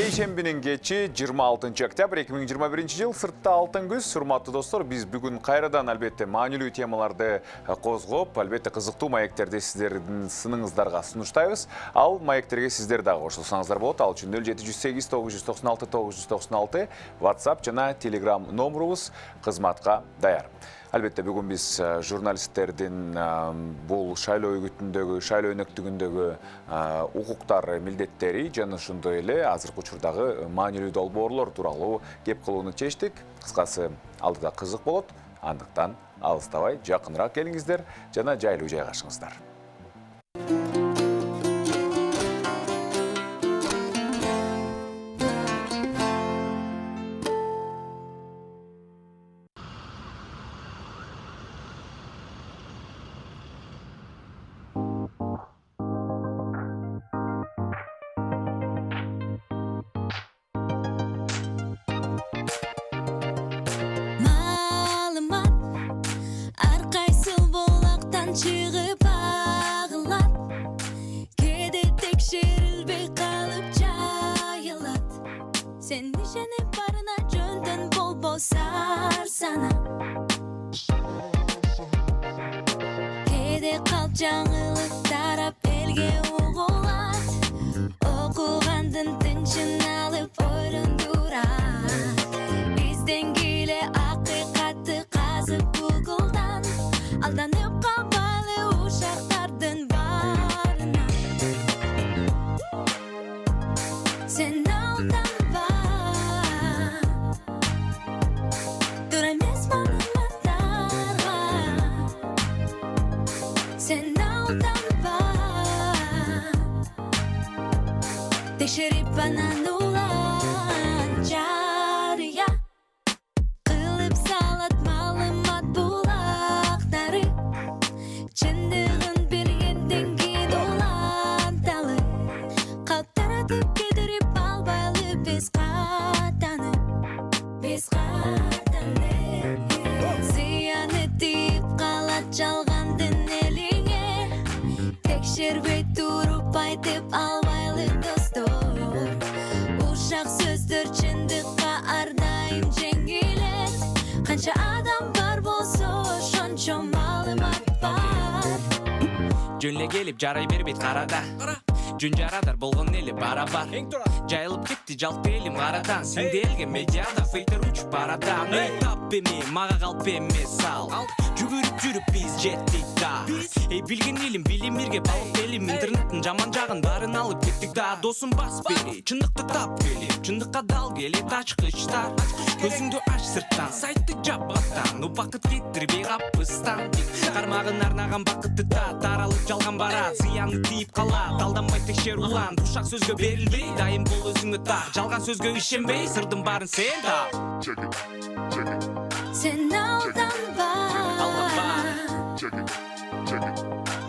Сейшембінің кечи 26 октябрь 2021 жыл сыртта алтын күз. Урматтуу достор, біз бүгін қайрадан әлбетте маанилүү темаларды қозғоп, әлбетте қызыктуу маектерди сиздердин сыныңыздарға сунуштайбыз. Ал маектерге сиздер дагы кошулсаңыздар болот. Ал үчүн 0708 996 996 WhatsApp жана Telegram номерубуз кызматка даяр. Әлбетте бүгін біз журналисттердин бұл шайлоо үгүтүндөгү, шайлоо өнөктүгүндөгү укуктар, милдеттери жана ошондой эле азыркы учурдагы маанилүү долбоорлор тууралуу кеп кылууну чечтик. Кыскасы алдыда кызык болот. Андыктан алыстабай жакыныраак келиңиздер жана жайлуу жайгашыңыздар. Çıgıp ağılat, kede tekşirilbey kalıp cayılat. Sen nişene barına jönden bol bosar sana. Kede kalp жаңылып tarap elge uğulat. Okuğandın tınçın alıp oylundurat. Bizden gile hakikati kazıp Google'dan aldanıp kapalı uşaklardan barına. Sen aldanma, duramaz malumlarga. Sen aldanma, tekşirip bana ulan cariya. Kılıp salat malumat bulakları. Çındığın bir yenden gid olan dalı. Kalp taratıp gidirip albaylı biz katanı. Biz katanı. Ziyan edip kalat çalgandın eline. Tekşirbe durup aytıp albaylı dostor. Uşak sözdür çındıkka ardayım cengilet. Kança adam var bolso şonço malumat var. Жөнле келип жарай бербейт карада. Жөн жарадар болгон эли барабар. Жайылып кетти жалпы элим арадан. Сенде элге медиада фейктер учуп барадан. Тап эме мага калп эме сал. Жүгүрүп жүрүп биз жеттик да. Эй билген элим билим бирге балып элим. Интернеттин жаман жагын баарын алып кеттик да. Досум бас бери чындыкты тап келип. Чындыкка дал келет ачкычтар. Көзүңдү ач сырттан сайтты жабаттан. Убакыт кетирбей капыстан. Кармагын арнаган бакытты да таралып жалган барат. Зыяны тийип калат. Алданбай текшер улан. Ушак сөзгө берилбей дайым бол өзүңө так. Жалган сөзгө ишенбей сырдын баарын сен тап. Sen aldanma,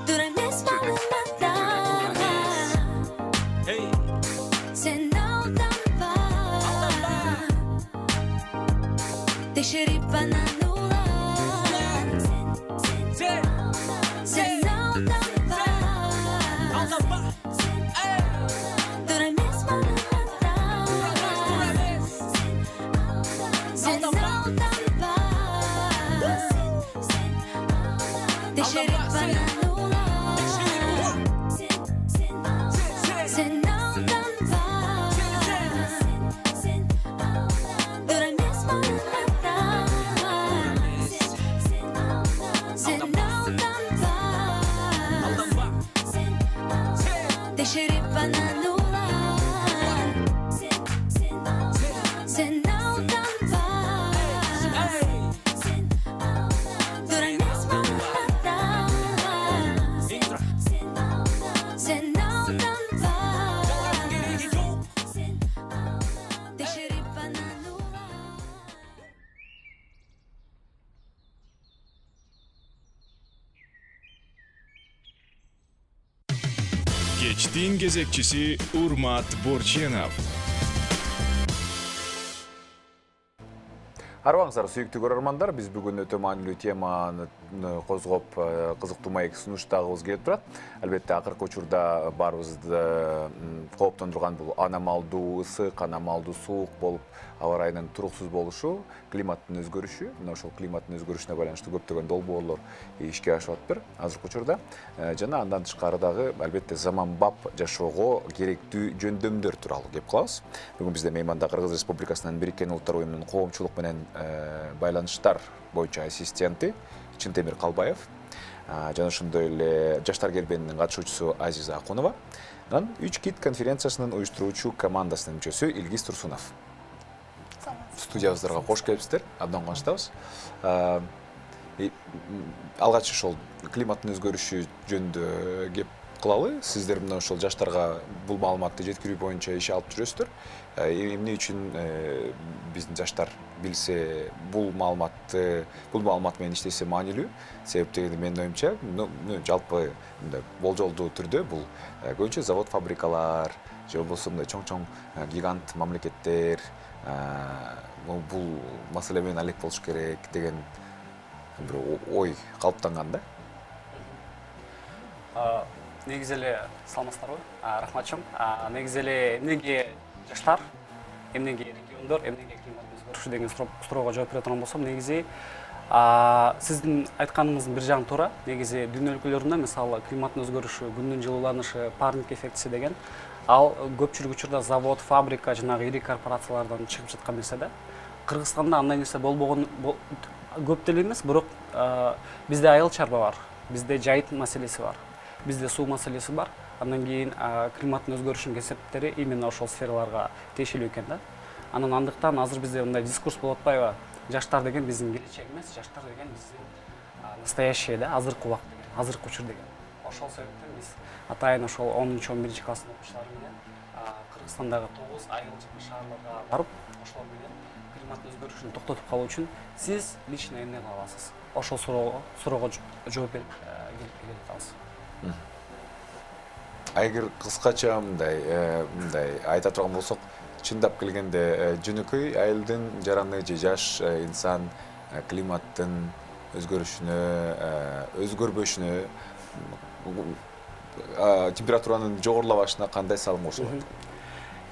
duramaz malumatlarga. Hey, Sen aldanma, tekşirip bana ulan. sen Sen aldanma, duramaz malumatlarga. Sen aldanma, tekşirip bana ulan. Sen aldanma, duramaz malumatlarga. Sen aldanma, tekşirip bana ulan. Sen aldanma, duramaz malumatlarga. Sen aldanma, tekşirip bana ulan. Кечтин кезекчиси Урмат Борченов. Арваңыздар, сүйікті көрермандар, біз бүгін өте маанилүү теманы козгоп кызыктуу маек сунуштагыбыз келип турат. Албетте акыркы учурда баарыбызды кооптондурган бул аномалдуу ысык, аномалдуу суук болуп, аба ырайынын туруксуз болушу, климаттын өзгөрүшү. Мына ошол климаттын өзгөрүшүнө байланыштуу көптөгөн долбоорлор ишке ашып атыптыр азыркы учурда. Жана андан тышкары дагы албетте заманбап жашоого керектүү жөндөмдөр тууралуу кеп калабыз. Бүгүн бизде мейманда Кыргыз Республикасынын Бириккен Улуттар уюмунун коомчулук менен байланыштар боюнча ассистенти Чынтемир Калбаев, жана ошондой эле жаштар кербенинин катышуучусу Азиза Акунова, анан 3 кит конференциясынын уюштуруучу командасынын мүчөсү Илгиз Турсунов. Студиябыздарга кош келипсиздер, абдан кубанычтабыз. Алгач ошол климаттын өзгөрүшү жөнүндө кеп кылалы. Сиздер мына ошол жаштарга бул маалыматты жеткирүү боюнча иш алып жүрөсүздөр. Эмне үчүн биздин жаштар билсе, бул маалымат менен иштесе маанилүү. Себеп дегенде менин оюмча, жалпы болжолдуу түрдө бул көбүнчө завод, фабрикалар, же болбосо мындай чоң-чоң гигант мамлекеттер бул маселе менен алек болуш керек деген бир ой калыптанган да. Негизи эле саламатсыздарбы? Рахматчым. Негизи эле эмнеге жаштар, эмнеге региондор, эмнеге климат өзгөрүшү деген суроого жооп бере турган болсом, негизи сиздин айтканыңыздын бир жагы туура. Негизи дүйнө өлкөлөрүндө мисалы климаттын өзгөрүшү, күндүн жылууланышы, парник эффектиси деген ал көпчүлүк учурда завод, фабрика, жанагы ири корпорациялардан чыгып жаткан нерсе да. Кыргызстанда андай нерсе болбогон көп деле эмес, бирок бизде айыл чарба бар, бизде жайыт маселеси бар, бизде суу маселеси бар. Андан кийин климаттын өзгөрүшүнүн кесептери именно ошол сфераларга тиешелүү экен да. Анан андыктан азыр бизде мындай дискурс болуп атпайбы? Жаштар деген биздин келечек эмес, жаштар деген биздин настоящее да, азыркы убакыт деген, азыркы учур деген. Ошол себептен биз атайын ошол 10-11 класстын окуучулары менен Кыргызстандагы 9 айыл жана шаарларга барып, ошол менен климат өзгөрүшүн токтотуп калуу үчүн сиз лично эмне кыла аласыз? Ошол суроого жооп берип келип атабыз. Айгер кыскача мындай айта турган болсок, чындап келгенде жөнөкөй айылдын жараны же жаш инсан климаттын өзгөрүшүнө, өзгөрбөшүнө, температуранын жогорулабашына кандай салым кошот?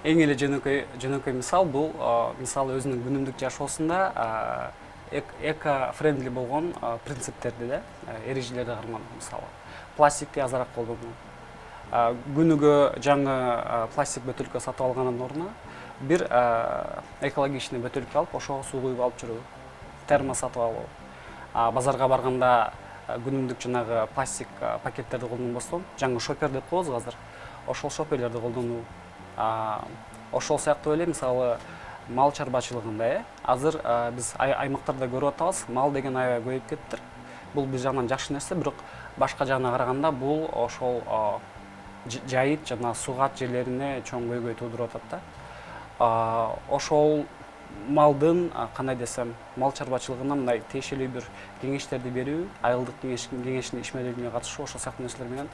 Эң эле жөнөкөй мисал бул мисалы өзүнүн күнүмдүк жашоосунда эко-френдли болгон принциптерди да, эрежелерди кармануу. Мисалы пластикти азыраак колдонуу. Күнүгө жаңы пластик бөтөлкө сатып алганын ордуна бир экологичный бөтөлкө алып, ошого суу куюп алып жүрүү. Термос сатып алуу. Базарга барганда күнүмдүк жанагы пластик пакеттерди колдонбостон, жаңы шопер деп коебуз азыр. Ошол шоперлерди колдонуу. Ошол сыяктуу эле мисалы мал чарбачылыгында азыр биз аймактарда көрүп атабыз, мал деген аябай көбөйүп кетиптир. Бул бир жагынан жакшы нерсе, бирок башка жагына караганда бул ошол жайыт жана сугат жерлерине чоң көйгөй туудуруп атат да. Ошол малдын кандай десем, мал чарбачылыгына мындай тиешелүү бир кеңештерди берүү, айылдык кеңештин ишмерлигине катышуу, ошол сыяктуу нерселер менен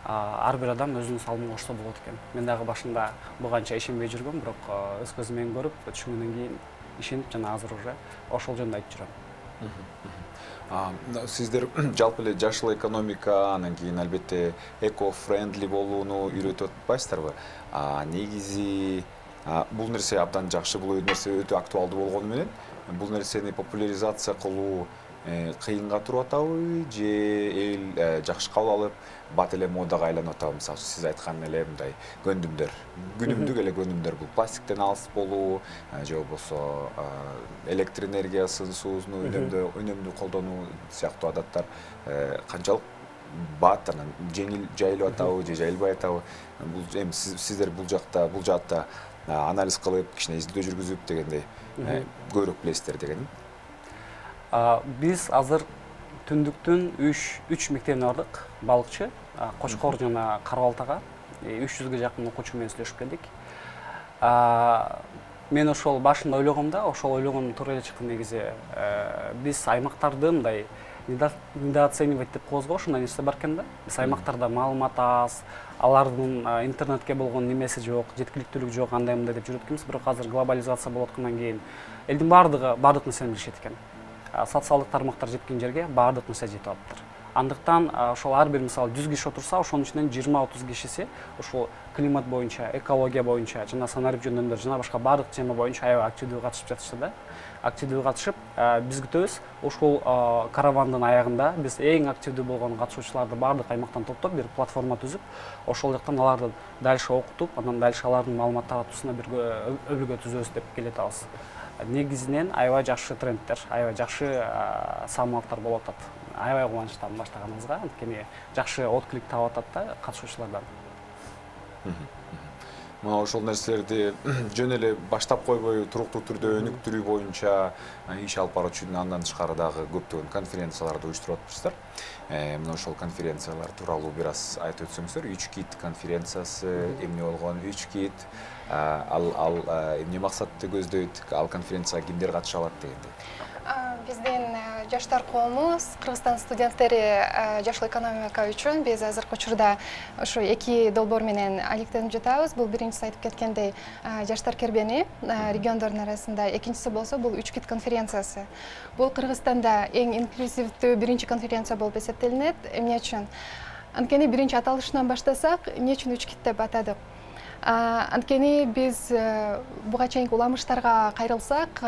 ар бир адам өзүнүн салымын кошсо болот экен. Мен дагы башында буганча ишенбей жүргөм, бирок өз көзүм менен көрүп, түшүнгөндөн кийин ишенип жана азыр уже ошол жөнүндө айтып жүрөм. Сиздер жалпы эле жашыл экономика, анан кийин албетте эко-френдли болууну үйрөтүп атпайсыздарбы? Негизи бул нерсе абдан жакшы, бул нерсе өтө актуалдуу болгону менен, бул нерсени популяризация кылуу кыйынга туруп атабы, же эл жакшы кабыл алып, бат эле модага айланып атабы? Мисалы сиз айткан эле мындай көндүмдөр, күнүмдүк эле көндүмдөр, бул пластиктен алыс болуу, же болбосо электр энергиясын, суусун үнөмдүү колдонуу сыяктуу адаттар канчалык бат, анан жеңил жайылып атабы же жайылбай атабы? Бул эми сиздер бул жаатта анализ кылып, кичине изилдөө жүргүзүп дегендей көбүрөөк билесиздер дегеним. Биз азыр түндүктүн 3 мектебине бардык, балыкчы, Кочкор жана Карабалтага 300ге жакын окуучу менен сүйлөшүп келдик. Мен ошол башында ойлогом да, ошол ойлогонум туура эле чыкты негизи. Биз аймактарды мындай недооценивать деп коебуз го, ошондой нерсе бар экен да. Биз аймактарда маалымат аз, алардын интернетке болгон немеси жок, жеткиликтүүлүк жок, андай-мындай деп жүрөт экенбиз, бирок азыр глобализация болуп аткандан кийин элдин баардык нерсени билишет экен. социалдык тармактар жеткен жерге баардык нерсе жетип атыптыр. Андыктан ошол ар бир мисалы 100 киши отурса, ошонун ичинен 20-30 кишиси ушул климат боюнча, экология боюнча жана санарип жөндөмдөр жана башка баардык тема боюнча аябай активдүү катышып жатышты да. Активдүү катышып, биз күтөбүз ушул каравандын аягында биз эң активдүү болгон катышуучуларды баардык аймактан топтоп бир платформа түзүп, ошол жактан аларды дальше окутуп, анан дальше алардын маалымат таратуусуна бир өбүлгө түзөбүз деп келетабыз. Негизинен аябай жакшы трендтер, аябай жакшы саамалыктар болуп атат. Аябай кубанычтамын баштаганыбызга, анткени жакшы отклик таап атат да катышуучулардан. Мына ошол нерселерди жөн эле баштап койбой, туруктуу түрдө өнүктүрүү боюнча иш алып баруу үчүн андан тышкары дагы көптөгөн конференцияларды уюштуруп атпсыздар. Мына ошол конференциялар тууралуу бир аз айтып өтсөңүздөр. 3 кит конференциясы эмне болгон? 3 кит ал эмне максатты көздөйт? Ал конференцияга кимдер катыша алат дегендей. Биздин жаштар коому, Кыргызстан студенттери жашыл экономика үчүн биз азыркы учурда ушу 2 долбоор менен алектенип жатабыз. Бул биринчиси айтып кеткендей жаштар кербени региондордун арасында, экинчиси болсо бул 3 кит конференциясы. Бул Кыргызстанда эң инклюзивдүү биринчи конференция болуп эсептелинет. Эмне үчүн? Анткени биринчи аталышынан баштасак, эмне үчүн 3 кит деп атадык? Анткени биз буга чейинки уламыштарга кайрылсак,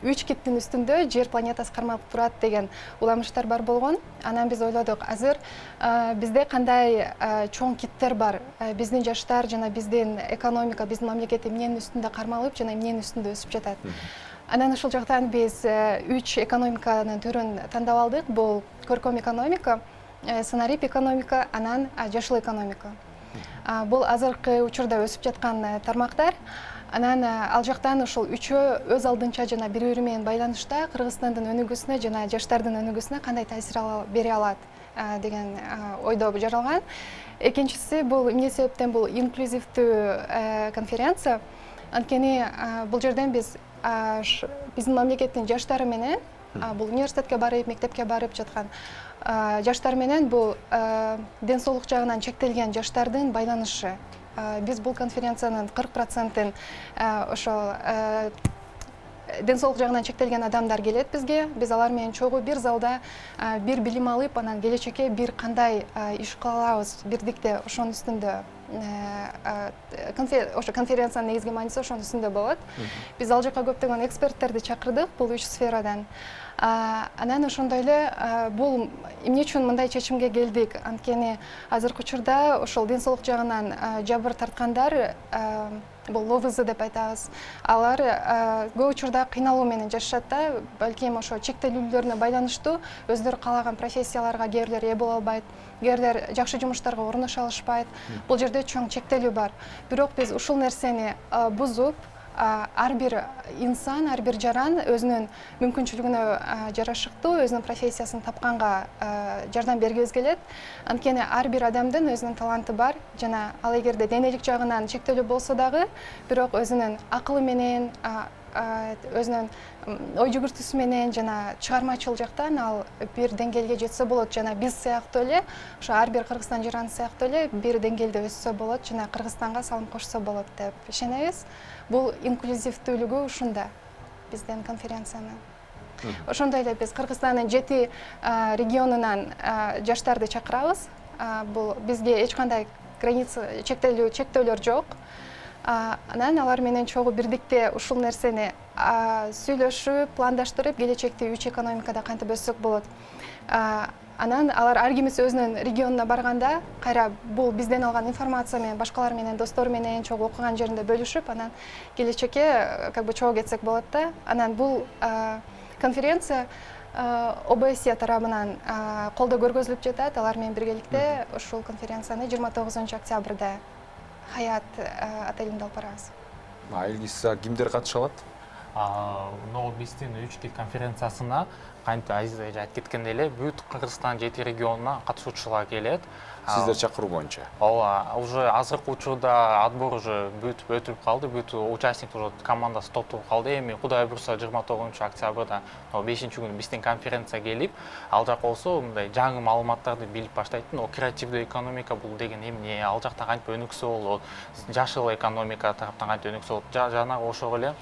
3 киттин үстүндө жер планетасы кармалып турат деген уламыштар бар болгон. Анан биз ойлодук, азыр бизде кандай чоң киттер бар, биздин жаштар жана биздин экономика, биздин мамлекет эмненин үстүндө кармалып жана эмненин үстүндө өсүп жатат. Анан ошол жактан биз 3 экономиканын түрүн тандап алдык. Бул көркөм экономика, санарип экономика, анан жашыл экономика. Бул азыркы учурда өсүп жаткан тармактар. Анан ал жактан ошол үчөө өз алдынча жана бири-бири менен байланышта Кыргызстандын өнүгүүсүнө жана жаштардын өнүгүүсүнө кандай таасир бере алат деген ойдо жаралган. Экинчиси бул эмне себептен бул инклюзивдүү конференция. Анткени бул жерден биздин мамлекеттин жаштары менен бул университетке барып, мектепке барып жаткан жаштар менен бул ден соолук жагынан чектелген жаштардын байланышы. Биз бул конференциянын 40%-ын ошол ден соолук жагынан чектелген адамдар келет бизге. Биз алар менен чогуу бир залда бир билим алып, анан келечекке бир кандай иш кыла алабыз бирдикте ошонун үстүндө ошо конференциянын негизги мааниси ошонун үстүндө болот. Биз ал жакка көптөгөн эксперттерди чакырдык бул 3 сферадан. Анан ошондой эле бул эмне үчүн мындай чечимге келдик? Анткени азыркы учурда ошол ден соолук жагынан жабыр тарткандар, бул ЛОВЗ деп айтабыз. Алар көп учурда кыйналуу менен жашашат да, балким ошо чектелүүлөрүнө байланыштуу өздөрү каалаган профессияларга кээ бирлер ээ боло албайт, кээ бирлер жакшы жумуштарга орношо алышпайт. Бул жерде чоң чектелүү бар. Бирок биз ушул нерсени бузуп, ар бир инсан, ар бир жаран өзүнүн мүмкүнчүлүгүнө жарашыктуу өзүнүн профессиясын тапканга жардам бергибиз келет. Анткени ар бир адамдын өзүнүн таланты бар жана ал эгерде денелик жагынан чектелүү болсо дагы, бирок өзүнүн акылы менен, өзүнүн ой жүгүртүүсү менен жана чыгармачыл жактан ал бир деңгээлге жетсе болот жана биз сыяктуу эле, ошо ар бир Кыргызстан жараны сыяктуу эле бир деңгээлде өссө болот жана Кыргызстанга салым кошсо болот деп ишенебиз. Бул инклюзивдүүлүгү ушунда биздин конференциянын. Ошондой эле биз Кыргызстандын 7 регионунан жаштарды чакырабыз. Бул бизге эч кандай граница, чектөөлөр жок. Анан алар менен чогуу бирдикте ушул нерсени сүйлөшүп, пландаштырып, келечекте 3 экономикада кантип өссөк болот. Анан алар ар кимиси өзүнүн регионуна барганда кайра бул бизден алган информация менен башкалар менен, достор менен чогуу окуган жеринде бөлүшүп, анан келечекке чогуу кетсек болот да. Анан бул конференция ОБСЕ тарабынан колдоо көргөзүлүп жатат. Алар менен биргеликте ушул конференцияны 29 октябрда Хаят отелинде алып барабыз. Илгиз, кимдер катыша алат? Биздин 3 кит конференциясына кантип Азиз эже айтып кеткендей эле бүт Кыргызстан 7 регионуна катышуучулар келет. Сиздер чакыруу боюнча. Ооба, уже азыркы учурда отбор уже бүт өтүп калды, бүт участник уже командасы топтолуп калды. Эми Кудай буйрса 29 октябрда 5-күнү биздин конференция келип, ал жак болсо мындай жаңы маалыматтарды билип баштайт. Креативдүү экономика бул деген эмне, ал жакта кантип өнүксө болот, жашыл экономика тараптан кантип өнүксө болот, жана ошого эле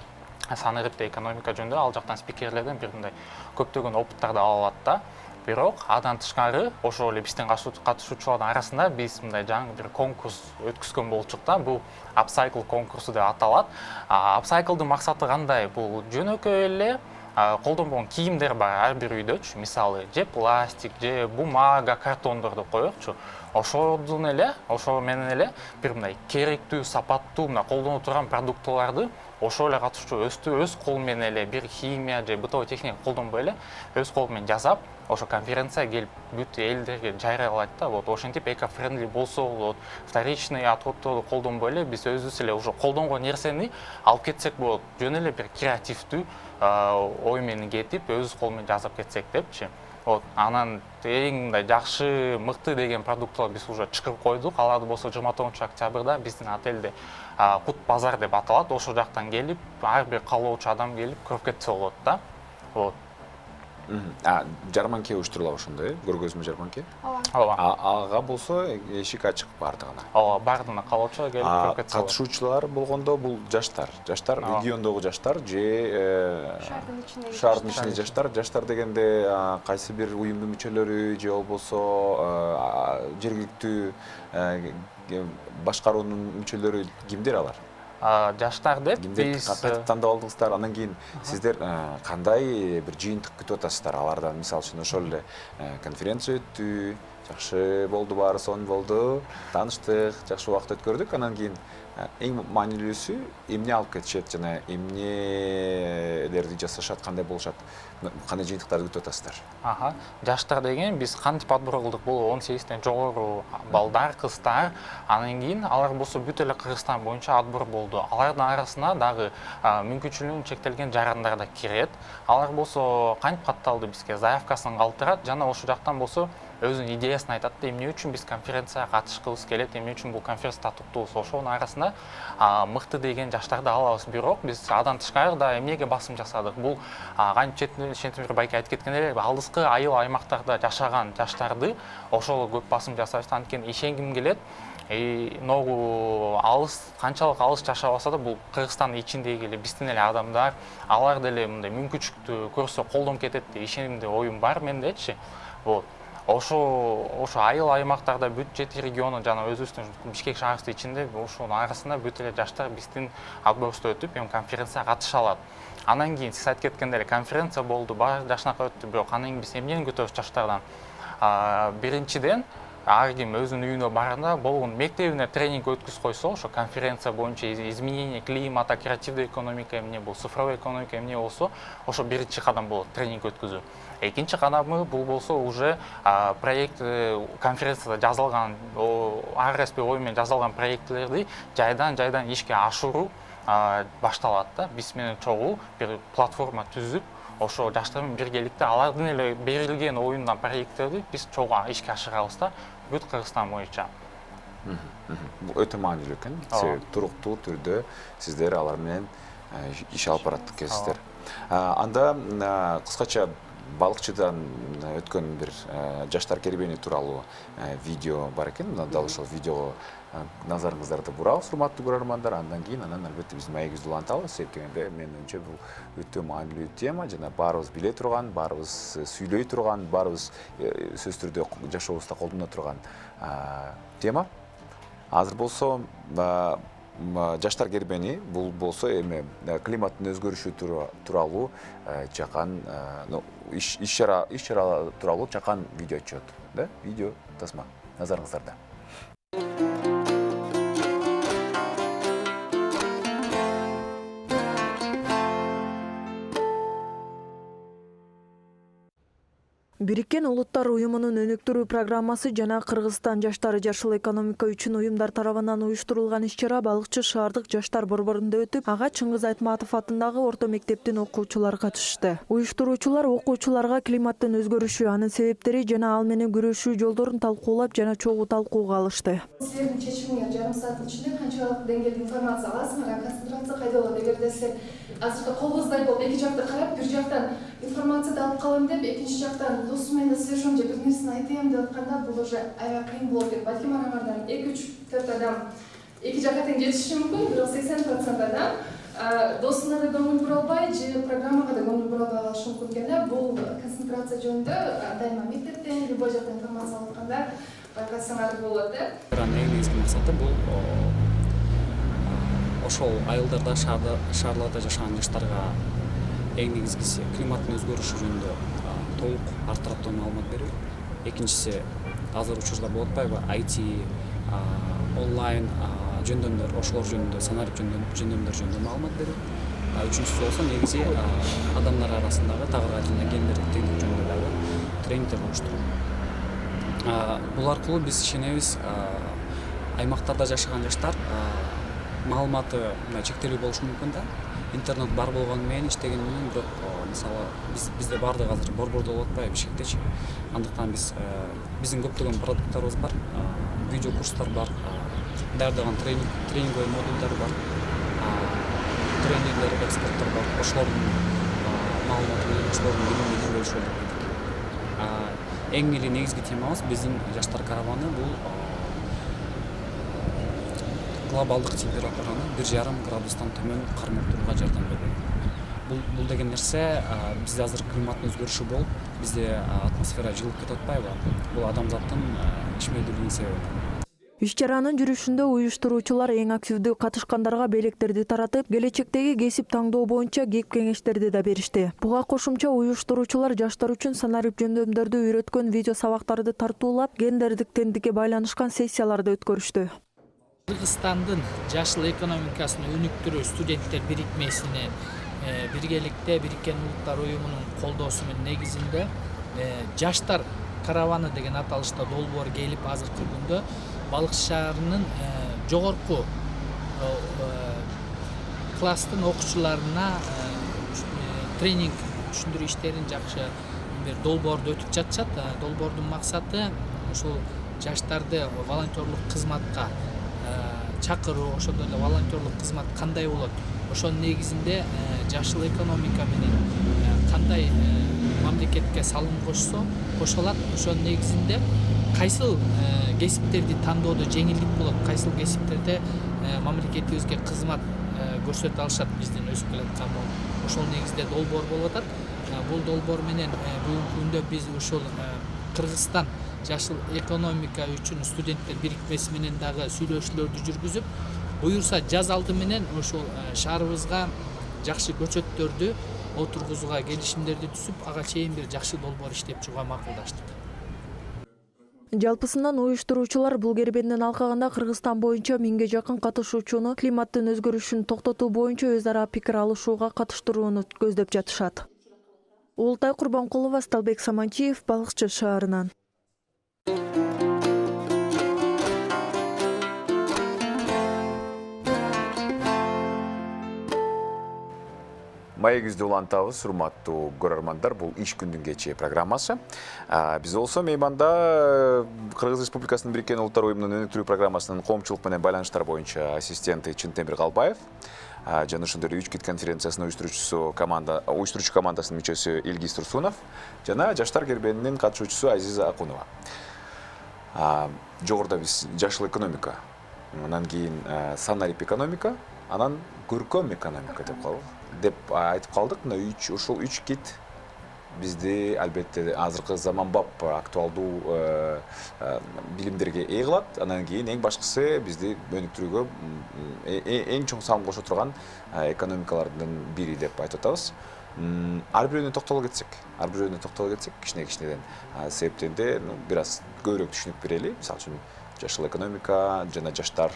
санариптик экономика жөнүндө ал жактан спикерлерден бир мындай көптөгөн опыттарды ала алат да. Бирок адан тышкары ошол эле биздин катышуучулардын арасында биз мындай жаңы бир конкурс өткүзгөн болчук да. Бул Upcycle конкурсу деп аталат. Upcycle'дын максаты кандай? Бул жөнөкөй эле колдонбогон кийимдер бар ар бир үйдөчү. Мисалы, же пластик, же бумага, картондорду коёкчу. Ошол менен эле бир мындай керектүү, сапаттуу мына колдоно турган продуктыларды ошол эле катышуучу өз колу менен эле бир химия же бытовой техника колдонбой эле өз колу менен жасап, ошо конференцияга келип бүт элдерге жарыялайт да. Вот ошентип эко-френдли болсо, вот вторичный отходдорду колдонбой эле биз өзүбүз эле уже колдонгон нерсени алып кетсек болот. Жөн эле бир креативдүү ой менен кетип, өз колу менен жасап кетсек депчи. Вот анан эң мындай жакшы, мыкты деген продукталар биз уже чыгып койдук. Аларды болсо 29-октябрда биздин отелде Кут базар деп аталат. Ошол жактан келип, ар бир каалоочу адам келип көрүп кетсе болот да. Вот. Жарманке уюштурулат ошондой, көргөзмө жарманке. Ооба. Ага болсо эшик ачык бардыгына. Ооба, бардыгына каалоочу келип көрүп кетсе болот. Катышуучулар болгондо бул жаштар, региондогу жаштар же шаардын ичиндеги жаштар дегенде кайсы бир уюмдун мүчөлөрү же болбосо жергиликтүү башкаруунун мүчөлөрү кимдер алар? Жаштар деп биз тандап алдыңыздар, анан кийин сиздер кандай бир жыйынтык күтүп атасыздар алардан? Мисалы үчүн ошол эле конференция өттү, жакшы болду, баары сонун болду, тааныштык, жакшы убакыт өткөрдүк. Анан кийин эң маанилүүсү эмне алып кетишет жана эмнелерди жасашат, кандай болушат, кандай жыйынтыктарды күтүп атасыздар? Жаштар деген биз кантип отбор кылдык? Бул 18-тен жогору балдар, кыздар. Анан кийин алар болсо бүт эле Кыргызстан боюнча отбор болду. Алардын арасына дагы мүмкүнчүлүгү чектелген жарандар да кирет. Алар болсо кантип катталды бизге заявкасын калтырат жана ошол жактан болсо өзүнүн идеясын айтат да, эмне үчүн биз конференцияга катышкыбыз келет, эмне үчүн бул конференция татыктуубуз. Ошонун арасында мыкты деген жаштарды алабыз. Бирок биз адан тышкары да эмнеге басым жасадык? Бул кантип Шентемир байке айтып кеткен эле, алдыскы айыл аймактарда жашаган жаштарды ошол көп басым жасайбыз. Анткени ишенгим келет, ногу алыс, канчалык алыс жашабаса да бул Кыргызстандын ичиндеги эле биздин эле адамдар, алар деле мындай мүмкүнчүлүктү көрсө колдонуп кетет деп ишенимде оюм бар мендечи. Вот. Ошо айыл аймактарда бүт 7 региону жана өзүбүздүн Бишкек шаарыбыздын ичинде ошонун арасында бүт эле жаштар биздин отборубузда өтүп, конференцияга катыша алат. Анан кийин сиз айтып кеткендей эле конференция болду, баары жакшынакай өттү, бирок анан кийин биз эмнени күтөбүз жаштардан? Биринчиден, ар ким өзүнүн үйүнө барганда болгон мектебине тренинг өткүзүп койсо, ошо конференция боюнча изменение климата, креативдүү экономика эмне бул, цифровой экономика эмне болсо, ошо биринчи кадам болот, тренинг өткүзүү. Экинчи кадамы бул болсо уже проект конференцияда жазылган, ар ой менен жазылган проектлерди жайдан ишке ашыруу башталат да. Биз менен чогуу бир платформа түзүп, ошо жаштар менен биргеликте алардын эле берилген оюндан проекттерди биз чогуу ишке ашырабыз да, бүт Кыргызстан боюнча. Бул өтө маанилүү экен. Себеби туруктуу түрдө сиздер алар менен иш алып барат экенсиздер. Анда кыскача балыкчыдан өткөн бир жаштар кербени тууралуу видео бар экен. Дал ошол видеого назарыңыздарды бурабыз, урматтуу көрөрмандар. Андан кийин албетте биздин маегибизди улантабыз. Себеби менимче бул өтө маанилүү тема жана баарыбыз биле турган, баарыбыз сүйлөй турган, баарыбыз сөзсүз түрдө жашообузда колдоно турган тема. Азыр болсо жаштар кербени бул болсо эми климаттын өзгөрүшү тууралуу чакан иш-чара тууралуу чакан видео отчет, да? Видео тасма назарыңыздарда. Бириккен Улуттар уюмунун өнүктүрүү программасы жана Кыргызстан жаштары жашыл экономика үчүн уюмдар тарабынан уюштурулган иш-чара Балыкчы шаардык жаштар борборунда өтүп, ага Чыңгыз Айтматов атындагы орто мектептин окуучулары катышты. Уюштуруучулар окуучуларга климаттын өзгөрүшү, анын себептери жана ал менен күрөшүү жолдорун талкуулап жана чогуу талкууга алышты. Силердин чечимиңер жарым сааттын ичинде канчалык деңгээлде информация аласыңар, концентрация кайда болот? Эгерде силер азыркы колубуздай болуп эки жакты карап, бир жактан информацияды алып калам деп, экинчи жактан досум менен свежом же бир нерсени айтайын деп атканда бул уже аябай кыйын болот деп. Балким араңардан 2-3-4 адам эки жакка тең жетишиши мүмкүн, бирок 80% адам досуна да көңүл бура албай же программага да көңүл бура албай калышы мүмкүн экен. Бул концентрация жөнүндө дайыма мектептен любой жактан информация алып атканда байкасаңар болот. Эң негизги максаты бул ошол айылдарда шаарларда жашаган жаштарга эң негизгиси климаттын өзгөрүшү жөнүндө толук ар тараптуу маалымат берүү. Экинчиси азыр учурда болуп атпайбы IT, онлайн жөндөмдөр, ошолор жөнүндө, санарип жөндөмдөр жөнүндө маалымат берүү. Үчүнчүсү болсо негизи адамдар арасындагы тагырга жана гендердик теңдик жөнүндө дагы тренингдер уюштуруу. Бул аркылуу биз ишенебиз, аймактарда жашаган жаштар маалыматы чектелүү болушу мүмкүн да. Интернет бар болгону менен, иштегени менен, бирок мисалы бизде баардыгы азыр борбордо болуп атпайбы бишкектечи. Андыктан биздин көптөгөн продукттарыбыз бар, видео курстар бар, даярдаган тренинговый модульдар бар, тренерлер, эксперттер бар. Ошолордун маалыматы менен, ошолордун билими менен бөлүшөт деп кетик. Эң эле негизги темабыз биздин жаштар караваны бул глобалдык температураны 1,5 градустан төмөн карматтырууга жардам берүү. Бул деген нерсе бизде азыр климаттын өзгөрүшү болуп, бизде атмосфера жылып кетип атпайбы? Бул адамзаттын ишмердүүлүгүнүн себеби. Иш-чаранын жүрүшүндө уюштуруучулар эң активдүү катышкандарга белектерди таратып, келечектеги кесип таңдоо боюнча кеп-кеңештерди да беришти. Буга кошумча уюштуруучулар жаштар үчүн санарип жөндөмдөрдү үйрөткөн видео сабактарды тартуулап, гендердик теңдикке байланышкан сессияларды өткөрүштү. Кыргызстандын жашыл экономикасын өнүктүрүү студенттер бирикмесинин биргеликте Бириккен Улуттар уюмунун колдоосу менен негизинде жаштар караваны деген аталышта долбоор келип азыркы күндө Балык шаарынын жогорку класстын окуучуларына тренинг түшүндүрүү иштерин жакшы бир долбоорду өтүп жатышат. Долбоордун максаты ошол жаштарды волонтерлук кызматка чакыруу, ошондой эле волонтерлук кызмат кандай болот, ошонун негизинде жашыл экономика менен кандай мамлекетке салым кошо алат, ошонун негизинде кайсыл кесиптерди тандоодо жеңилдик болот, кайсыл кесиптерде мамлекетибизге кызмат көрсөтө алышат биздин өсүп келаткан ошол негизде долбоор болуп атат. Бул долбоор менен бүгүнкү күндө биз ушул Кыргызстан жашыл экономика үчүн студенттер бирикмеси менен дагы сүйлөшүүлөрдү жүргүзүп, буюрса жаз алды менен ошол шаарыбызга жакшы көчөттөрдү отургузууга келишимдерди түзүп, ага чейин бир жакшы долбоор иштеп чыгууга макулдаштык. Жалпысынан уюштуруучулар бул кербендин алкагында Кыргызстан боюнча 1000ге жакын катышуучуну климаттын өзгөрүшүн токтотуу боюнча өз ара пикир алышууга катыштырууну көздөп жатышат. Улутай Курбанкулова, Сталбек Саманчиев, Балыкчы шаарынан. Маегизди улантабыз, урматтуу көрөрмандар, бул иш күндүн кечи программасы. Биз болсо мейманда Кыргыз Республикасынын Бириккен Улуттар уюмунун өнүктүрүү программасынын коомчулук менен байланыштар боюнча ассистенти Чынтемир Калбаев, жана ошондой эле 3 кит конференциясынын уюштуруучу командасынын мүчөсү Илгиз Турсунов жана жаштар кербенинин катышуучусу Азиза Акунова. Жогоруда биз жашыл экономика, анан кийин санарип экономика, анан көркөм экономика деп айтып калдык. Ушул 3 кит бизди албетте азыркы заманбап актуалдуу билимдерге ээ кылат. Анан кийин эң башкысы бизди өнүктүрүүгө эң чоң салым кошо турган экономикалардын бири деп айтып атабыз. Ар бирөөнө токтоло кетсек, кичине-кичинеден себептерде бир аз көбүрөөк түшүнүк берели. Мисалы үчүн жашыл экономика жана жаштар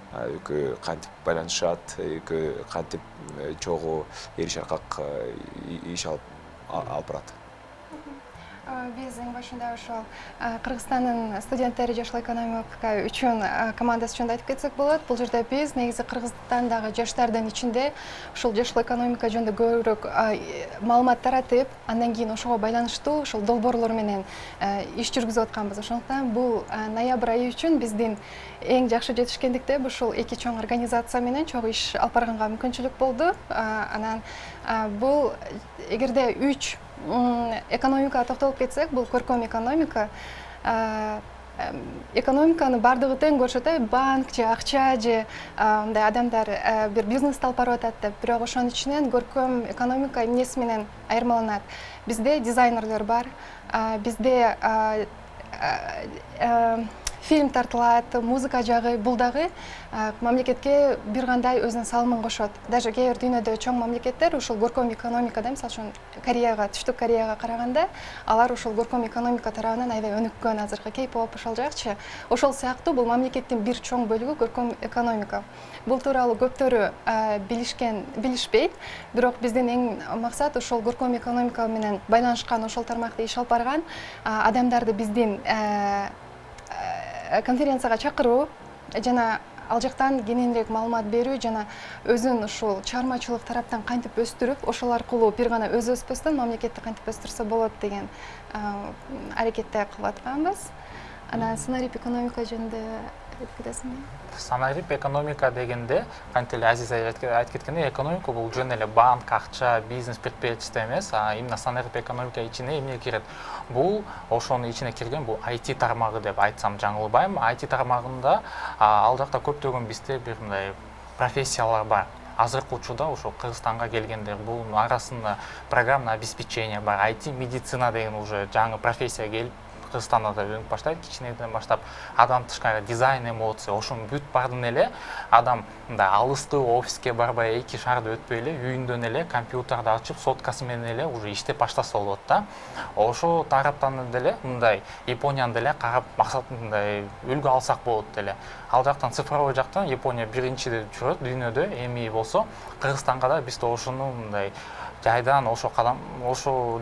экөө кантип байланышат, экөө кантип чогуу эриш аркак иш алып барат. Биз эң башында ошол Кыргызстандын студенттери жашыл экономика үчүн командасы жөнүндө айтып кетсек болот. Бул жерде биз негизи Кыргызстандагы жаштардын ичинде ушул жашыл экономика жөнүндө көбүрөөк маалымат таратып, андан кийин ошого байланыштуу ушул долбоорлор менен иш жүргүзүп атканбыз. Ошондуктан бул ноябрь айы үчүн биздин эң жакшы жетишкендикте ушул эки чоң организация менен чогуу иш алып барганга мүмкүнчүлүк болду. Анан бул эгерде 3 экономикага токтолуп кетсек, бул көркөм экономика. экономиканы бардыгы тең көрүшөт, банк же акча же мындай адамдар бир бизнес алып барып атат деп, бирок ошонун ичинен көркөм экономика эмнеси менен айырмаланат? Бизде дизайнерлер бар, бизде фильм тартылат, музыка жагы, бул дагы мамлекетке бир кандай өзүнүн салымын кошот. Даже кээ бир дүйнөдө чоң мамлекеттер ушул көркөм экономикада, мисалы үчүн Кореяга, Түштүк Кореяга караганда, алар ушул көркөм экономика тарабынан аябай өнүккөн, азыркы K-pop ошол жакчы. Ошол сыяктуу бул мамлекеттин бир чоң бөлүгү көркөм экономика. Бул тууралуу көптөрү билишпейт, бирок биздин эң максат ошол көркөм экономика менен байланышкан, ошол тармакта иш алып барган адамдарды биздин конференцияга чакыруу жана ал жактан кененирээк маалымат берүү жана өзүн ушул чыгармачылык тараптан кантип өстүрүп, ошол аркылуу бир гана өзү өспөстөн мамлекетти кантип өстүрсө болот деген аракетте кылып атканбыз. Анан сценарий экономика жөнүндө айтып кетесиңби? Сценарий экономика дегенде, кантип эле Азиз айтып кеткендей, экономика бул жөн эле банк, акча, бизнес, предприятие эмес, а именно сценарий экономика ичине эмне кирет? Бул ошонун ичине кирген бул IT тармагы деп айтсам жаңылбайм. IT тармагында ал жакта көптөгөн бизде бир мындай профессиялар бар. Азыркы учурда ошо Кыргызстанга келгендер, бул арасында программное обеспечение бар, IT медицина деген уже жаңы профессия келип Кыргызстанда да өнүп баштайт, кичинеден баштап адам тышкары дизайн, эмоция, ошонун бүт бардын эле адам мындай алыскы офиске барбай, 2 шарды өтпөй эле үйүндөн эле компьютерди ачып, соткасы менен эле уже иштеп баштаса болот да. Ошол тараптан деле мындай Японияны деле карап максатын мындай үлгү алсак болот деле. Ал жактан цифровой жактан Япония биринчиде жүрөт дүйнөдө, эми болсо Кыргызстанга да биз ошону мындай жайдан ошо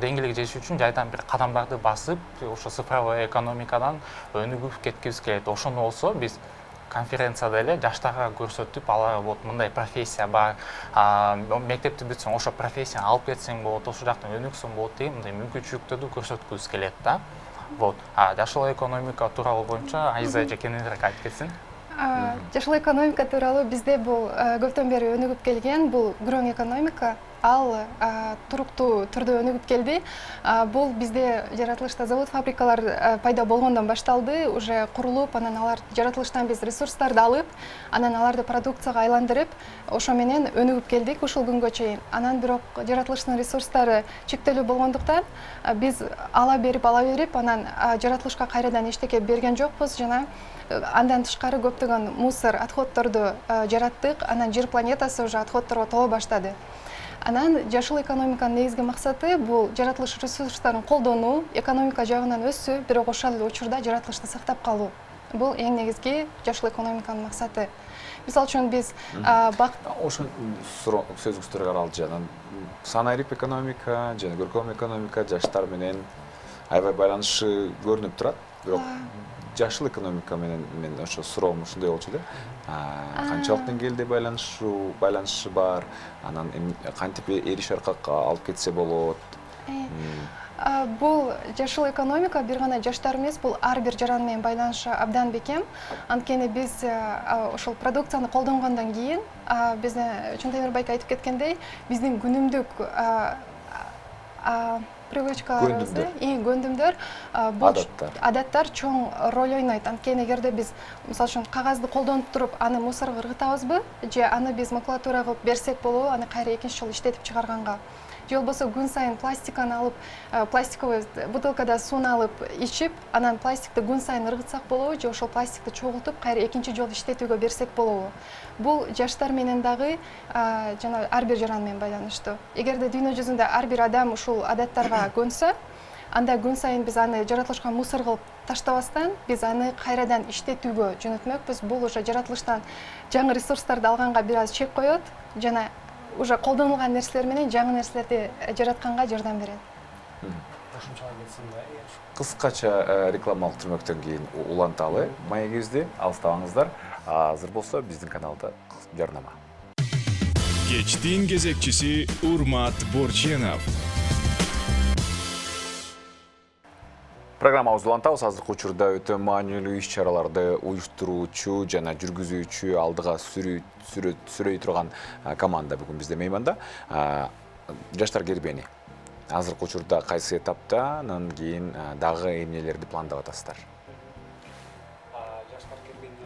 деңгээлге жетиш үчүн жайдан бир кадамдарды басып, ошо цифровой экономикадан өнүгүп кеткибиз келет. Ошону болсо биз конференцияда эле жаштарга көрсөтүп, аларга вот мындай профессия бар, мектепти бүтсөң ошо профессияны алып кетсең болот, ошол жактан өнүксөң болот деген мындай мүмкүнчүлүктөрдү көрсөткүбүз келет да. Вот. Жашыл экономика тууралуу боюнча Айза эже кененирээк айтып кетсин. Жашыл экономика тууралуу бизде бул көптөн бери өнүгүп келген, бул грön экономика, ал туруктуу түрдө өнүгүп келди. Бул бизде жаратылышта завод, фабрикалар пайда болгондон башталды, уже курулуп, анан алар жаратылыштан биз ресурстарды алып, анан аларды продукцияга айландырып, ошо менен өнүгүп келдик ушул күнгө чейин. Анан бирок жаратылыштын ресурстары чектелүү болгондуктан биз ала берип, анан жаратылышка кайрадан эчтеке берген жокпуз жана андан тышкары көптөгөн мусор, отходторду жараттык, анан жер планетасы уже отходторго толо баштады. Анан жашыл экономиканын негизги максаты бул жаратылыш ресурстарын колдонуу, экономика жагынан өсүү, бирок ошол эле учурда жаратылышты сактап калуу. Бул эң негизги жашыл экономиканын максаты. Мисалы үчүн биз ошо сөзүңүздөргө каралды жана сценарий экономика жана көркөм экономика жаштар менен аябай байланышы көрүнүп турат. Бирок жашыл экономика менен мен ошо суроом ушундай болчу эле. Канчалык деңгээлде байланышы бар, анан кантип эриш аркак алып кетсе болот? Бул жашыл экономика бир гана жаштар эмес, бул ар бир жаран менен байланышы абдан бекем. Анткени биз ошол продукцияны колдонгондон кийин, бизде Чын Темирбайка айтып кеткендей, биздин күнүмдүк привычкаларыбызды, көндүмдөр, адаттар чоң роль ойнойт. Анткени эгерде биз мисалы үчүн кагазды колдонуп туруп, аны мусорго ыргытабызбы, же аны биз макулатура кылып берсек болобу, аны кайра экинчи жолу иштетип чыгарганга. Же болбосо күн сайын пластиканы алып, пластиковый бутылкада сууну алып ичип, анан пластикти күн сайын ыргытсак болобу, же ошол пластикти чогултуп, кайра экинчи жолу иштетүүгө берсек болобу. Бул жаштар менен дагы жана ар бир жаран менен байланыштуу. Эгерде дүйнө жүзүндө ар бир адам ушул адаттарга көнсө, анда күн сайын биз аны жаратылышка мусор кылып таштабастан, биз аны кайрадан иштетүүгө жөнөтмөкпүз. Бул уже жаратылыштан жаңы ресурстарды алганга бир аз чек коет жана уже колдонулган нерселер менен жаңы нерселерди жаратканга жардам берет. Кыскача рекламалык түрмөктөн кийин уланталы маегибизди алыстабаңыздар. Азыр болсо биздин каналда жарнама. Кечтин кезекчиси Урмат Борченов. Программабызды улантабыз. Азыркы учурда өтө маанилүү иш-чараларды уюштуруучу жана жүргүзүүчү, алдыга сүрөй турган команда бүгүн бизде мейманда. Жаштар кербени. Азыркы учурда кайсы этапта, анан кийин дагы эмнелерди пландап атасыздар?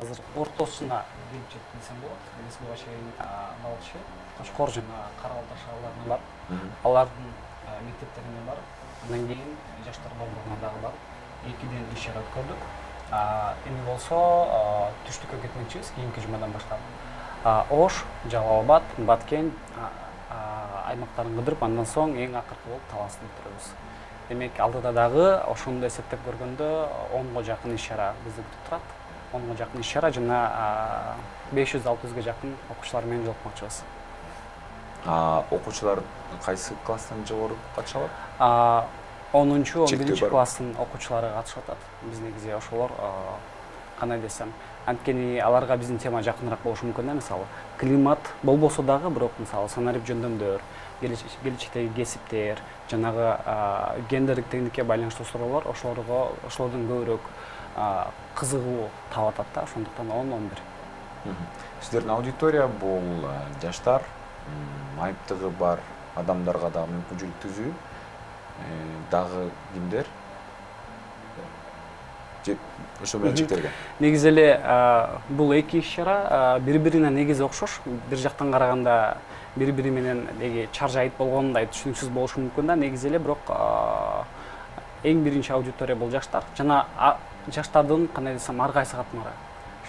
азыр ортосуна келип жетти десем болот. Республика чейин балчы Кошкор жана Кара Балта шаарларына бар. Алардын мектептерине барып, андан кийин жаштар борборуна дагы барып, 2ден иш-чара өткөрдүк. Эми болсо түштүккө кетмекчибиз кийинки жумадан баштап. Ош, Жалал Абад, Баткен аймактарын кыдырып, андан соң эң акыркы болуп Таласты бүтүрөбүз. Демек алдыда дагы ошондой эсептеп көргөндө 10го жакын иш-чара бизди күтүп турат. 10го жакын иш-чара жана 500-600га жакын окуучулар менен жолукмакчыбыз. Окуучулар кайсы класстан жогору катыша алат? 10-11 класстын окуучулары катышып атат. Биз негизи ошолор кандай десем, анткени аларга биздин тема жакыныраак болушу мүмкүн да, мисалы климат болбосо дагы, бирок мисалы санарип жөндөмдөр, келечектеги кесиптер, жанагы гендердик теңдикке байланыштуу суроолор ошолордун көбүрөөк кызыгуу таап атат да, ошондуктан 10-11. Сиздердин аудитория бул жаштар, майыптыгы бар адамдарга дагы мүмкүнчүлүк түзүү, дагы кимдер? Ошо менен чектелген. Негизи эле бул эки иш-чара бири-бирине негизи окшош. Бир жактан караганда бири-бири менен деги чаржайыт болгондой түшүнүксүз болушу мүмкүн да. Негизи эле бирок эң биринчи аудитория бул жаштар жана жаштардын кандай десем ар кайсы катмары.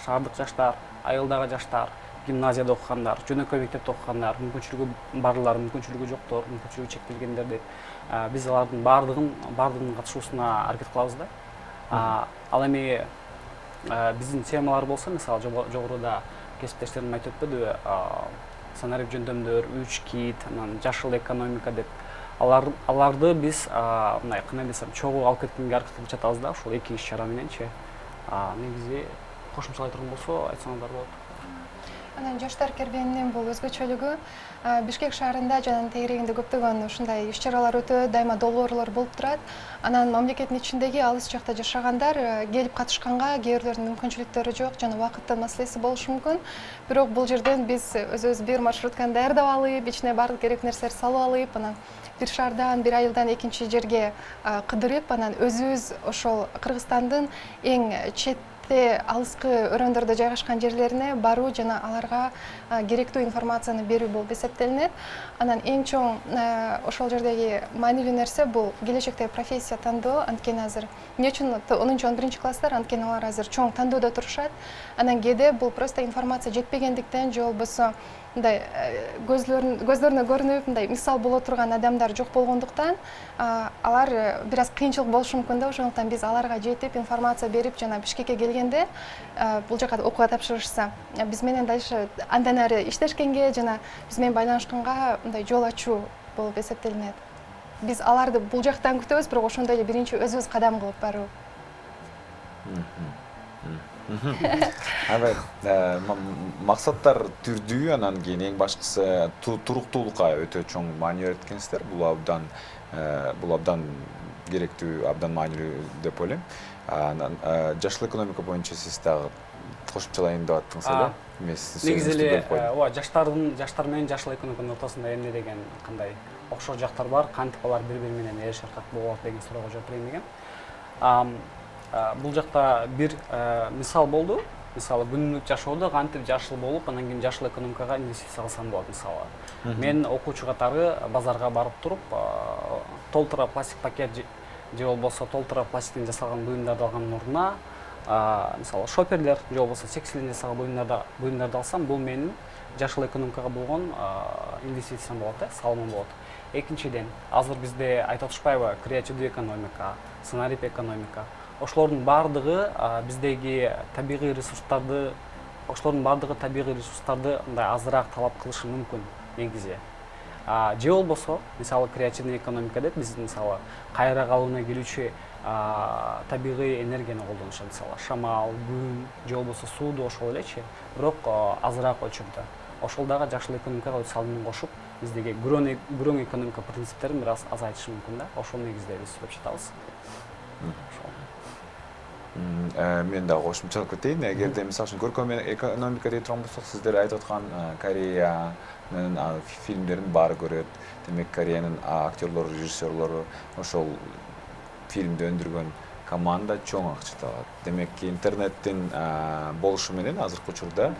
Шаардык жаштар, айылдагы жаштар, гимназияда окугандар, жөнөкөй мектепте окугандар, мүмкүнчүлүгү барлар, мүмкүнчүлүгү жоктор, мүмкүнчүлүгү чектелгендер деп биз алардын бардыгынын катышуусуна аракет кылабыз да. Ал эми биздин темалар болсо, мисалы жогоруда кесиптештерим айтып өтпөдүбү, санарип жөндөмдөр, 3 кит, анан жашыл экономика деп аларды биз мындай кандай десем чогуу алып кеткенге аракет кылып жатабыз да, ушул эки иш-чара мененчи. Негизи кошумчалай турган болсо айтсаңыздар болот. Анан жаштар кербенинин бул өзгөчөлүгү Бишкек шаарында жана тегерегинде көптөгөн ушундай иш-чаралар өтөт, дайыма долбоорлор болуп турат. Анан мамлекеттин ичиндеги алыс жакта жашагандар келип катышканга кээ бирлеринин мүмкүнчүлүктөрү жок жана убакыттын маселеси болушу мүмкүн. Бирок бул жерден биз өзүбүз бир маршрутканы даярдап алып, ичине баардык керек нерселерди салып алып, анан бир шаардан, бир айылдан экинчи жерге кыдырып, анан өзүбүз ошол Кыргызстандын эң алыскы өрөөндөрдө жайгашкан жерлерине баруу жана аларга керектүү информацияны берүү болуп эсептелинет. Анан эң чоң ошол жердеги маанилүү нерсе бул келечектеги профессия тандоо. Анткени азыр эмне үчүн 10-11 класстар, анткени алар азыр чоң тандоодо турушат. Анан кээде бул просто информация жетпегендиктен же болбосо мындай көздөрүнө көрүнүп, мындай мисал боло турган адамдар жок болгондуктан алар бир аз кыйынчылык болушу мүмкүн да. Ошондуктан биз аларга жетип информация берип жана Бишкекке келгенде бул жака окууга тапшырышса, биз менен дальше андан ары иштешкенге жана биз менен байланышканга мындай жол ачуу болуп эсептелинет. Биз аларды бул жактан күтөбүз, бирок ошондой эле биринчи өзүбүз кадам кылып баруу. Максаттар түрдүү, анан кийин эң башкысы туруктуулукка өтө чоң маани береткенсиздер. Бул абдан керектүү, абдан маанилүү деп ойлойм. Анан жашыл экономика боюнча сиз дагы кошумчалайын деп аттыңыз эле. Негизи эле ооба жаштар менен жашыл экономиканын ортосунда эмне деген кандай окшош жактар бар, кантип алар бири-бири менен эш аркак болот деген суроого жооп берейин деген. Бул жакта бир мисал болду. Мисалы күнүмдүк жашоодо кантип жашыл болуп, анан кийин жашыл экономикага инвестиция кылсам болот. Мисалы мен окуучу катары базарга барып туруп, толтура пластик пакет же болбосо толтура пластиктен жасалган буюмдарды алгандын ордуна, мисалы шоперлер же болбосо текстилден жасалган буюмдарды алсам, бул менин жашыл экономикага болгон инвестициям болот, салымым болот. Экинчиден, азыр бизде айтып атышпайбы, креативдүү экономика, санарип экономика. Ошолордун бардыгы биздеги табигый ресурстарды, мындай азыраак талап кылышы мүмкүн негизи. Же болбосо, мисалы креативный экономика деп биз мисалы кайра калыбына келүүчү табигый энергияны колдонушат, мисалы шамал, күн, же болбосо сууду ошол элечи, бирок азыраак өлчөмдө. Ошол дагы жашыл экономикага өз салымын кошуп, биздеги күрөң экономика принциптерин бир аз азайтышы мүмкүн да. Ошол негизде биз сүйлөп жатабыз. Мен дагы кошумчалап кетейин. Эгерде мисалы үчүн көркөм экономика дей турган болсок, сиздер айтып аткан Кореянын фильмдерин баары көрөт. Демек Кореянын актерлору, режиссерлору ошол фильмди өндүргөн команда чоң акча табат. Демек интернеттин болушу менен азыркы учурда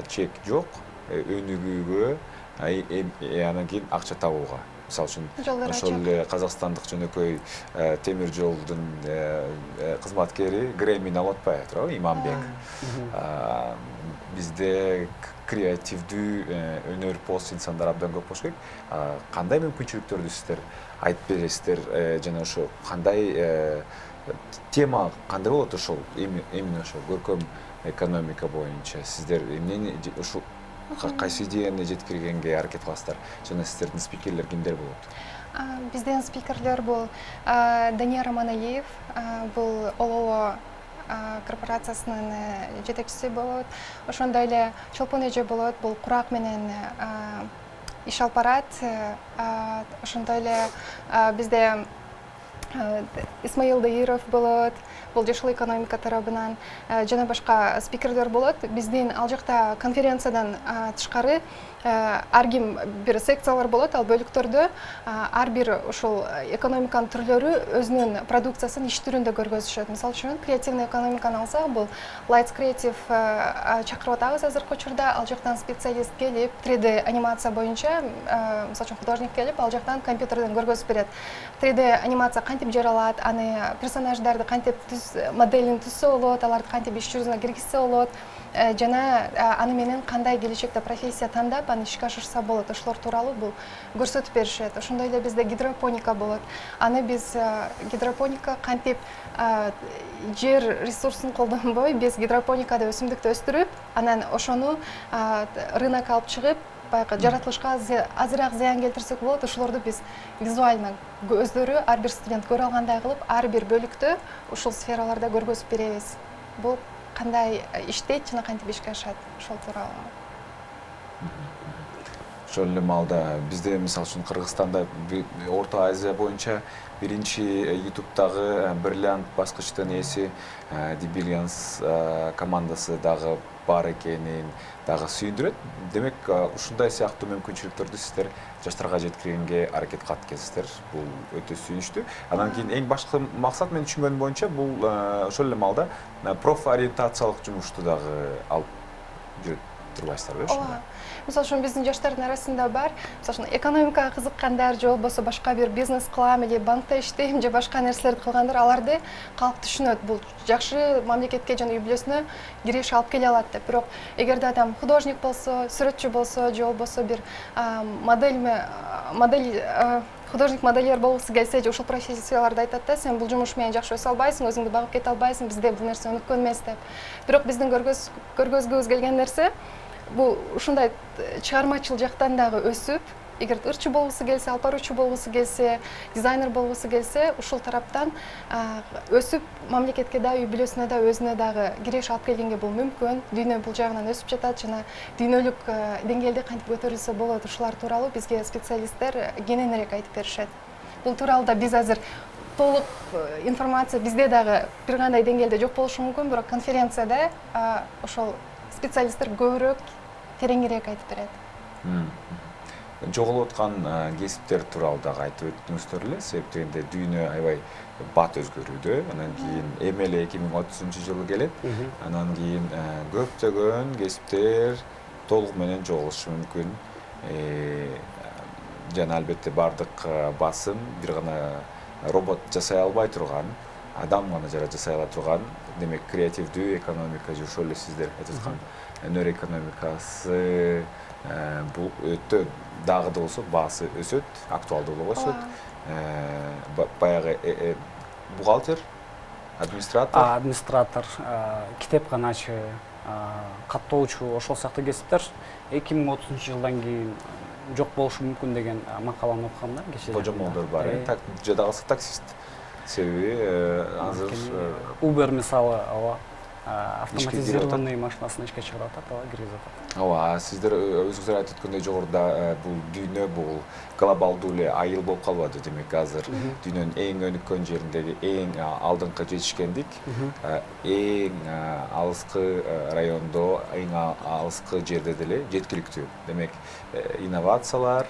чек жок, өнүгүүгө, анан кийин акча табууга. Мисалы үчүн ошол эле казакстандык жөнөкөй темир жолдун кызматкери Грэммини алып атпайбы, туурабы, Иманбек. Бизде креативдүү өнөр пост инсандар абдан көп болуш керек. Кандай мүмкүнчүлүктөрдү сиздер айтып бересиздер, жана ошо кандай тема кандай болот ошол именно ошол көркөм экономика боюнча сиздер эмнени ушул кайсы идеяны жеткиргенге аракет кыласыздар? Жана сиздердин спикерлер кимдер болот? Бизден спикерлер бул Данияр Аманалиев, бул ОЛО корпорациясынын жетекчиси болот. Ошондой эле Чолпон эже болот, бул курак менен иш алып барат. Ошондой эле бизде Исмаил Даиров болот, бул жашыл экономика тарабынан, жана башка спикерлер болот. Биздин ал жакта конференциядан тышкары ар ким бир секциялар болот, ал бөлүктөрдө ар бир ушул экономиканын түрлөрү өзүнүн продукциясын иш түрүндө көргөзүшөт. Мисалы үчүн креативный экономиканы алсак, бул Lights Creative чакырып атабыз азыркы учурда. Ал жактан специалист келип, 3D анимация боюнча, мисалы үчүн художник келип, ал жактан компьютерден көргөзүп берет. 3D анимация кантип жаралат, аны персонаждарды кантип моделин түзсө болот, аларды кантип иш жүзүнө киргизсе болот, жана аны менен кандай келечекте профессия тандап аны ишке ашырса болот, ошолор тууралуу бул көрсөтүп беришет. Ошондой эле бизде гидропоника болот. Аны биз гидропоника кантип жер ресурсун колдонбой, биз гидропоникада өсүмдүктү өстүрүп, анан ошону рынокко алып чыгып, баягы жаратылышка азыраак зыян келтирсек болот, ошолорду биз визуально өздөрү ар бир студент көрө алгандай кылып, ар бир бөлүктө ушул сфераларда көргөзүп беребиз. Бул кандай иштейт жана кантип ишке ашат, ошол тууралуу. Ошол эле маалда бизде мисалы үчүн Кыргызстанда Орто Азия боюнча биринчи YouTube'дагы Brilliant баскычтын ээси Billions командасы дагы бар экенин дагы сүйүндүрөт. Демек, ушундай сыяктуу мүмкүнчүлүктөрдү сиздер жаштарга жеткиргенге аракет кылат экенсиздер. Бул өтө сүйүнүчтүү. Анан кийин эң башкы максат мен түшүнгөнүм боюнча бул ошол эле маалда профориентациялык жумушту дагы алып жүрүп турбайсыздарбы ошондо? Мисалы үчүн биздин жаштардын арасында бар, мисалы үчүн экономикага кызыккандар же болбосо башка бир бизнес кылам или банкта иштейм же башка нерселерди кылгандар, аларды калк түшүнөт. Бул жакшы мамлекетке жана үй бүлөсүнө кириш алып келе алат деп. Бирок эгерде адам художник болсо, сүрөтчү болсо же болбосо бир художник модельер болгусу келсе, же ушул профессияларды айтат да, сен бул жумуш менен жакшы өсө албайсың, өзүңдү багып кете албайсың, бизде бул нерсе өнүккөн эмес деп. Бирок биздин көргөзгүбүз келген нерсе бул ушундай чыгармачыл жактан дагы өсүп, эгер ырчы болгусу келсе, алып баруучу болгусу келсе, дизайнер болгусу келсе, ушул тараптан өсүп, мамлекетке да, үй бүлөсүнө да, өзүнө дагы киреш алып келгенге бул мүмкүн. Дүйнө бул жагынан өсүп жатат жана дүйнөлүк деңгээлде кантип көтөрүлсө болот, ушулар тууралуу бизге специалисттер кененирээк айтып беришет. Бул тууралуу биз азыр толук информация бизде дагы бир кандай деңгээлде жок болушу мүмкүн, бирок конференцияда ошол специалисттер көбүрөөк тереңирээк айтып берет. Жоголуп аткан кесиптер тууралуу дагы айтып өттүңүздөр эле, себеп дегенде дүйнө аябай бат өзгөрүүдө. Анан кийин эми эле 2030-жылы келет. Анан кийин көптөгөн кесиптер толугу менен жоголушу мүмкүн. Жана албетте бардык басым бир гана робот жасай албай турган, адам гана жасай ала турган, демек креативдүү экономика же ошол эле сиздер айтып аткан өнөр экономикасы бул өтө дагы да болсо баасы өсөт, актуалдуулугу өсөт. Баягы бухгалтер, администратор, китепканачы, каттоочу, ошол сыяктуу кесиптер 2030-жылдан кийин жок болушу мүмкүн деген макаланы окугам да кечээ. Божомолдор бар, жада калса таксист. Себеби азыр Uber мисалы, автоматизированный машинасын ишке чыгарып атат, киргизип атат. Сиздер өзүңүздөр айтып өткөндөй жогоруда бул дүйнө бул глобалдуу эле айыл болуп калбады. Демек азыр дүйнөнүн эң өнүккөн жериндеги эң алдыңкы жетишкендик, эң алыскы райондо, эң алыскы жерде деле жеткиликтүү. Демек инновациялар,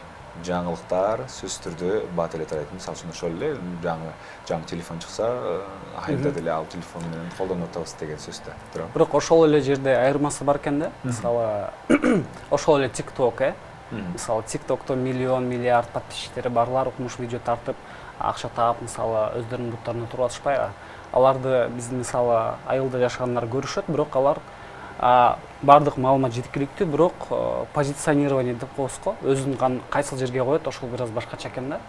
жаңылыктар сөзсүз түрдө бат эле тарайт. Мисалы үчүн ошол эле жаңы телефон чыкса, айылда деле ал телефон менен колдонуп атабыз деген сөз да. Бирок ошол эле жерде айырмасы бар экен да. Мисалы ошол эле TikTok, мисалы TikTokто миллион, миллиард подписчиктери барлар укмуш видео тартып, акча таап, мисалы өздөрүнүн буттарына туруп атышпайбы? Аларды биздин мисалы айылда жашагандар көрүшөт, бирок алар бардык маалымат жеткиликтүү, бирок позиционирование деп коебуз го, өзүн кайсыл жерге коет, ошол бир аз башкача экен да.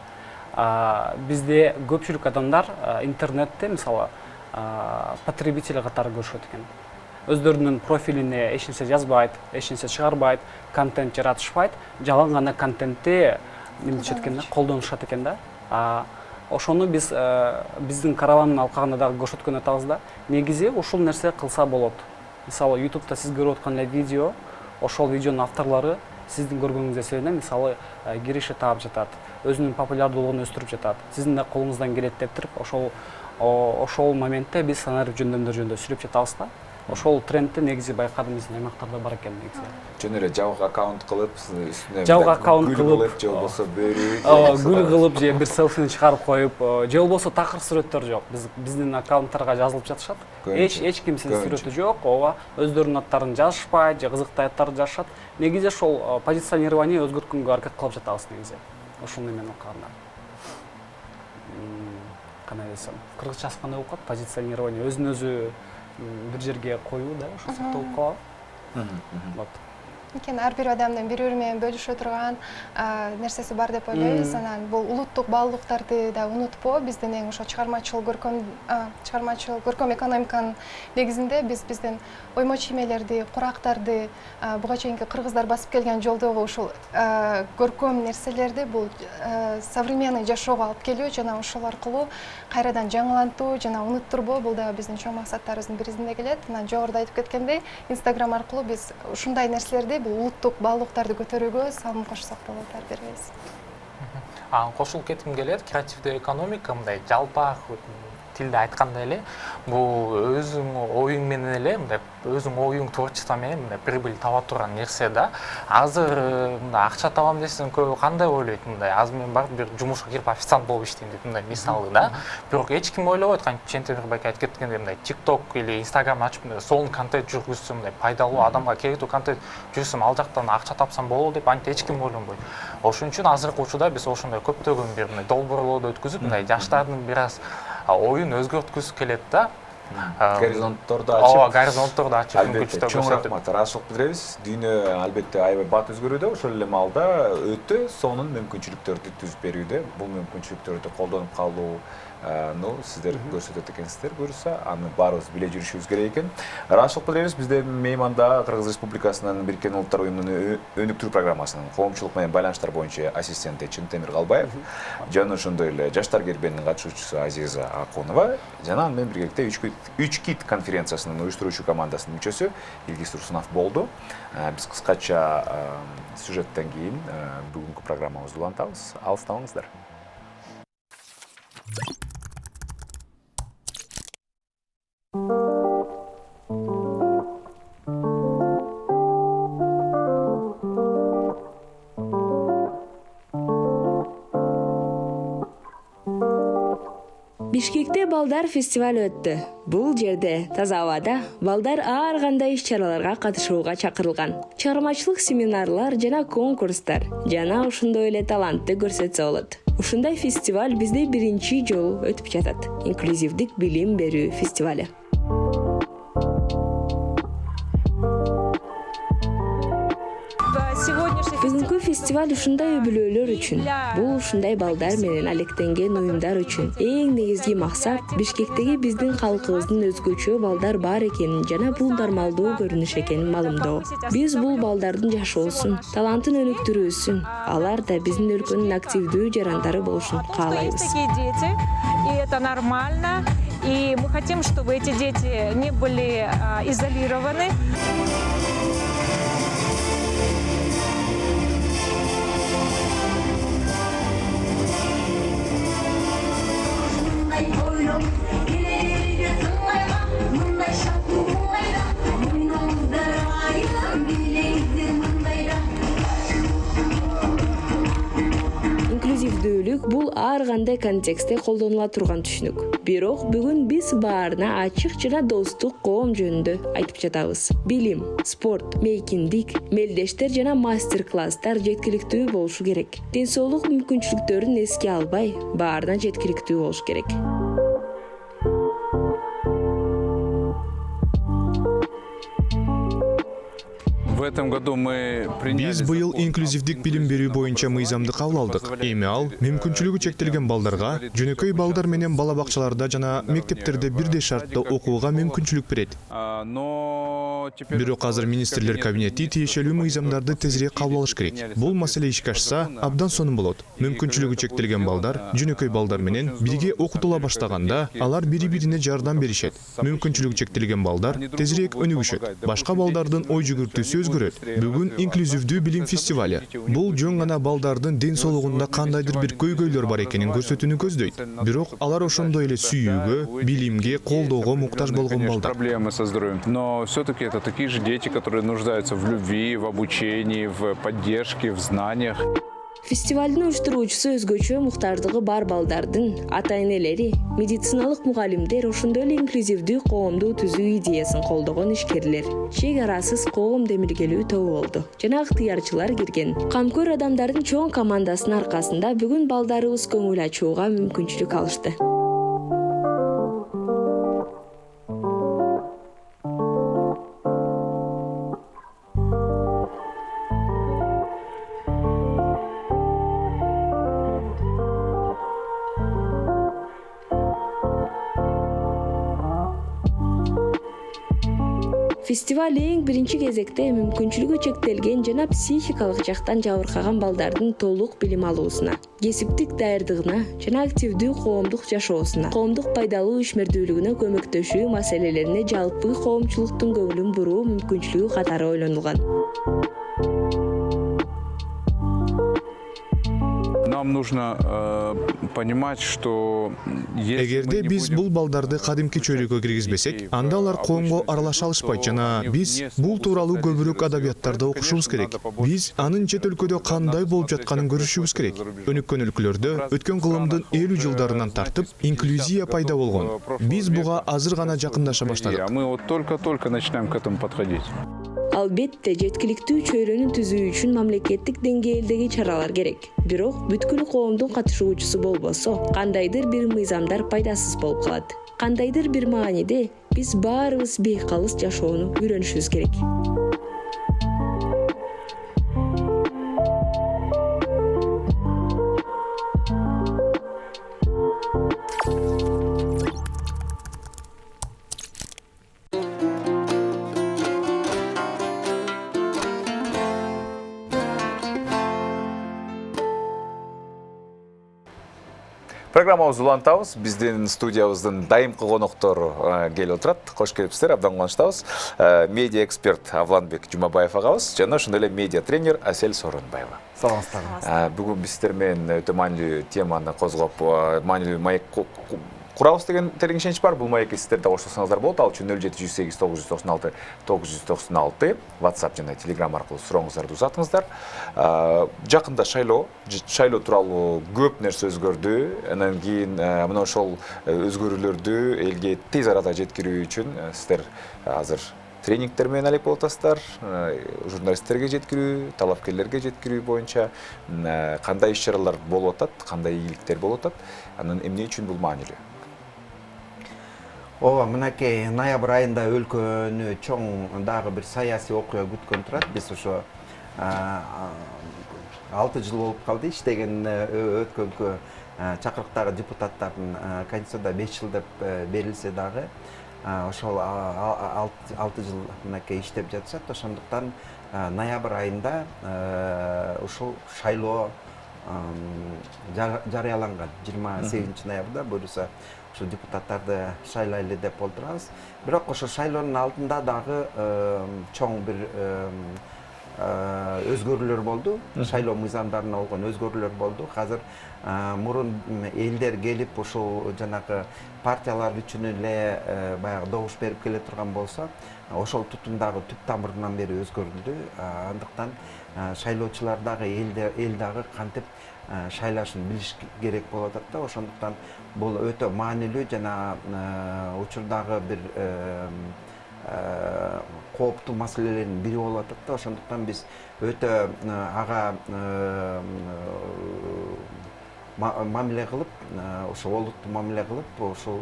Бизде көпчүлүк адамдар интернетте мисалы потребитель катары көрүшөт экен. Өздөрүнүн профилине эч нерсе жазбайт, эч нерсе чыгарбайт, контент жаратышпайт, жалаң гана контентти эмчет экен да, колдонушат экен да. Ошону биздин каравандын алкагында дагы көрсөткөн атабыз да. Негизи ушул нерсе кылса болот. Мисалы YouTube'да сиз көрүп аткан эле видео, ошол видеонун авторлору сиздин көргөнүңүз эсебинен мисалы киреше таап жатат, өзүнүн популярдуулугун өстүрүп жатат. Сиздин да колуңуздан келет деп туруп, ошол моментте биз сценарий жөндөмдөр жөнүндө сүйлөп жатабыз да. Ошол трендти негизи байкадым биздин аймактарда бар экен негизи. Жөн эле жабык аккаунт кылып, үстүнө гүл кылып, же болбосо бөрү, гүл кылып, же бир селфини чыгарып коюп, же болбосо такыр сүрөттөр жок. Биздин аккаунттарга жазылып жатышат. Эч кимдин сүрөтү жок, ооба, өздөрүнүн аттарын жазышпайт, же кызыктуу аттарды жазышат. Негизи ошол позиционирование өзгөрткөнгө аракет кылып жатабыз негизи. Ошол немен окуганда. Кандай десем, кыргызча кандай болуп калат? Позиционирование өзүн өзү бир жерге коюу да, ошол сыяктуу болуп калат. Анткени ар бир адамдын бири-бири менен бөлүшө турган нерсеси бар деп ойлойбуз. Анан бул улуттук баалуулуктарды да унутпоо, биздин эң ошо чыгармачыл көркөм экономиканын негизинде биздин оймо чиймелерди, курактарды, буга чейинки кыргыздар басып келген жолдогу ушул көркөм нерселерди бул современный жашоого алып келүү жана ошол аркылуу кайрадан жаңылантуу жана уnuттурбоо, бул да биздин чоң максаттарыбыздын бирисинде келет. Анан жогоруда айтып кеткендей, Instagram аркылуу биз ушундай нерселерди, бул улуттук баалуулуктарды көтөрүүгө салым кошсок болот ар бирибиз. Кошулуп кетким келет, креативдүү экономика мындай жалпак тилде айтканда эле бул өзүң оюң менен эле мындай өзүң оюң творчество менен мындай прибыль таба турган нерсе да. Азыр мындай акча табам десең көбү кандай ойлойт, мындай аз мен барып бир жумушка кирип официант болуп иштейм деп мындай мисалы да. Бирок эч ким ойлобойт, кантип Чентемир байке айтып кеткендей мындай TikTok или Instagram ачып сонун контент жүргүзсөм, мындай пайдалуу адамга керектүү контент жүргүзсөм, ал жактан акча тапсам болот деп антип эч ким ойлонбойт. Ошон үчүн азыркы учурда биз ошондой көптөгөн бир мындай долбоорлорду өткүзүп, мындай жаштардын бир аз оюн өзгөрткүсү келет да. Горизонтторду ачып. Ооба, горизонтторду ачып Албетте, чоң рахмат. Ырашылык билдиребиз. Дүйнө албетте аябай бат өзгөрүүдө, ошол эле маалда өтө сонун мүмкүнчүлүктөрдү түзүп берүүдө. Бул мүмкүнчүлүктөрдү колдонуп калуу сиздер көрсөтөт экенсиздер, буюрса аны баарыбыз биле жүрүшүбүз керек экен. Ырашылык билдиребиз. Бизде мейманда Кыргыз Республикасынын Бириккен Улуттар уюмунун өнүктүрүү программасынын коомчулук менен байланыштар боюнча ассистенти Чынтемир Калбаев жана ошондой эле жаштар кербенинин катышуучусу Азиза Акунова жана аны менен биргеликте үч кит конференциясынын уюштуруучу командасынын мүчөсү Илгиз Турсунов болду. Биз кыскача сюжеттен кийин бүгүнкү программабызды улантабыз. Алыстабаңыздар. Бишкекте балдар фестиваль өттү. Бул жерде таза абада балдар ар кандай иш-чараларга катышууга чакырылган. Чыгармачылык семинарлар жана конкурстар жана ошондой эле талантты көрсөтсө болот. Ушундай фестиваль бизде биринчи жолу өтүп жатат. Инклюзивдик билим берүү фестивали. Бүгүнкү фестиваль ушундай үй-бүлөлөр үчүн, бул ушундай балдар менен алектенген уюмдар үчүн эң негизги максат Бишкектеги биздин калкыбыздын өзгөчө балдар бар экенин жана бул нормалдуу көрүнүш экенин маалымдоо. Биз бул балдардын жашоосун, талантын өнүктүрүүсүн, алар да биздин өлкөнүн активдүү жарандары болушун каалайбыз. И это нормально, и мы хотим, чтобы эти дети не были изолированы. мүмкүнчүлүк бул ар кандай контекстте колдонула турган түшүнүк. Бирок бүгүн биз баарына ачык жана достук коом жөнүндө айтып жатабыз. Билим, спорт, мейкиндик, мелдештер жана мастер-класстар жеткиликтүү болушу керек. Ден соолук мүмкүнчүлүктөрүн эске албай, баарына жеткиликтүү болуш керек. Биз быйыл инклюзивдик билим берүү боюнча мыйзамды кабыл алдык. Эми ал мүмкүнчүлүгү чектелген балдарга, жөнөкөй балдар менен бала бакчаларда жана мектептерде бирдей шартта окууга мүмкүнчүлүк берет. Бирок азыр министрлер кабинети тиешелүү мыйзамдарды тезирээк кабыл алыш керек. Бул маселе ишке ашса, абдан сонун болот. Мүмкүнчүлүгү чектелген балдар, жөнөкөй балдар менен бирге окутула баштаганда, алар бири-бирине жардам беришет. Мүмкүнчүлүгү чектелген балдар тезирээк өнүгүшөт. Башка балдардын ой жүгүртүүсү өзгөрөт. Бүгүн инклюзивдүү билим фестивале. Бул жөн гана балдардын ден соолугунда кандайдыр бир көйгөйлөр бар экенин көрсөтүүнү көздөйт. Бирок алар ошондой эле сүйүүгө, билимге, колдоого муктаж болгон балдар. Проблемы со здоровьем. Но все-таки это такие же дети, которые нуждаются в любви, в обучении, в поддержке, в знаниях. Фестивалдын уюштуруучусу өзгөчө муктаждыгы бар балдардын ата-энелери, медициналык мугалимдер, ошондой эле инклюзивдүү коомду түзүү идеясын колдогон ишкерлер, чек арасыз коом демилгелүү тобу болду жана ыктыярчылар кирген. Камкөр адамдардын чоң командасынын аркасында бүгүн балдарыбыз көңүл ачууга мүмкүнчүлүк алышты. Фестиваль эң биринчи кезекте мүмкүнчүлүгү чектелген жана психикалык жактан жабыркаган балдардын толук билим алуусуна, кесиптик даярдыгына жана активдүү коомдук жашоосуна, коомдук пайдалуу ишмердүүлүгүнө көмөктөшүү маселелерине жалпы коомчулуктун көңүлүн буруу мүмкүнчүлүгү катары ойлонулган. Нам нужно понимать, что эгерде биз бул балдарды кадимки чөйрөгкө киргизбесек, анда алар коомго аралаша алышпайт жана биз бул тууралуу көбүрөөк адабияттарды окушубуз керек. Биз анын чет өлкөдө кандай болуп жатканын көрүшүбүз керек. Өнүккөн өлкөлөрдө өткөн кылымдын 50 жылдарынан тартып инклюзия пайда болгон. Биз буга азыр гана жакындаша баштадык. Мы вот только начинаем к этому подходить. Албетте, жеткиликтүү чөйрөнү түзүү үчүн мамлекеттик деңгээлдеги чаралар керек. Бирок бүткүл коомдун катышуучусу болбосо, кандайдыр бир мыйзамдар пайдасыз болуп калат. Кандайдыр бир мааниде биз баарыбыз бейкалыс жашоону үйрөнүшүбүз керек. Программабызды улантабыз. Биздин студиябыздын дайымкы коноктор келип отурат. Кош келипсиздер, абдан кубанычтабыз. Медиа эксперт Авланбек Жумабаев агабыз жана ошондой эле медиа тренер Асель Сооронбаева. Саламатсыздар. Бүгүн биз сиздер менен өтө маанилүү теманы козгоп, маанилүү маек курабыз деген терең ишенич бар. Бул маекке сиздер да коштолсоңуздар болот. Ал үчүн 0708 996 996 WhatsApp жана Telegram аркылуу сурооңуздарды узатыңыздар. Жакында шайлоо тууралуу көп нерсе өзгөрдү. Анан кийин мына ошол өзгөрүүлөрдү элге тез арада жеткирүү үчүн сиздер азыр тренингтер менен алек болуп атасыздар. Журналисттерге жеткирүү, талапкерлерге жеткирүү боюнча кандай иш-чаралар болуп атат, кандай ийгиликтер болуп атат, анан эмне үчүн бул маанилүү? Ооба, мынакей ноябрь айында өлкөнү чоң дагы бир саясий окуя күткөн турат. Биз ошо 6 жыл болуп калды иштеген өткөнкү чакырыктагы депутаттардын Конституцияда 5 жыл деп берилсе дагы ошол 6 жыл мынакей иштеп жатышат. Ошондуктан ноябрь айында ушул шайлоо жарыяланган 28 ноябрда буюрса ошо депутаттарды шайлайлы деп олтурабыз. Бирок ошо шайлоонун алдында дагы чоң бир өзгөрүүлөр болду. Шайлоо мыйзамдарына болгон өзгөрүүлөр болду. Азыр мурун элдер келип ушул жанагы партиялар үчүн эле баягы добуш берип келе турган болсо, ошол тутумдагы түп тамырынан бери өзгөрүлдү. Андыктан шайлоочулар дагы эл дагы кантип шайлашын билиш керек болуп атат да. Ошондуктан бул өтө маанилүү жана учурдагы бир кооптуу маселелердин бири болуп атат да. Ошондуктан биз өтө ага мамиле кылып, ошо олуттуу мамиле кылып, ошол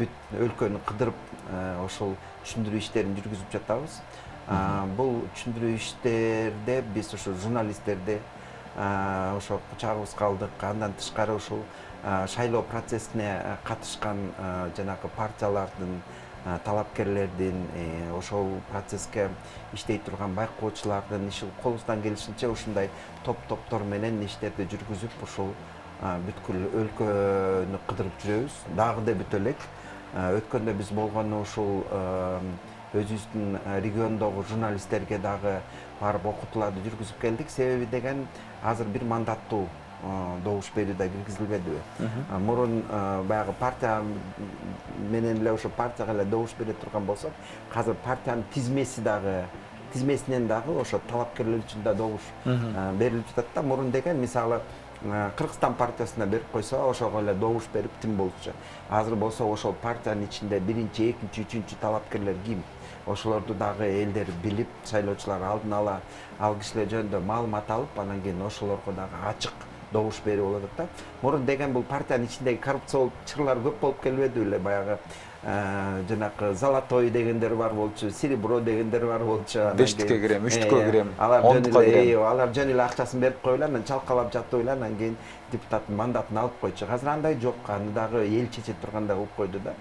бүт өлкөнү кыдырып, ошол түшүндүрүү иштерин жүргүзүп жатабыз. Бул түшүндүрүү иштерде биз ошо журналисттерди ошо кучагыбызга алдык. Андан тышкары ушул шайлоо процессине катышкан жанагы партиялардын, талапкерлердин, ошол процесске иштей турган байкоочулардын иши колубуздан келишинче ушундай топтор менен иштерди жүргүзүп, ушул бүткүл өлкөнү кыдырып жүрөбүз. Дагы да бүтө элек. Өткөндө биз болгону ушул өзүбүздүн региондогу журналисттерге дагы барып окутууларды жүргүзүп келдик. Себеби деген азыр бир мандаттуу добуш берүү да киргизилбедиби? Мурун баягы партия менен эле ошо партияга эле добуш бере турган болсок, азыр партиянын тизмесинен дагы ошо талапкерлер үчүн да добуш берилип жатат да. Мурун деген мисалы Кыргызстан партиясына берип койсо, ошого эле добуш берип тим болчу. Азыр болсо ошол партиянын ичинде биринчи, экинчи, үчүнчү талапкерлер ким? Ошолорду дагы элдер билип, шайлоочулар алдын ала ал кишилер жөнүндө маалымат алып, анан кийин ошолорго дагы ачык добуш берүү болот да. Мурун деген бул партиянын ичиндеги коррупциялык чырлар көп болуп келбеди беле? Баягы жанакы золотой дегендер бар болчу, серебро дегендер бар болчу. 5-тикке кирем, 3-тикке кирем, алар жөн эле акчасын берип коюп эле, анан чалкалап жатып эле, анан кийин депутаттын мандатын алып койчу. Азыр андай жок, аны дагы эл чече тургандай кылып койду да.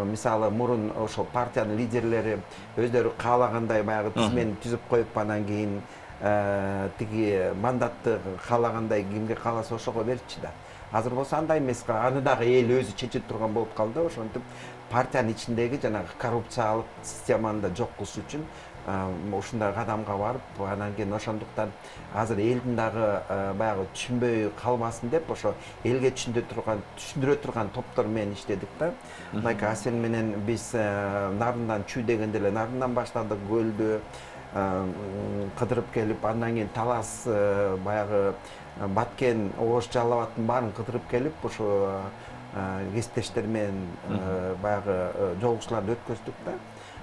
Мисалы мурун ошол партиянын лидерлери өздөрү каалагандай баягы тизмени түзүп коюп, анан кийин тиги мандатты каалагандай кимге кааласа ошого берчү да. Азыр болсо андай эмес, аны дагы эл өзү чече турган болуп калды. Ошентип партиянын ичиндеги жанагы коррупциялык системаны да жок кылыш үчүн ушундай кадамга барып, анан кийин ошондуктан азыр элдин дагы баягы түшүнбөй калбасын деп ошо элге түшүндүрө турган топтор менен иштедик да. Мындай Асел менен биз Нарындан чүй дегенде эле Нарындан баштадык, көлдү кыдырып келип, андан кийин Талас, баягы Баткен, Ош, Жалал Абадтын баарын кыдырып келип, ошо кесиптештер менен баягы жолугушууларды өткөздүк да.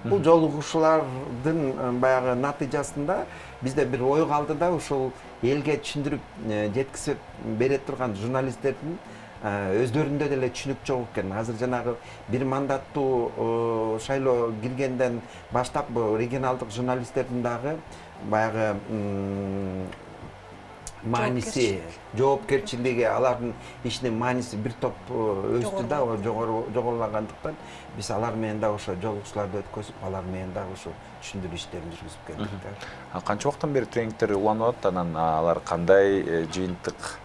Бул жолугушуулардын баягы натыйжасында бизде бир ой калды да, ушул элге түшүндүрүп жеткизип бере турган журналисттердин өздөрүндө деле түшүнүк жок экен. Азыр жанагы бир мандаттуу шайлоо киргенден баштап регионалдык журналисттердин дагы баягы мааниси, жоопкерчилиги, алардын ишинин мааниси бир топ өстү да, жогорулагандыктан биз алар менен да ошо жолугушууларды өткөзүп, алар менен дагы ошо түшүндүрүү иштерин жүргүзүп келдик да. Канча убакыттан бери тренингтер уланып атат, анан алар кандай жыйынтык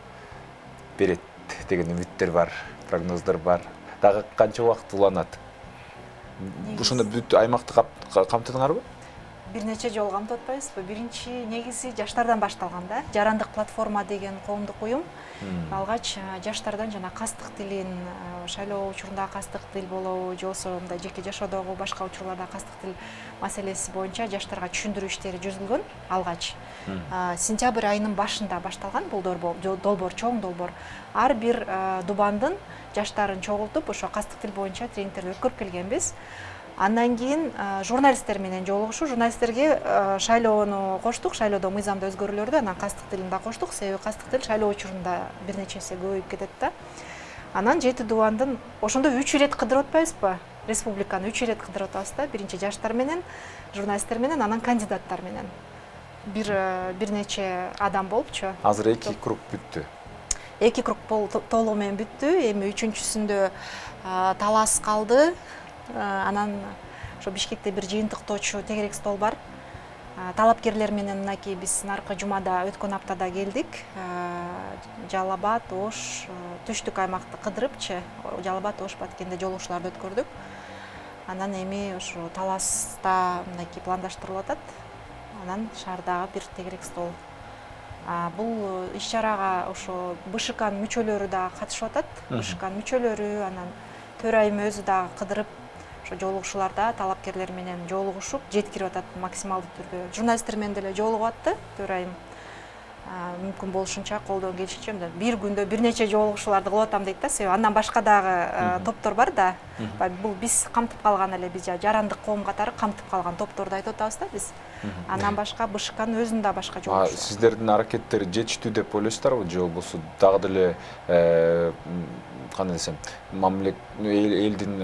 берет деген үмүттөр бар, прогноздор бар. Дагы канча убакыт уланат? Ушунда бүт аймакты камтыдыңарбы? Бир нече жол камтып атпайбызбы? Биринчи негизи жаштардан башталган да. Жарандык платформа деген коомдук уюм алгач жаштардан жана кастык тилин, шайлоо учурунда кастык тил болобу, же болбосо мындай жеке жашоодогу башка учурларда кастык тил маселеси боюнча жаштарга түшүндүрүү иштери жүргүзүлгөн алгач. Сентябрь айынын башында башталган бул долбоор, чоң долбоор. Ар бир дубандын жаштарын чогултуп, ошо кастык тил боюнча тренингтерди өткөрүп келгенбиз. Андан кийин журналисттер менен жолугушуу, журналисттерге шайлоону коштук, шайлоодо мыйзамда өзгөрүүлөрдү, анан кастык тилин да коштук, себеби кастык тил шайлоо учурунда бир нече эсе көбөйүп кетет да. Анан 7 дубандын ошондо 3 ирет кыдырып атпайбызбы? Республиканы 3 ирет кыдырып атабыз да. Биринчи жаштар менен, журналисттер менен, анан кандидаттар менен. Бир нече адам болупчу. Азыр 2 круг бүттү. 2 круг толугу менен бүттү. Эми 3-сүндө Талас калды. Анан ошо Бишкекте бир жыйынтыктоочу тегерек стол бар. Талапкерлер менен мынакей биз наркы жумада өткөн аптада келдик. Жалал Абад, Ош, түштүк аймакты кыдырыпчы, Жалал Абад, Ош, Баткенде жолугушууларды өткөрдүк. Анан эми ошо Таласта мынакей пландаштырылып атат. анан шаардагы бир тегерек стол. Бул иш-чарага ошо БШКнын мүчөлөрү да катышып атат. БШКнын мүчөлөрү, анан төрайым өзү дагы кыдырып, ошо жолугушууларда талапкерлер менен жолугушуп, жеткирип атат максималдуу түрдө. Журналисттер менен деле жолугуп атты төрайым. Мүмкүн болушунча колдон келишинче бир күндө бир нече жолугушууларды кылып атам дейт да, себеби андан башка дагы топтор бар да. Бул биз камтып калган эле, биз жарандык коом катары камтып калган топторду айтып атабыз да биз. Андан башка БШКнын өзүнүн да башка жолугушуулары. Сиздердин аракеттери жетиштүү деп ойлойсуздарбы, же болбосо дагы деле кандай десем, элдин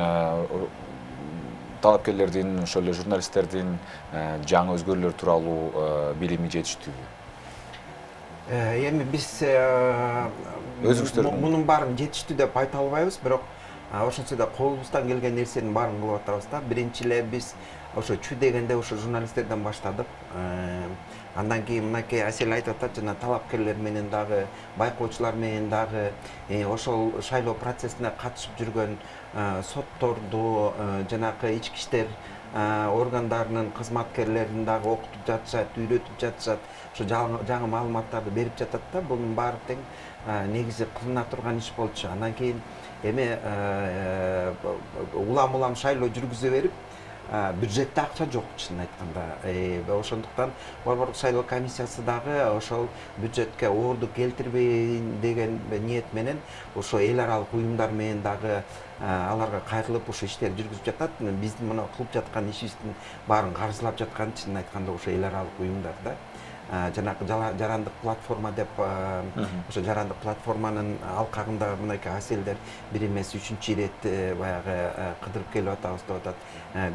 талапкерлердин, ошол эле журналисттердин жаңы өзгөрүүлөр тууралуу билими жетиштүүбү? Эми биз өзүңүздөрдүн мунун баарын жетиштүү деп айта албайбыз, бирок ошончо да колубуздан келген нерсенин баарын кылып атабыз да. Биринчи эле биз ошо чү дегенде ошо журналисттерден баштадык. Андан кийин мынакей Асель айтып атат, жана талапкерлер менен дагы, байкоочулар менен дагы, ошол шайлоо процессине катышып жүргөн сотторду, жанакы ички иштер органдарынын кызматкерлерин дагы окутуп жатышат, үйрөтүп жатышат, ошо жаңы маалыматтарды берип жатат да. Бунун баары тең негизи кылына турган иш болчу. Андан кийин эми улам шайлоо жүргүзө берип, бюджетте акча жок, чынын айтканда. Ошондуктан Борбордук шайлоо комиссиясы дагы ошол бюджетке оордук келтирбейин деген ниет менен ошо эл аралык уюмдар менен дагы аларга кайрылып ошо иштерди жүргүзүп жатат. Биздин мына кылып жаткан ишибиздин баарын каржылап жаткан, чынын айтканда, ошо эл аралык уюмдар да. Жанакы жарандык платформа деп, ошо жарандык платформанын алкагында мынакей Аселдер бир эмес 3-чү ирет баягы кыдырып келип атабыз деп атат.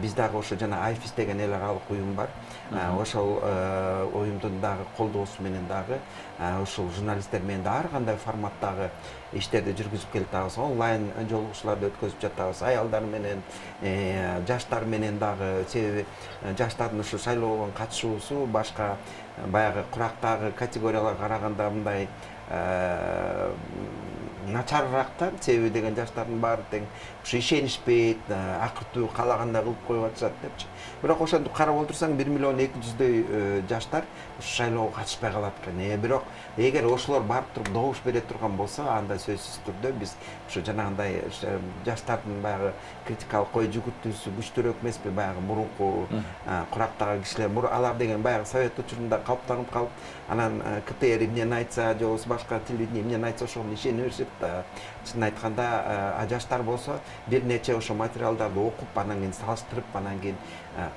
Биз дагы ошо жана Айфис деген эл аралык уюм бар. Ошол уюмдун дагы колдоосу менен дагы ушул журналисттер менен ар кандай форматтагы иштерди жүргүзүп келатабыз. Онлайн жолугушууларды өткөзүп жатабыз. Аялдар менен, жаштар менен дагы, себеби жаштардын ушу шайлоого катышуусу башка баягы курактагы категорияларга караганда мындай начарыраак да, себеби деген жаштардын баары тең ушу ишенишпейт, акыртуу каалагандай кылып коюп атышат депчи. Бирок ошентип карап отурсаң 1.200.000 жаштар ушу шайлоого катышпай калат экен. Бирок эгер ошолор барып туруп добуш бере турган болсо, анда сөзсүз түрдө биз ушу жанагындай жаштардын баягы критикалык ой жүгүртүүсү күчтүүрөөк эмеспи, баягы мурунку курактагы кишилер. Алар деген баягы совет учурунда калыптанып калып, анан КТР эмнени айтса, же болбосо башка телевидение эмнени айтса ошого ишене беришет да. Чынын айтканда, жаштар болсо бир нече ошо материалдарды окуп, анан кийин салыштырып, анан кийин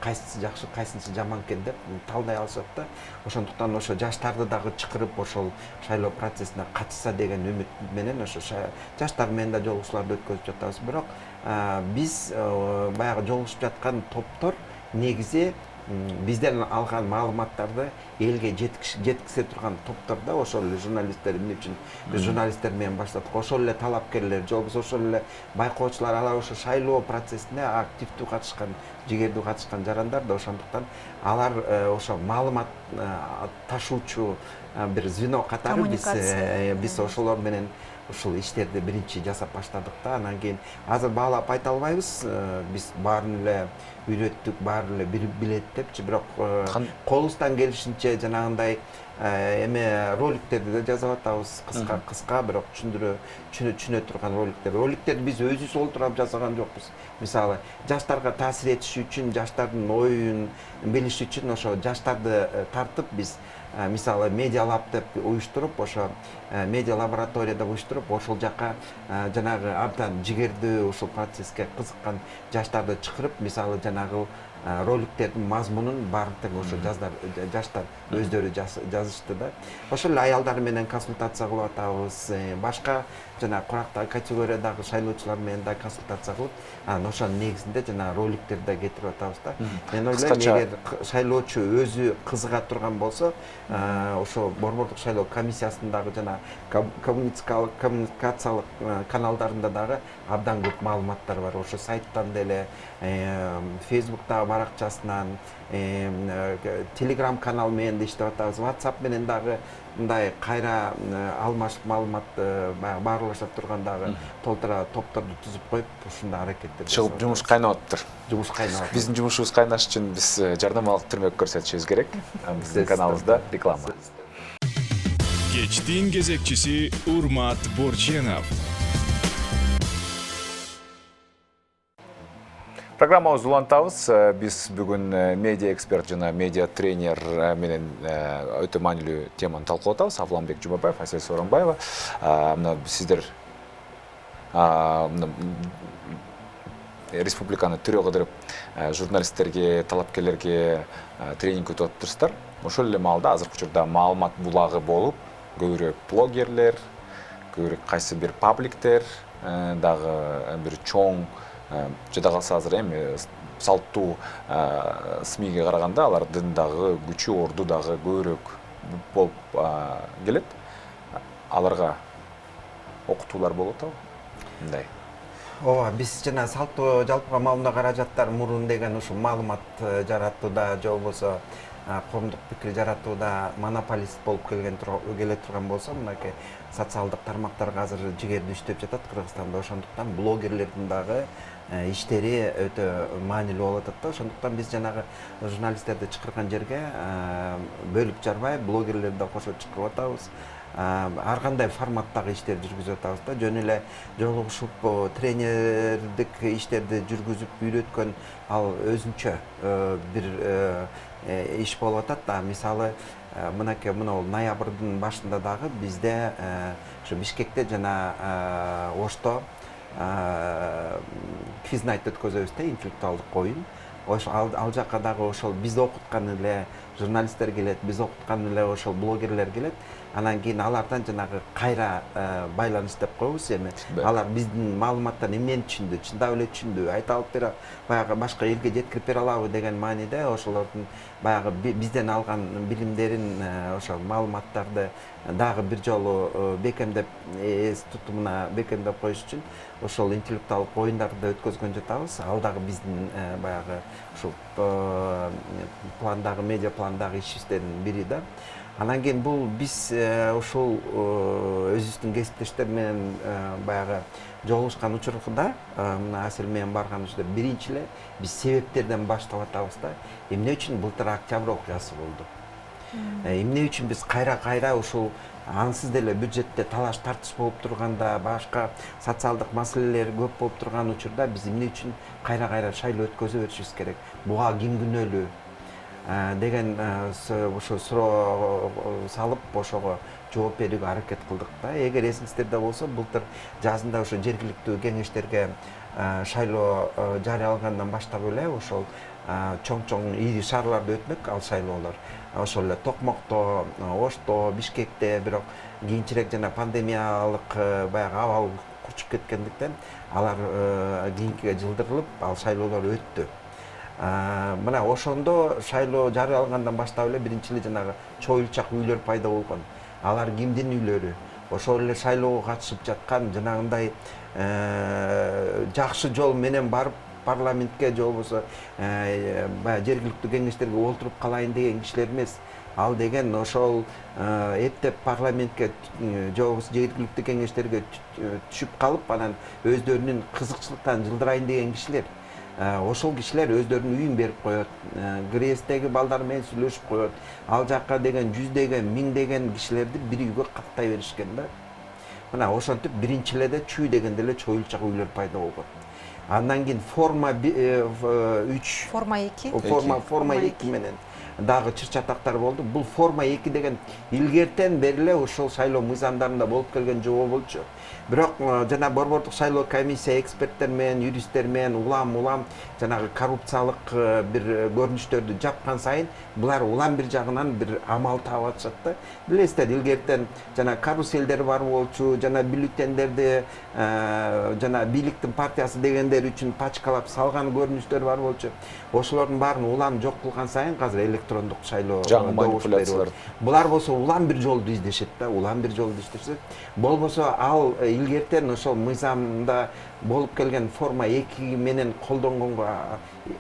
кайсысы жакшы, кайсысы жаман экен деп талдай алышат да. Ошондуктан ошо жаштарды дагы чакырып, ошол шайлоо процессине катышса деген үмүт менен ошо жаштар менен да жолугушууларды өткөзүп жатабыз. Бирок биз баягы жолугушуп жаткан топтор негизи бизден алган маалыматтарды элге жеткизе турган топтор да. Ошол эле журналисттер, эмне үчүн биз журналисттер менен баштадык. Ошол эле талапкерлер, же болбосо ошол эле байкоочулар, алар ошо шайлоо процессине активдүү катышкан, жигердүү катышкан жарандар да. Ошондуктан алар ошо маалымат ташуучу бир звено катары биз ошолор менен ушул иштерди биринчи жасап баштадык да. Анан кийин азыр баалап айта албайбыз, биз баарын эле үйрөттүк, баары эле билет депчи. Бирок колубуздан келишинче жанагындай эме роликтерди да жазып атабыз, кыска, бирок түшүнө турган роликтерди биз өзүбүз олтуруп жасаган жокпуз. Мисалы, жаштарга таасир этиш үчүн, жаштардын оюн билиш үчүн ошо жаштарды тартып биз мисалы медиа лаб деп уюштуруп, ошо медиа лаборатория деп уюштуруп, ошол жака жанагы абдан жигердүү ушул процесске кызыккан жаштарды чакырып, мисалы жанагы роликтердин мазмунун баарын тең ошо жаштар өздөрү жазышты да. Ошол эле аялдар менен консультация кылып атабыз, башка жана курактагы категориядагы шайлоочулар менен да консультация кылып, анан ошонун негизинде жана роликтерди да кетирип атабыз да. Мен ойлойм, эгер шайлоочу өзү кызыга турган болсо, ошо Борбордук шайлоо комиссиясындагы жана коммуникациялык каналдарында дагы абдан көп маалыматтар бар. Ошо сайттан деле, Фейсбуктагы баракчасынан, Telegram канал менен да иштеп атабыз, WhatsApp менен дагы мындай кайра алмашып маалымат баарлашып тургандагы толтура топторду түзүп коюп, ушундай аракеттер Чыгып жумуш кайнап атыптыр. Жумуш кайнап. Биздин жумушубуз кайнаш үчүн биз жардамалык түрмөк көрсөтүшүбүз керек. Биздин каналыбызда реклама. Кечтин кезекчиси Урмат Борченов. Программабызды улантабыз. Биз бүгүн медиа эксперт жана медиа тренер менен өтө маанилүү теманы талкуулап атабыз. Авламбек Жумабаев, Асель Сооронбаева. Мына сиздер республиканы түрө кыдырып журналисттерге, талапкерлерге тренинг өтүп атыптырсыздар. Ошол эле маалда азыркы учурда маалымат булагы болуп, көбүрөөк блогерлер, көбүрөөк кайсы бир пабликтер дагы бир чоң жада калса азыр эми салттуу СМИге караганда алардын дагы күчү, орду дагы көбүрөөк болуп келет. Аларга окутуулар болуп атабы? Мындай. Ооба, биз жана салттуу жалпыга маалымат каражаттар мурун деген ушу маалымат жаратууда же болбосо коомдук пикир жаратууда монополист болуп келе турган болсо, мынакей социалдык тармактарга азыр жигердүү иштеп жатат Кыргызстанда. Ошондуктан блогерлердин дагы иштери өтө маанилүү болуп атат да. Ошондуктан биз жанагы журналисттерди чакырган жерге бөлүп жарбай, блогерлерди да кошо чакырып атабыз. Ар кандай форматтагы иштерди жүргүзүп атабыз да. Жөн эле жолугушуп тренердик иштерди жүргүзүп үйрөткөн ал өзүнчө бир иш болуп атат да. Мисалы, мынакей мына ноябрдын башында дагы бизде ушу Бишкекте жана Ошто квиз найт өткөзөбүз да, интеллектуалдык оюн. Ал жакка дагы ошол биз окуткан эле журналисттер келет, биз окуткан эле ошол блогерлер келет. Анан кийин алардан жанагы кайра байланыш деп коебуз эми. Алар биздин маалыматтан эмнени түшүндү, чындап эле түшүндү, айта алып бере, баягы башка элге жеткирип бере алабы деген мааниде ошолордун баягы бизден алган билимдерин, ошол маалыматтарды дагы бир жолу бекемдеп, эс тутумуна бекемдеп коюш үчүн ошол интеллектуалдык оюндарды өткөзгөн жатабыз. Ал дагы биздин баягы ушул пландагы, медиа пландагы ишибиздин бири да. Анан кийин бул биз ушул өзүбүздүн кесиптештер менен баягы жолугушкан учурда, мына Асель менен барган учурда биринчи эле биз себептерден баштап атабыз да. Эмне үчүн былтыр октябрь окуясы болду? Эмне үчүн биз кайра ушул ансыз деле бюджетте талаш тартыш болуп турганда, башка социалдык маселелер көп болуп турган учурда биз эмне үчүн кайра шайлоо өткөзө беришибиз керек? Буга ким күнөөлүү? Деген ошо суроо салып, ошого жооп берүүгө аракет кылдык да. Эгер эсиңиздерде болсо, былтыр жазында ошо жергиликтүү кеңештерге шайлоо жарыялагандан баштап эле ошол чоң ири шаарларда өтмөк ал шайлоолор. Ошол эле Токмокто, Ошто, Бишкекте, бирок кийинчерээк жана пандемиялык баягы абал курчуп кеткендиктен алар кийинкиге жылдырылып, ал шайлоолор өттү. Мына ошондо шайлоо жарыялагандан баштап эле биринчи эле жанагы чоюлчак үйлөр пайда болгон. Алар кимдин үйлөрү? Ошол эле шайлоого катышып жаткан жанагындай жакшы жол менен барып парламентке же болбосо баягы жергиликтүү кеңештерге олтуруп калайын деген кишилер эмес. Ал деген ошол эптеп парламентке же болбосо жергиликтүү кеңештерге түшүп калып, анан өздөрүнүн кызыкчылыктан жылдырайын деген кишилер. Ошол кишилер өздөрүнүн үйүн берип коет, ГРСтеги балдар менен сүйлөшүп коет. Ал жакка деген жүздөгөн, миңдеген кишилерди бир үйгө каттай беришкен да. Мына ошентип биринчи эле чүй дегенде эле чоюлчак үйлөр пайда болгон. Андан кийин форма 3, форма 2 менен дагы чыр-чатактар болду. Бул форма 2 деген илгертен бери эле ошол шайлоо мыйзамдарында болуп келген жобо болчу. Бирок жана борбордук шайлоо комиссия эксперттер менен, юристтер менен улам жанагы коррупциялык бир көрүнүштөрдү жапкан сайын булар улам бир жагынан бир амал таап атышат да. Билесиздер, илгертен жана каруселдер бар болчу, жана бюллетендерди жана бийликтин партиясы дегендер үчүн пачкалап салган көрүнүштөр бар болчу. Ошолордун баарын улам жок кылган сайын азыр электрондук шайлоо жаңы добуш берүү. манипуляциялар. Булар болсо улам бир жолду издешет да, улам бир жолду издешет. Болбосо ал илгертен ошол мыйзамда болуп келген форма 2 менен колдонгонго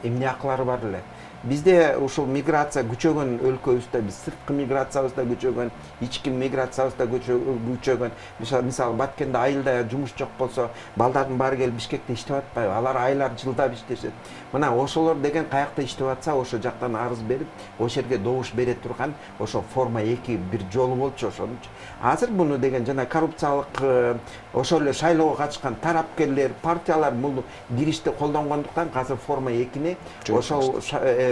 эмне акылары бар эле. Бизде ушул миграция күчөгөн өлкөбүздө биз сырткы миграциябыз да күчөгөн, ички миграциябыз да күчөгөн. Мисалы Баткенде айылда жумуш жок болсо, балдардын баары келип Бишкекте иштеп атпайбы? Алар айлар, жылдап иштешет. Мына ошолор деген каякта иштеп атса, ошо жактан арыз берип, ошол жерге добуш бере турган ошо форма 2 бир жолу болчу ошонучу. Азыр буну деген жана коррупциялык ошол эле шайлоого катышкан тарапкерлер, партиялар бул киришти колдонгондуктан азыр форма 2-ни ошол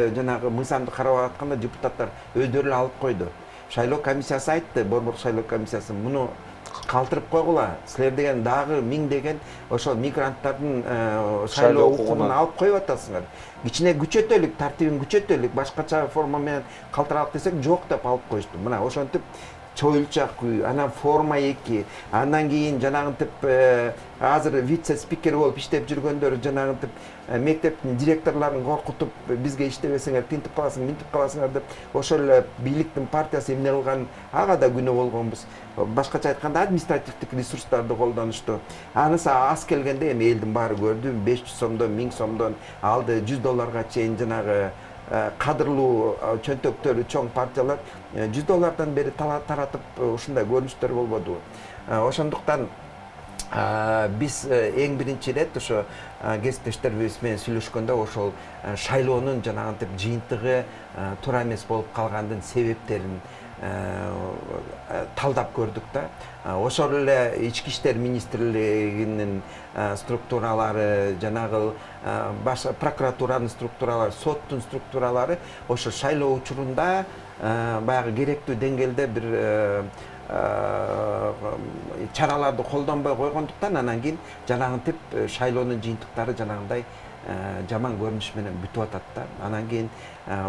жанагы мыйзамды карап атканда депутаттар өздөрү эле алып койду. Шайлоо комиссиясы айтты, Борбор шайлоо комиссиясы муну калтырып койгула. Силер деген дагы миңдеген ошол мигранттардын шайлоо укугун алып коюп атасыңар. Кичине күчөтөлүк, тартибин күчөтөлүк, башкача форма менен калтыралык десек жок деп алып коюшту. Мына ошентип чоюлчак, анан форма 2, андан кийин жанагынтип азыр вице-спикер болуп иштеп жүргөндөр жанагынтип мектептин директорлорун коркутуп бизге иштебесеңер тинтип каласың, минтип каласыңар деп ошол эле бийликтин партиясы эмне кылган ага да күнөө болгонбуз. Башкача айтканда административдик ресурстарды колдонушту. Анысы аз келгенде эми элдин баары көрдү, 500 сомдон, 1000 сомдон алды, $100 чейин жанагы кадырлуу чөнтөктөрү чоң партиялар $100 бери таратып ушундай көрүнүштөр болбоду. Ошондуктан биз эң биринчи ирет ошо кесиптештерибиз менен сүйлөшкөндө ошол шайлоонун жанагынтип жыйынтыгы туура эмес болуп калгандын себептерин талдап көрдүк да. Ошол эле ички иштер министрлигинин структуралары, жанагы прокуратуранын структуралары, соттун структуралары ошо шайлоо учурунда баягы керектүү деңгээлде бир чараларды колдонбой койгондуктан анан кийин жанагынтип шайлоонун жыйынтыктары жанагындай жаман көрүнүш менен бүтүп атат да. Анан кийин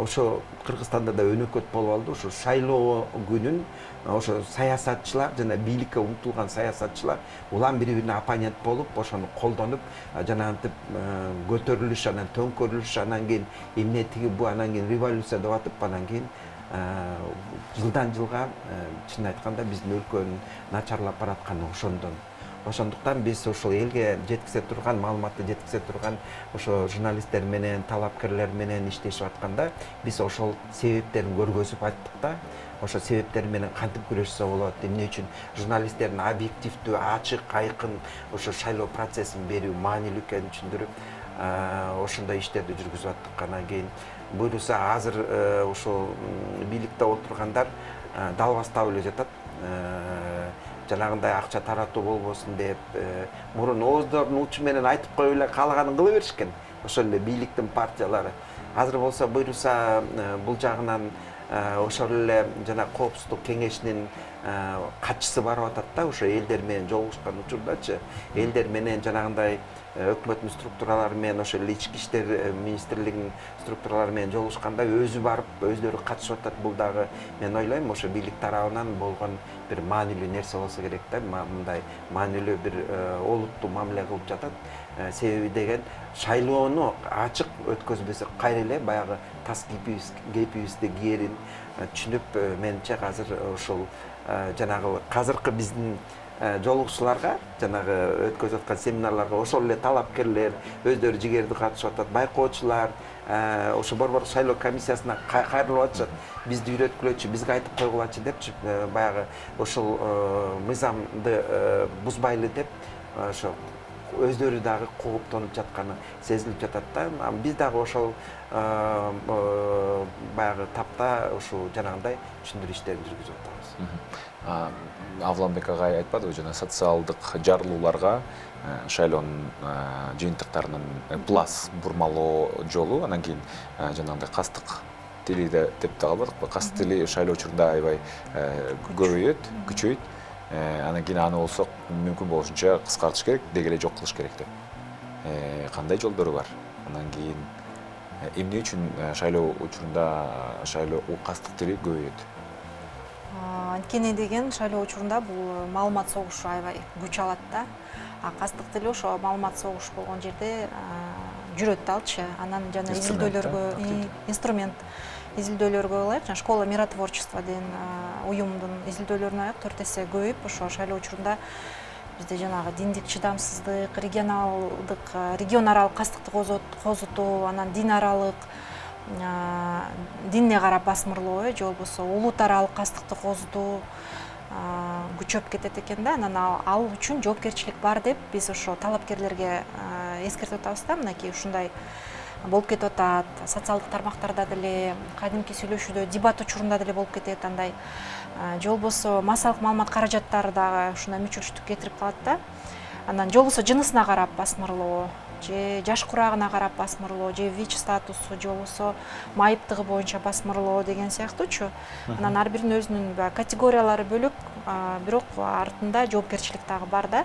ошо Кыргызстанда да өнөкөт болуп алды. Ошо шайлоо күнүн ошо саясатчылар жана бийликке умтулган саясатчылар улам бири-бирине оппонент болуп, ошону колдонуп, жанагынтип көтөрүлүш, анан төңкөрүлүш, анан кийин эмне тиги бу, анан кийин революция деп атып, анан кийин жылдан жылга чын айтканда биздин өлкөнүн начарлап баратканы ошондон. Ошондуктан биз ошол элге жеткизе турган маалыматты жеткизе турган ошо журналисттер менен, талапкерлер менен иштешип атканда биз ошол себептерин көргөзүп айттык да. Ошо себептер менен кантип күрөшсө болот, эмне үчүн журналисттердин объективдүү, ачык, айкын ошо шайлоо процессин берүү маанилүү экенин түшүндүрүп ошондой иштерди жүргүзүп аттык. Анан кийин буюрса азыр ошол бийликте отургандар далбастап эле жатат. Жанагындай акча таратуу болбосун деп, мурун ооздордун учу менен айтып коюп эле каалаганын кыла беришкен. Ошол эле бийликтин партиялары. Азыр болсо буюрса бул жагынан ошол эле жана коопсуздук кеңешинин катчысы барып атат да, ошо элдер менен жолугушкан учурдачы, элдер менен жанагындай өкмөттүн структуралары менен ошол эле ички иштер министрлигинин структуралары менен жолугушканда өзү барып, өздөрү катышып атат. Бул дагы мен ойлойм ошо бийлик тарабынан болгон бир маанилүү нерсе болсо керек да, мындай маанилүү бир олуттуу мамиле кылып жатат. Себеби деген шайлоону ачык өткөзбөсөк кайра эле баягы тас кепибизди кээрин түшүнүп, менимче азыр ошол жанагы казыркы биздин жолугушууларга, жанагы өткөзүп аткан семинарларга ошол эле талапкерлер өздөрү жигерди катышып атат, байкоочулар ошо Борбор шайлоо комиссиясына кайрылып атышат. Бизди үйрөткүлөчү, бизге айтып койгулачы депчи, баягы ошол мыйзамды бузбайлы деп ошо өздөрү дагы кооптонуп жатканы сезилип жатат да. Биз дагы ошол баягы тапта ошо жанагындай түшүндүрүү иштерин жүргүзүп атабыз. Авланбек агай айтпадыбы, жана социалдык жарылууларга шайлоонун жыйынтыктарынын плас бурмалоо жолу, анан кийин жанагындай кастык тили деп да калбадыкпы? Кастык тили шайлоо учурунда аябай көбөйөт, күчөйт. Анан кийин аны болсо мүмкүн болушунча кыскартыш керек, деги эле жок кылыш керек деп. Кандай жолдору бар? Анан кийин эмне үчүн шайлоо учурунда шайлоо кастык тили көбөйөт? Анткени деген шайлоо учурунда бул маалымат согушу аябай күч алат да. Кастык тили ошо маалымат согуш болгон жерде жүрөт да алчы. Анан жана изилдөөлөргө инструмент изилдөөлөргө ылайык жана школа миротворчества деген уюмдун изилдөөлөрүнө ылайык 4 эсе көбөйүп ошо шайлоо учурунда бизде жанагы диндик чыдамсыздык, регион аралык кастыкты козутуу, анан дин аралык динне карап басмырлоо же болбосо улут аралык кастыкты козутуу күчөп кетет экен да. Анан ал үчүн жоопкерчилик бар деп биз ошо талапкерлерге эскертип атабыз да. Мынакей ушундай болуп кетип атат. Социалдык тармактарда деле, кадимки сүйлөшүүдө, дебат учурунда деле болуп кетет андай. Же болбосо массалык маалымат каражаттары дагы ушундай мүчүлүштүк кетирип калат да. Анан же болбосо жынысына карап басмырлоо, же жаш курагына карап басмырлоо, же ВИЧ статусу, же болбосо майыптыгы боюнча басмырлоо деген сыяктуучу. Анан ар биринин өзүнүн категориялары бөлөк, бирок артында жоопкерчилик дагы бар да.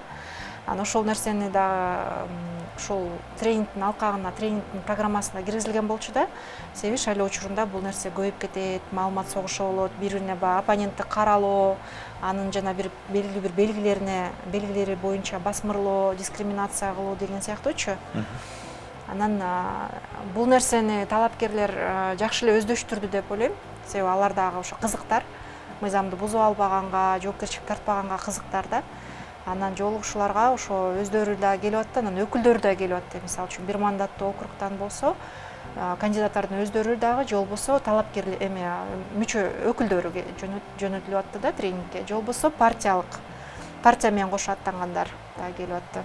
Анан ошол нерсени дагы ошол тренингдин алкагына, тренингдин программасына киргизилген болчу да. Себеби шайлоо учурунда бул нерсе көбөйүп кетет, маалымат согушу болот, бири-бирине оппонентти каралоо, анын жана бир белгилүү бир белгилери боюнча басмырлоо, дискриминация кылуу деген сыяктуучу. Анан бул нерсени талапкерлер жакшы эле өздөштүрдү деп ойлойм. Себеби алар дагы ошо кызыктар, мыйзамды бузуп албаганга, жоопкерчилик тартпаганга кызыктар да. Анан жолугушууларга ошо өздөрү да келип атты, анан өкүлдөрү да келип атты. Мисалы үчүн бир мандаттуу округтан болсо, кандидаттардын өздөрү дагы же болбосо талапкерлер мүчө өкүлдөрү жөнөтүлүп атты да тренингке. Же болбосо партия менен кошо аттангандар да келип атты.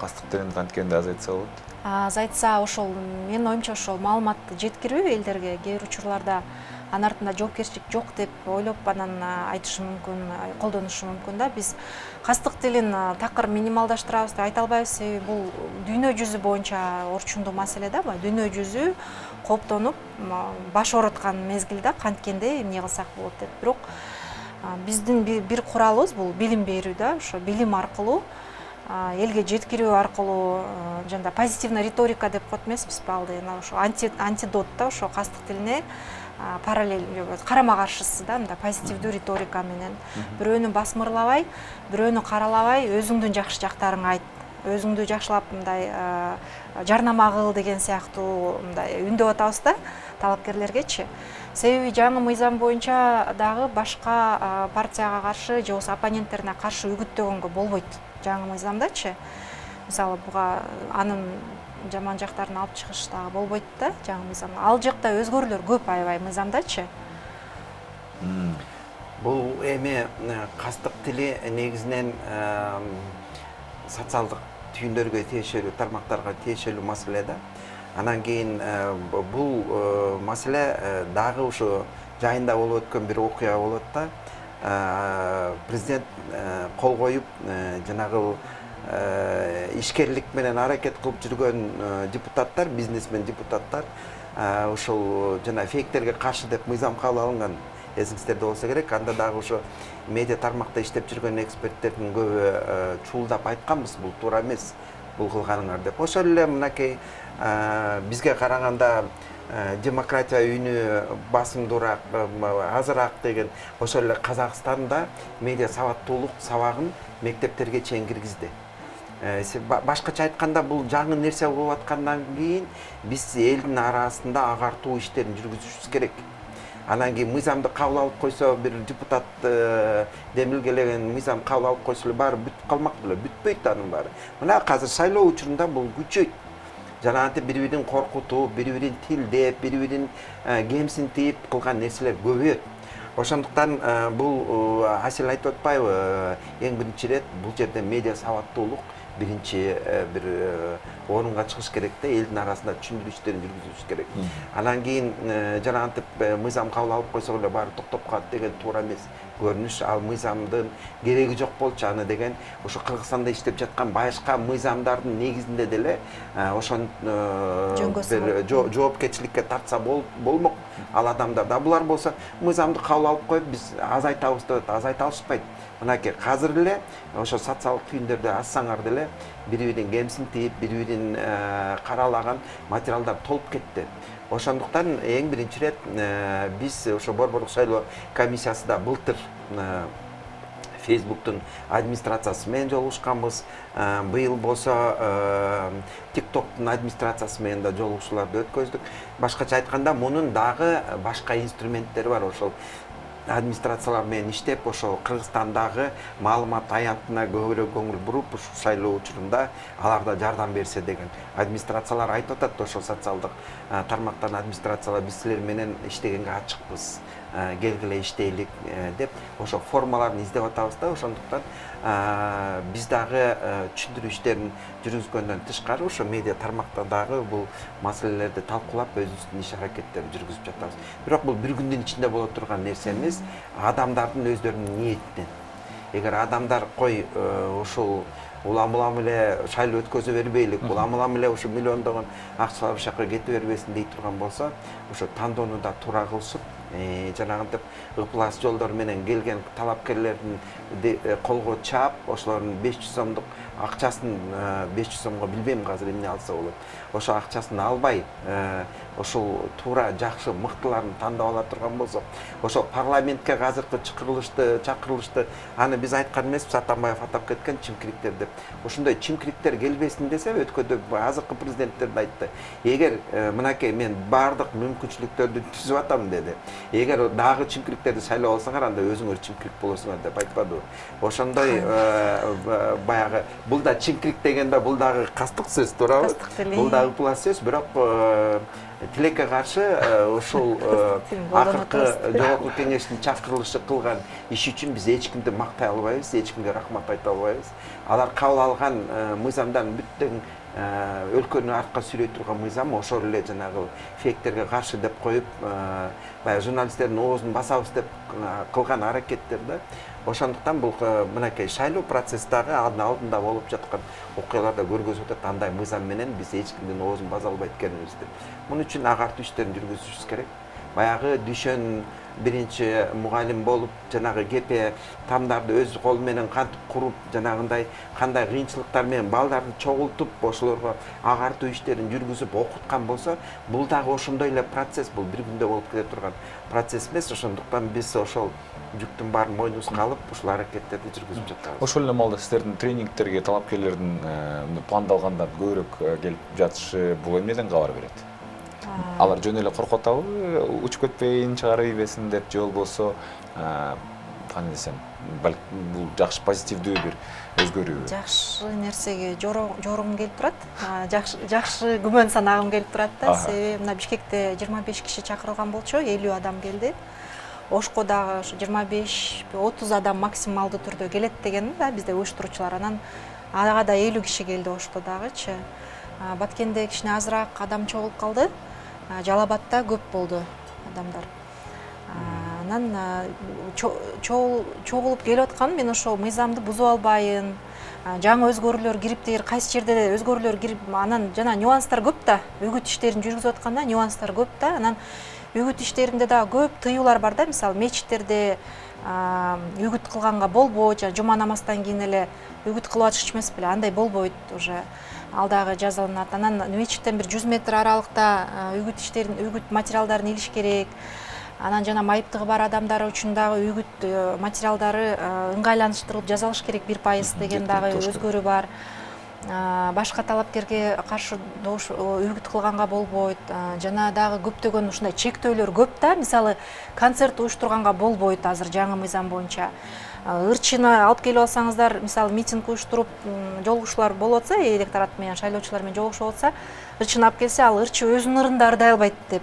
Кастык тренинг канткенде азайтса болот? Азайтса ошол менин оюмча ошол маалыматты жеткирүү элдерге кээ бир учурларда анын артында жоопкерчилик жок деп ойлоп анан айтышы мүмкүн, колдонушу мүмкүн да. Биз кастык тилин такыр минималдаштырабыз деп айта албайбыз, себеби бул дүйнө жүзү боюнча орчундуу маселе да. Дүйнө жүзү кооптонуп баш ооруткан мезгилде канткенде эмне кылсак болот деп. Бирок биздин бир куралыбыз бул билим берүү да. Ошо билим аркылуу элге жеткирүү аркылуу жана позитивный риторика деп коет эмеспизби ал деген ошо антидот да, ошо кастык тилине параллель карама каршысы да, мындай позитивдүү риторика менен бирөөнү басмырлабай, бирөөнү каралабай, өзүңдүн жакшы жактарыңды айт, өзүңдү жакшылап мындай жарнама кыл деген сыяктуу мындай үндөп атабыз да талапкерлергечи. Себеби жаңы мыйзам боюнча дагы башка партияга каршы же болбосо оппоненттерине каршы үгүттөгөнгө болбойт жаңы мыйзамдачы. Мисалы буга анын жаман жактарын алып чыгыш дагы болбойт да жаңы мыйзам. Ал жакта өзгөрүүлөр көп аябай мыйзамдачы. Бул эми кастык тили негизинен социалдык түйүндөргө тиешелүү, тармактарга тиешелүү маселе да. Анан кийин бул маселе дагы ушу жайында болуп өткөн бир окуя болот да. Президент кол коюп жанагы ишкерлик менен аракет кылып жүргөн депутаттар, бизнесмен депутаттар ошол жана фейктерге каршы деп мыйзам кабыл алынган, эсиңиздерде болсо керек. Анда дагы ошо медиа тармакта иштеп жүргөн эксперттердин көбү чуулдап айтканбыз, бул туура эмес, бул кылганыңар деп. Ошол эле мынакей бизге караганда демократия үйүнү басымдуураак, азыраак деген ошол эле Казакстанда медиа сабаттуулук сабагын мектептерге чейин киргизди. Башкача айтканда бул жаңы нерсе болуп аткандан кийин биз элдин арасында агартуу иштерин жүргүзүшүбүз керек. Анан кийин мыйзамды кабыл алып койсо, бир депутат демилгелеген мыйзам кабыл алып койсо эле баары бүтүп калмак беле, бүтпөйт анын баары. Мына азыр шайлоо учурунда бул күчөйт. Жана антип бири-бирин коркутуп, бири-бирин тилдеп, бири-бирин кемсинтип кылган нерселер көбөйөт. Ошондуктан бул Асел айтып атпайбы, эң биринчи ирет бул жерде медиа сабаттуулук биринчи бир орунга чыгыш керек да, элдин арасында түшүндүрүү иштерин жүргүзүш керек. Анан кийин жана антип мыйзам кабыл алып койсок эле баары токтоп калат деген туура эмес көрүнүш. Ал мыйзамдын кереги жок болчу, аны деген ошо Кыргызстанда иштеп жаткан башка мыйзамдардын негизинде деле ошон бир жоопкерчиликке тартса болмок ал адамдар да. Булар болсо мыйзамды кабыл алып коюп биз азайтабыз деп азайта алышпайт. Мынакей азыр эле ошо социалдык түйүндөрдө ассаңар деле бири-бирин кемсинтип, бири-бирин каралаган материалдар толуп кетти. Ошондуктан эң биринчи ирет биз ошо Борборлук шайлоо комиссиясында былтыр Facebooktун администрациясы менен жолугушканбыз. Быйыл болсо TikToктун администрациясы менен да жолугушууларды өткөздүк. Башкача айтканда, мунун дагы башка инструменттери бар. Ошол администрациялар менен иштеп, ошол Кыргызстандагы маалымат аянтына көбүрөөк көңүл буруп, ушул шайлоо учурунда аларда жардам берсе деген. Администрациялар айтып атат, ошол социалдык тармактан администрациялар биз силер менен иштегенге ачыкпыз, келгиле иштейлик деп ошо формаларын издеп атабыз да. Ошондуктан биз дагы түшүндүрүү иштерин жүргүзгөндөн тышкары ошо медиа тармакта дагы бул маселелерди талкуулап, өзүбүздүн иш аракеттерди жүргүзүп жатабыз. Бирок бул бир күндүн ичинде боло турган нерсе эмес, адамдардын өздөрүнүн ниетинен. Эгер адамдар кой ушул улам эле шайлоо өткөзө бербейлик, улам эле ушу миллиондогон акчалар ушул жака кете бербесин дей турган болсо, ошо тандоону да туура кылышып, жанагынтип ыплас жолдор менен келген талапкерлердин колго чаап, ошолордун 500 сомдук акчасын 500 сомго билбейм азыр эмне алса болот. Ошо акчасын албай, ошол туура жакшы мыктыларын тандап ала турган болсок, ошол парламентке азыркы чакырылышты аны биз айткан эмеспиз, Атамбаев атап кеткен чимкириктер деп. Ошондой чимкириктер келбесин десе, өткөдө азыркы президенттер да айтты. Эгер мынакей мен бардык мүмкүнчүлүктөрдү түзүп атам деди. Эгер дагы чимкириктерди шайлап алсаңар, анда өзүңөр чимкирик болосуңар деп айтпадыбы. Ошондой баягы бул да чимкирик дегенде бул дагы кастык сөз, туурабы? Бул дагы плас сөз, бирок тилекке каршы ошол акыркы жогорку кеңештин чакырылышы кылган иш үчүн биз эч кимди мактай албайбыз, эч кимге рахмат айта албайбыз. Алар кабыл алган мыйзамдан бүттөн өлкөнү артка сүйрөй турган мыйзам ошол эле жанагы фейктерге каршы деп коюп, баягы журналисттердин оозун басабыз деп кылган аракеттер да. Ошондуктан бул мынакей шайлоо процесси дагы алдында болуп жаткан окуяларда көргөзүп атат, андай мыйзам менен биз эч кимдин оозун баса албайт экенибизди. Муну үчүн агартуу иштерин жүргүзүшүбүз керек. Баягы Дүйшөн биринчи мугалим болуп, жанагы кепе тамдарды өз колу менен кантип куруп, жанагындай кандай кыйынчылыктар менен балдарды чогултуп, ошолорго агартуу иштерин жүргүзүп окуткан болсо, бул дагы ошондой эле процесс, бул бир күндө болуп кете турган процесс эмес. Ошондуктан биз ошол жүктүн баарын мойнубузга алып, ушул аракеттерди жүргүзүп жатабыз. Ошол эле маалда сиздердин тренингтерге талапкерлердин пландалгандан көбүрөөк келип жатышы бул эмнеден кабар берет? Алар жөн эле коркуп атабы, учуп кетпейин, чыгарып ийбесин деп, же болбосо кандай десем, бул жакшы позитивдүү бир өзгөрүү. Жакшы нерсеге жорогум келип турат. Жакшы күмөн санагым келип турат да. Себеби мына Бишкекте 25 киши чакырылган болчу, 50 адам келди. Ошко дагы 25-30 адам максималдуу түрдө келет деген да бизде уюштуруучулар. Анан ага да 50 киши келди Ошто дагычы. Баткенде кичине азыраак адам чогулуп калды. Жалабатта көп болду адамдар. Анан чогулуп келип аткан, мен ошол мыйзамды бузуп албайын. Жаңы өзгөрүүлөр кириптир, кайсы жерде өзгөрүүлөр кирип, анан жана нюанстар көп да. Үгүт иштерин жүргүзүп атканда нюанстар көп да. Анан үгүт иштеринде да көп тыюулар бар да. Мисалы, мечиттерде үгүт кылганга болбойт, жума намаздан кийин эле үгүт кылып атышчу эмес беле, андай болбойт уже. Ал дагы жазаланат. Анан мечиттен бир 100 метр аралыкта үгүт материалдарын илиш керек. Анан жана майыптыгы бар адамдар үчүн дагы үгүт материалдары ыңгайланыштырылып жазалыш керек 1% деген дагы өзгөрүү бар. Башка талапкерге каршы үгүт кылганга болбойт. Жана дагы көптөгөн ушундай чектөөлөр көп да. Мисалы, концерт уюштурганга болбойт азыр жаңы мыйзам боюнча. Ырчыны алып келип алсаңыздар, мисалы, митинг уюштуруп, жолугушуулар болуп атса, электорат менен, шайлоочулар менен жолугушуп атса, ырчыны алып келсе, ал ырчы өзүнүн ырында ырдай албайт деп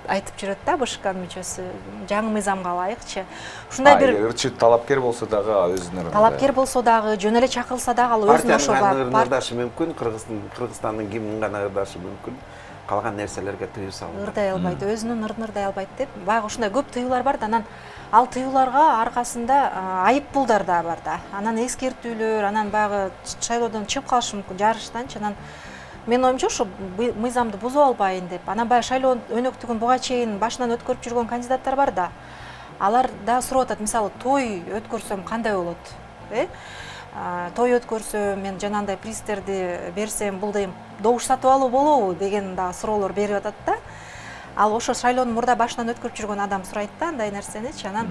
айтып жүрөт да БШКнын мүчөсү, жаңы мыйзамга ылайыкчы. Ушундай бир ырчы талапкер болсо дагы өзүнүн ырында. Талапкер болсо дагы, жөн эле чакырылса дагы ал өзүнүн ошого ырдашы мүмкүн, Кыргызстандын гимнин гана ырдашы мүмкүн. Калган нерселерге тыюу салынат. Ырдай албайт, өзүнүн ырын ырдай албайт деп. Баягы ушундай көп тыюулар бар да, анан ал тыюуларга аркасында айыппулдар да бар да. Анан эскертүүлөр, анан баягы шайлоодон чыгып калышы мүмкүн жарыштанчы. Анан мен оюмча ушу мыйзамды бузуп албайын деп. Анан баягы шайлоо өнөктүгүн буга чейин башынан өткөрүп жүргөн кандидаттар бар да. Алар да сурап атат, мисалы, той өткөрсөм кандай болот? Той өткөрсөм, мен жанагындай призтерди берсем, бул дейм добуш сатып алуу болобу деген да суроолор берип атат да. Ал ошо шайлоонун мурда башынан өткөрүп жүргөн адам сурайт да андай нерсеничи. Анан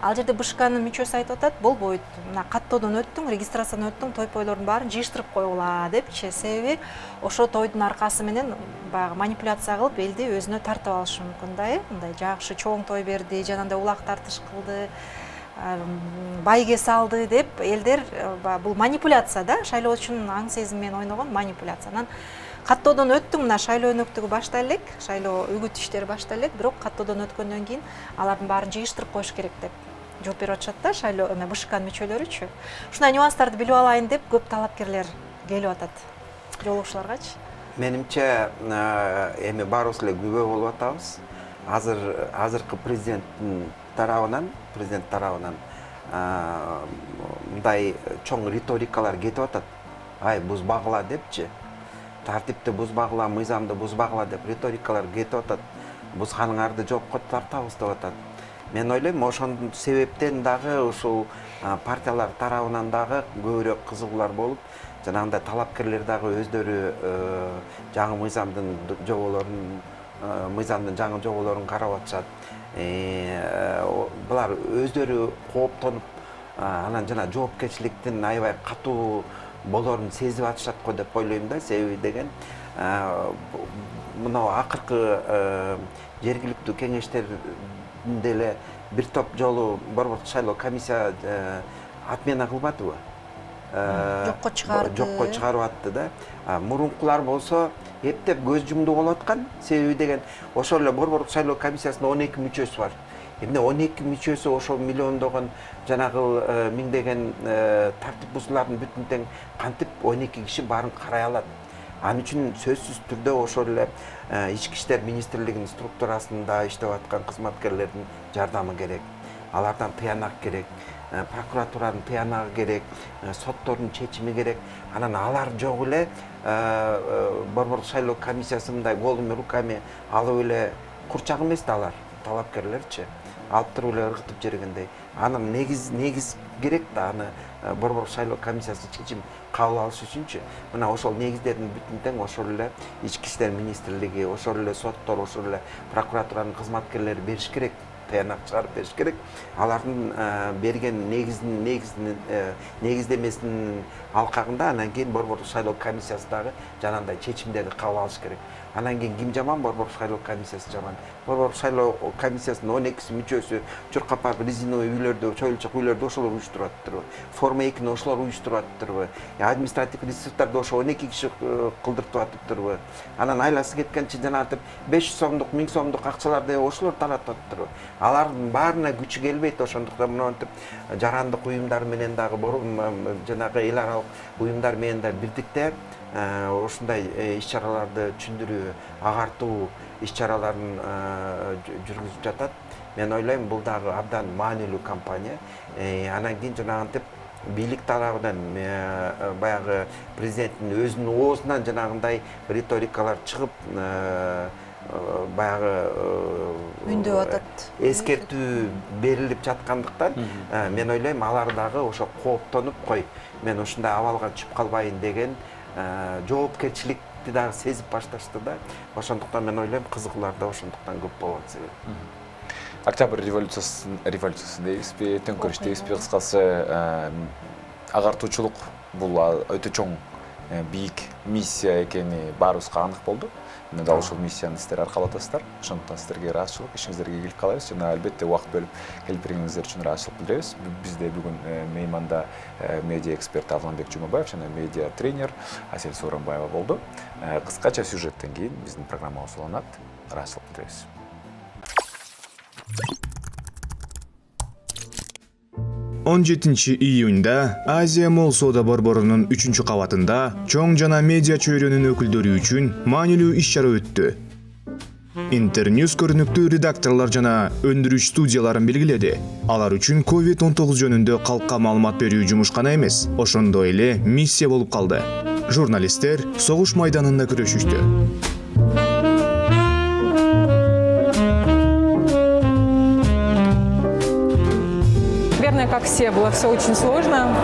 Ал жерде БШКнын мүчөсү айтып атат, болбойт. Мына каттоодон өттүң, регистрациядан өттүң, той пойлордун баарын жыйыштырып койгула депчи. Себеби ошо тойдун аркасы менен баягы манипуляция кылып элди өзүнө тартып алышы мүмкүн да, мындай жакшы чоң той берди, жанагындай улак тартыш кылды, байге салды деп элдер бул манипуляция да, шайлоочунун аң сезими менен ойногон манипуляция. Анан каттоодон өттүң, мына шайлоо өнөктүгү баштале элек, шайлоо үгүт иштери баштале элек, бирок каттоодон өткөндөн кийин алардын баарын жыйыштырып коюш керек деп жооп берип атышат да, шайлоо БШКнын мүчөлөрүчү. Ушундай нюанстарды билип алайын деп көп талапкерлер келип атат жолугушууларгачы. Менимче эми баарыбыз эле күбө болуп атабыз. Азыркы президент тарабынан мындай чоң риторикалар кетип атат. Ай, бузбагыла депчи. Тартипти бузбагыла, мыйзамды бузбагыла деп риторикалар кетип атат. Бузганыңарды жоопко тартабыз деп атат. Мен ойлойм, ошондун себептен дагы ушул партиялар тарабынан дагы көбүрөөк кызыгуулар болуп, жанагындай талапкерлер дагы өздөрү жаңы мыйзамдын жаңы жоболорун карап атышат. Булар өздөрү кооптонуп, анан жана жоопкерчиликтин аябай катуу болорун сезип атышат го деп ойлойм да. Себеби деген мына акыркы жергиликтүү кеңештерде эле бир топ жолу борбордук шайлоо комиссия отмена кылбадыбы? Жокко чыгарып атты да. Мурункулар болсо эптеп көз жумду болуп аткан. Себеби деген ошол эле борбордук шайлоо комиссиясынын 12 мүчөсү бар. Эмне 12 мүчөсү ошол миллиондогон жанагы миңдеген тартип бузуулардын бүтүн тең кантип 12 киши баарын карай алат? Ал үчүн сөзсүз түрдө ошол эле Ички иштер министрлигинин структурасында иштеп аткан кызматкерлердин жардамы керек. Алардан тыянак керек. Прокуратуранын тыянагы керек, соттордун чечими керек. Анан алар жок эле борбордук шайлоо комиссиясы мындай голыми руками алып эле курчак эмес да алар, талапкерлерчи. Алып туруп эле ыргытып жибергендей. Анын негиз керек да, аны борбордук шайлоо комиссиясы чечим кабыл алыш үчүнчү. Мына ошол негиздердин бүтүн тең ошол эле Ички иштер министрлиги, ошол эле соттор, ошол эле прокуратуранын кызматкерлери бериш керек. Таянак чыгарып бериш керек. Алардын берген негиздемесинин алкагында анан кийин борбордук шайлоо комиссиясы дагы жанагындай чечимдерди кабыл алыш керек. Анан кийин ким жаман? Борбордук шайлоо комиссиясы жаман. Борбордук шайлоо комиссиясынын 12 мүчөсү чуркапак резиновый үйлөрдө, чоюлчук үйлөрдө ошолор уюштуруп атыптырбы? Форма 2-ни ошолор уюштуруп атыптырбы? Административдик ресурстарды ошо 12 киши кылдыртып атыптырбы? Анан айласы кеткенче жанагынтип 500 сомдук, 1000 сомдук акчаларды ошолор таратып атыптырбы? Алардын баарына күчү келбейт, ошондуктан мынтип жарандык уюмдар менен дагы жанагы эл аралык уюмдар менен да бирдикте ушундай иш-чараларды түшүндүрүү, агартуу иш-чараларын жүргүзүп жатат. Мен ойлойм, бул дагы абдан маанилүү кампания. Анан кийин жанагынтип бийлик тарабынан баягы президенттин өзүнүн оозунан жанагындай риторикалар чыгып, баягы үндөп атат. Эскертүү берилип жаткандыктан, мен ойлойм, алар дагы ошо кооптонуп, кой, мен ушундай абалга түшүп калбайын деген жоопкерчиликти дагы сезип башташты да. Ошондуктан мен ойлойм, кызыгуулар да ошондуктан көп болот себеби. Октябрь революциясы дейбизби, төңкөрүш дейбизби, кыскасы агартуучулук бул өтө чоң бийик миссия экени баарыбызга анык болду. Мен дал ушул миссияны сиздер аркалатасыздар. Ошондуктан сиздерге ыраазычылык, ишиңиздерге ийгилик каалайбыз. Жана албетте убакыт бөлүп келип бергениңиздер үчүн ыраазычылык билдиребиз. Бизде бүгүн мейманда медиа эксперт Авланбек Жумабаев жана медиа тренер Асель Сооронбаева болду. Кыскача сюжеттен кийин биздин программабыз уланат. Ыраазычылык билдиребиз. 17 июнда Азия Молл соода борборунун 3-кабатында чоң жана медиа чөйрөнүн өкүлдөрү үчүн маанилүү иш-чара өттү. Интерньюз көрүнүктүү редакторлор жана өндүрүш студияларын белгиледи. Алар үчүн COVID-19 жөнүндө калкка маалымат берүү жумуш гана эмес, ошондой эле миссия болуп калды. Журналисттер согуш майданында күрөшүштү. наверное, как все, было все очень сложно.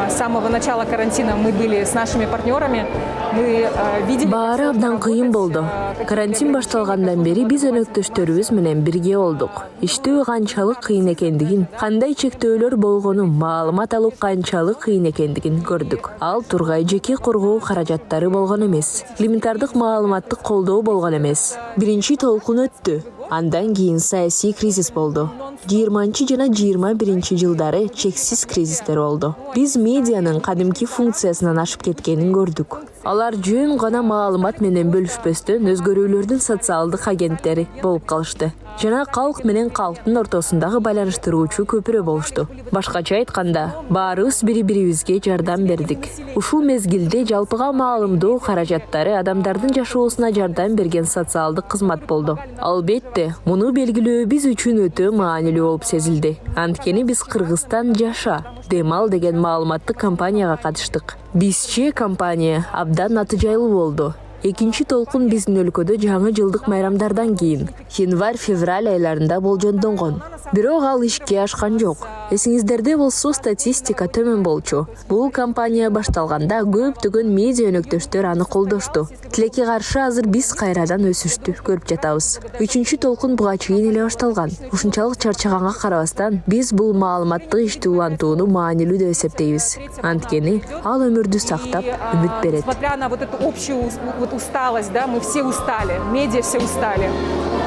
С самого начала карантина мы были с нашими партнерами. Мы видели... Баары абдан кыйын болду. Карантин башталгандан бери биз өнөктөштөрүбүз менен бирге болдук. Иштөө канчалык кыйын экендигин, кандай чектөөлөр болгонун, маалымат алуу канчалык кыйын экендигин көрдүк. Ал тургай жеке коргоо каражаттары болгон эмес. Элементардык маалыматтык колдоо болгон эмес. Биринчи толкун өттү. Андан кийин саясий кризис болду. 20 жана 21 жылдары чексиз кризистер болду. Биз медианын кадимки функциясынан ашып кеткенин көрдүк. Алар жөн гана маалымат менен бөлүшпөстөн өзгөрүүлөрдүн социалдык агенттери болуп калышты. Жана калк менен калктын ортосундагы байланыштыруучу көпүрө болушту. Башкача айтканда, баарыбыз бири-бирибизге жардам бердик. Ушул мезгилде жалпыга маалымдоо каражаттары адамдардын жашоосуна жардам берген социалдык кызмат болду. Албетте, муну белгилөө биз үчүн өтө маанилүү болуп сезилди. Анткени биз Кыргызстан жаша, демал деген маалыматтык кампанияга катыштык. Бизче компания абдан натыйжалуу болду. Экинчи толкун биздин өлкөдө жаңы жылдык майрамдардан кийин январь-февраль айларында болжондонгон. Бирок ал ишке ашкан жок. Эсиңиздерде болсо статистика төмөн болчу. Бул кампания башталганда көптөгөн медиа өнөктөштөр аны колдошту. Тилекке каршы азыр биз кайрадан өсүштү көрүп жатабыз. Үчүнчү толкун буга чейин эле башталган. Ушунчалык чарчаганга карабастан биз бул маалыматтык ишти улантууну маанилүү деп эсептейбиз. Анткени ал өмүрдү сактап, үмүт берет. Несмотря на вот эту общую усталость, да, мы все устали, медиа все устали.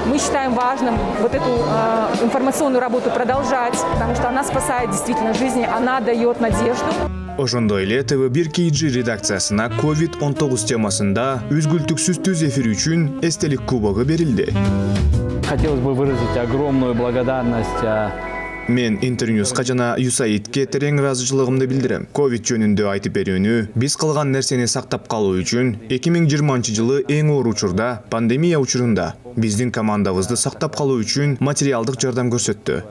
Мы считаем важным вот эту информационную работу продолжать, потому что она спасает действительно жизни, она дает надежду. Ошондой эле ТВ1 KG редакциясына COVID-19 темасында үзгүлтүксүз түз эфир үчүн эстелик кубогу берилди. Хотелось бы выразить огромную благодарность. Мен Интерньюска жана USAID-ке терең ыраазычылыгымды билдирем. Ковид жөнүндө айтып берүүнү, биз кылган нерсени сактап калуу үчүн 2020 жылы эң оор учурда, пандемия учурунда биздин командабызды сактап калуу үчүн материалдык жардам көрсөттү.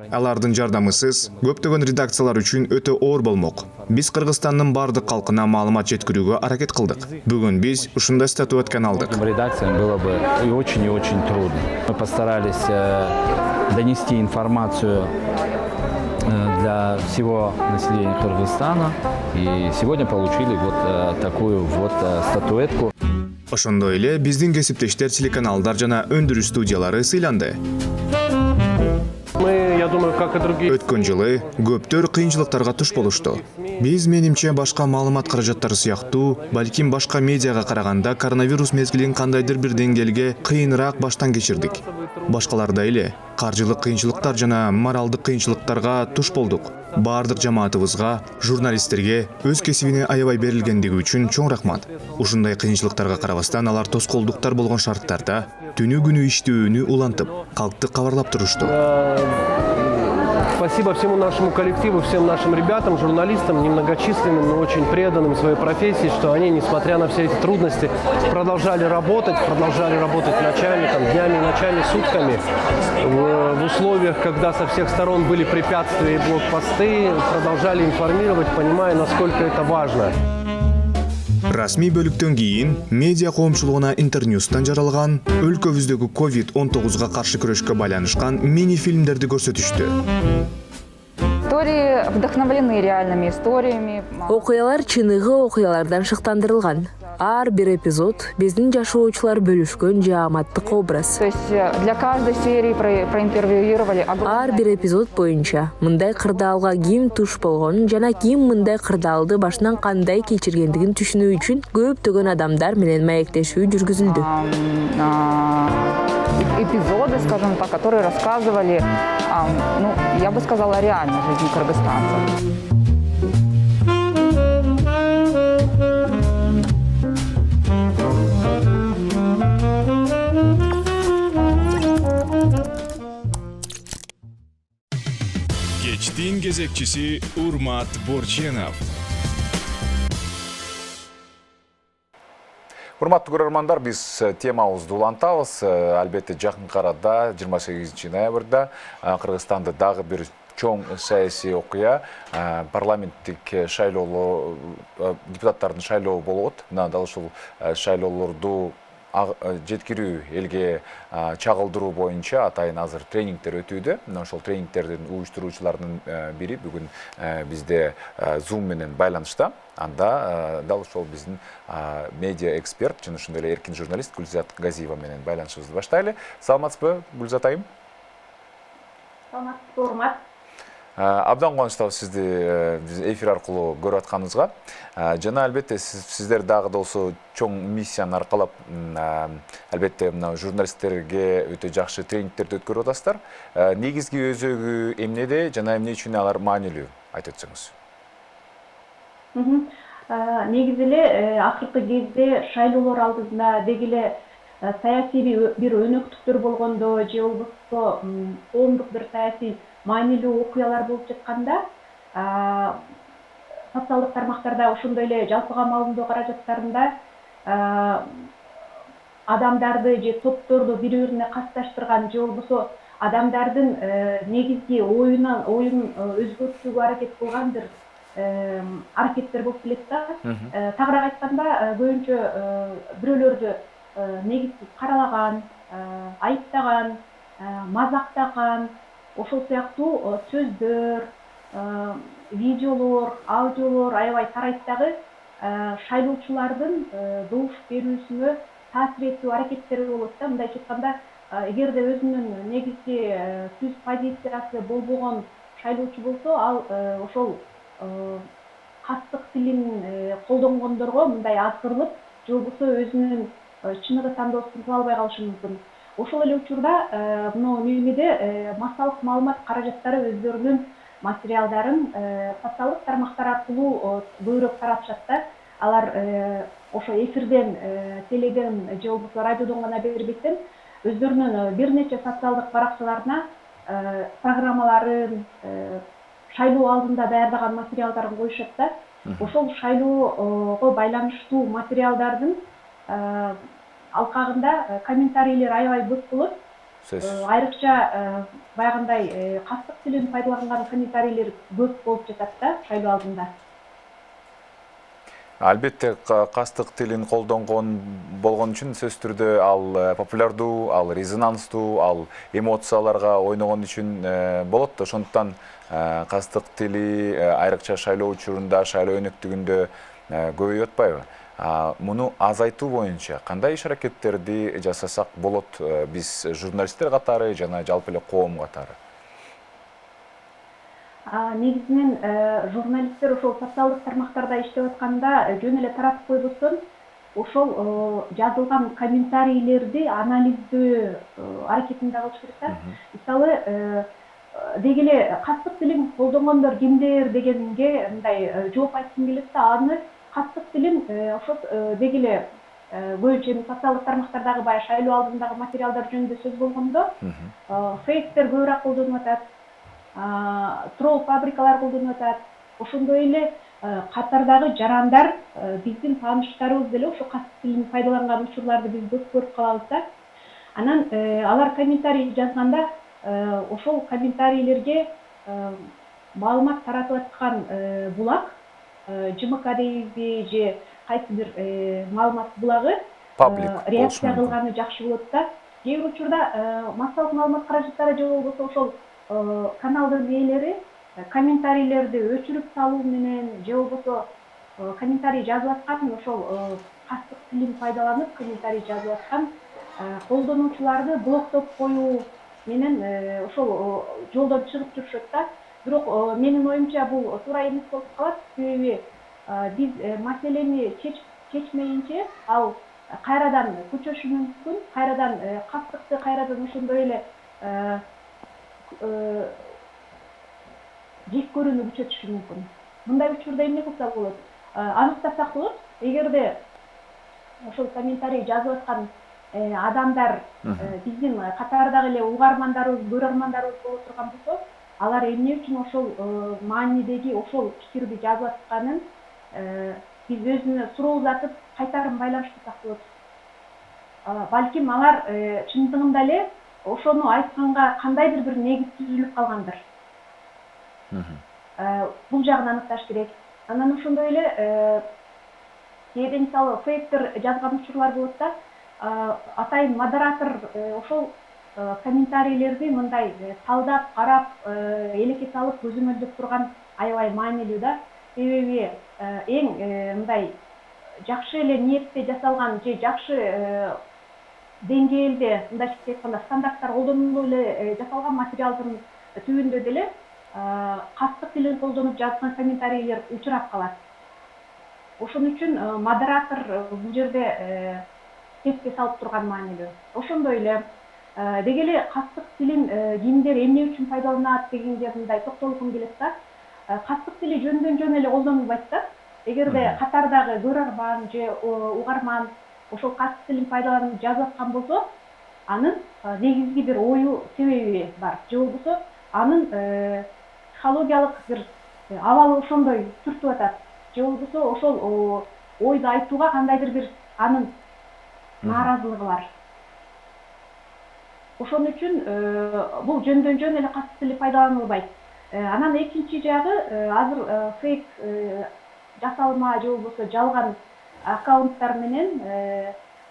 Алардын жардамысыз көптөгөн редакциялар үчүн өтө оор болмок. Биз Кыргызстандын бардык калкына маалымат жеткирүүгө аракет кылдык. Бүгүн биз ушундай статуэтканы алдык. Редакциям было бы и очень трудно. Мы постарались донести информацию для всего населения Кыргызстана и сегодня получили вот такую вот статуэтку. Ошондой эле биздин кесиптештер телеканалдар жана өндүрүш студиялары сыйланды. Өткөн жылы көптөр кыйынчылыктарга туш болушту. Биз менимче башка маалымат каражаттары сыяктуу, балким башка медиага караганда коронавирус мезгилин кандайдыр бир деңгээлге кыйыныраак баштан кечирдик. Башкаларда эле каржылык кыйынчылыктар жана моралдык кыйынчылыктарга туш болдук. Бардык жамаатыбызга, журналисттерге өз кесибине аябай берилгендиги үчүн чоң рахмат. Ушундай кыйынчылыктарга карабастан алар тоскоолдуктар болгон шарттарда түнү күнү иштөөнү улантып, калкты кабарлап турушту. Спасибо всему нашему коллективу, всем нашим ребятам, журналистам, немногочисленным, но очень преданным своей профессии, что они, несмотря на все эти трудности, продолжали работать ночами, днями, ночами, сутками. В условиях, когда со всех сторон были препятствия и блокпосты, продолжали информировать, понимая, насколько это важно. Расмий бөлүктөн кийин медиа коомчулугуна Интерньюстан жаралган өлкөбүздөгү COVID-19 каршы күрөшкө байланышкан мини-фильмдерди көрсөтүштү. Истории вдохновлены реальными историями. Окуялар чыныгы окуялардан шыктандырылган. Ар бир эпизод биздин жашоочулар бөлүшкөн жааматтык образ. То есть для каждой серии проинтервьюировали. Ар бир эпизод боюнча мындай кырдаалга ким туш болгонун жана ким мындай кырдаалды башынан кандай кечиргендигин түшүнүү үчүн көптөгөн адамдар менен маектешүү жүргүзүлдү. Эпизоды, скажем так, которые рассказывали, я бы сказала, о реальной жизни кыргызстанцев. Кечтин кезекчиси Урмат Борченов. Урматтуу көрөрмандар, биз темабызды улантабыз. Албетте жакын арада 28 ноябрда Кыргызстанда дагы бир чоң саясий окуя, парламенттик шайлоолор, депутаттардын шайлообу болот. Мына дал ушул шайлоолорду жеткирүү элге чагылдыруу боюнча атайын азыр тренингтер өтүүдө. Мына ошол тренингтердин уюштуруучуларынын бири бүгүн бизде Zoom менен байланышта. Анда дал ошол биздин медиа эксперт жана ошондой эле эркин журналист Гүлзат Газиева менен байланышыбызды баштайлы. Саламатсызбы, Гүлзат айым? Саламатсызбы, урмат. Абдан кубанычтабыз сизди биз эфир аркылуу көрүп атканыбызга. Жана албетте сиздер дагы да болсо чоң миссияны аркалап албетте мына журналисттерге өтө жакшы тренингтерди өткөрүп атасыздар. Негизги өзөгү эмнеде жана эмне үчүн алар маанилүү айтып өтсөңүз? Негизи эле акыркы кезде шайлоолор алдында деги эле саясий бир өнөктүктөр болгондо же болбосо коомдук бир саясий маанилүү окуялар болуп жатканда социалдык тармактарда ошондой эле жалпыга малымдоо каражаттарында адамдарды же топторду бири бирине касташтырган же болбосо адамдардын негизги оюн өзгөртүүгө аракет кылган бир аракеттер болуп келет да. Тагыраак айтканда көбүнчө бирөөлөрдү негизсиз каралаган, айыптаган, мазактаган, ошол сыяктуу сөздөр, видеолор, аудиолор аябай тарайт дагы шайлоочулардын добуш берүүсүнө таасир этүү аракеттери болот да. Мындайча айтканда, эгерде өзүнүн негизги түз позициясы болбогон шайлоочу болсо, ал ошол кастык тилин колдонгондорго мындай азгырылып, же болбосо өзүнүн чыныгы тандоосун кыла албай калышы мүмкүн. Ошол эле учурда мына мемеде массалык маалымат каражаттары өздөрүнүн материалдарын социалдык тармактар аркылуу көбүрөөк таратышат да. Алар ошо эфирден, теледен же болбосо радиодон гана бербестен өздөрүнүн бир нече социалдык баракчаларына программаларын, шайлоо алдында даярдаган материалдарын коюшат да. Ошол шайлоого байланыштуу материалдардын алкагында комментарийлер аябай көп болот. Айрыкча баягындай кастык тилин пайдаланган комментарийлер көп болуп жатат да шайлоо алдында. Албетте кастык тилин колдонгон болгон үчүн сөзсүз түрдө ал популярдуу, ал резонанстуу, ал эмоцияларга ойногон үчүн болот. Ошондуктан кастык тили айрыкча шайлоо учурунда, шайлоо өнөктүгүндө көбөйүп атпайбы? Муну азайтуу боюнча кандай иш аракеттерди жасасак болот биз журналисттер катары жана жалпы эле коом катары? Негизинен журналисттер ошол социалдык тармактарда иштеп атканда жөн эле таратып койбостон, ошол жазылган комментарийлерди анализдөө аракетинде кылыш керек да. Мисалы, деги эле кастык тилин колдонгондор кимдер дегенге мындай жооп айткым келет да. Аны кастык тилин ошол деги эле көбүнчө социалдык тармактардагы баягы шайлоо алдындагы материалдар жөнүндө сөз болгондо фейктер көбүрөөк колдонуп атат, тролл фабрикалар колдонуп атат. Ошондой эле катардагы жарандар биздин тааныштарыбыз деле ошо кастык тилин пайдаланган учурларды биз көп көрүп калабыз да. Анан алар комментарий жазганда ошол комментарийлерге маалымат таратып аткан булак, ЖМК дейбиз же кайсы бир маалымат булагы реакция кылганы жакшы болот да. Кээ бир учурда массалык маалымат каражаттары же болбосо ошол каналдын ээлери комментарийлерди өчүрүп салуу менен же болбосо комментарий жазып аткан ошол кастык тилин пайдаланып комментарий жазып аткан колдонуучуларды блоктоп коюу менен ошол жолдон чыгып жүрүшөт да. Бирок менин оюмча бул туура эмес болуп калат. Себеби биз маселени чечмейинче ал кайрадан көчөшү мүмкүн, кайрадан кастыкты кайрадан ошондой эле жек көрүүнү күчөтүшү мүмкүн. Мындай учурда эмне кылса болот? Аныктасак болот. Эгерде ошол комментарий жазып аткан адамдар биздин катардагы эле угармандарыбыз, көрөрмандарыбыз боло турган болсо, алар эмне үчүн ошол маанидеги ошол пикирди жазып атканын биз өзүнө суроо узатып кайтарым байланыштырсак болот. Балким алар чындыгында эле ошону айтканга кандайдыр бир негиз түзүлүп калгандыр. Бул жагын аныкташ керек. Анан ошондой эле кээде мисалы фейктер жазган учурлар болот да. атайын модератор ошол комментарийлерди мындай талдап карап элекке салып көзөмөлдөп турган аябай маанилүү да. Себеби эң мындай жакшы эле ниетте жасалган же жакшы деңгээлде мындайча айтканда стандарттар колдонулуп эле жасалган материалдын түбүндө деле кастык тилин колдонуп жазган комментарийлер учурап калат. Ошон үчүн модератор бул жерде кеске салып турган маанилүү. Ошондой эле деги эле кастык тилин кимдер эмне үчүн пайдаланат дегенге мындай токтолгум келет да. Кастык тили жөндөн жөн эле колдонулбайт да. Эгерде катардагы көрөрман же угарман ошол кастык тилин пайдаланып жазып аткан болсо, анын негизги бир ою себеби бар. Же болбосо анын психологиялык бир абалы ошондой түртүп атат. Же болбосо ошол ойду айтууга кандайдыр бир анын нааразылыгы бар. Ошон үчүн бул жөндөн жөн эле кастык тили пайдаланылбайт. Анан экинчи жагы азыр фейк жасалма же болбосо жалган аккаунттар менен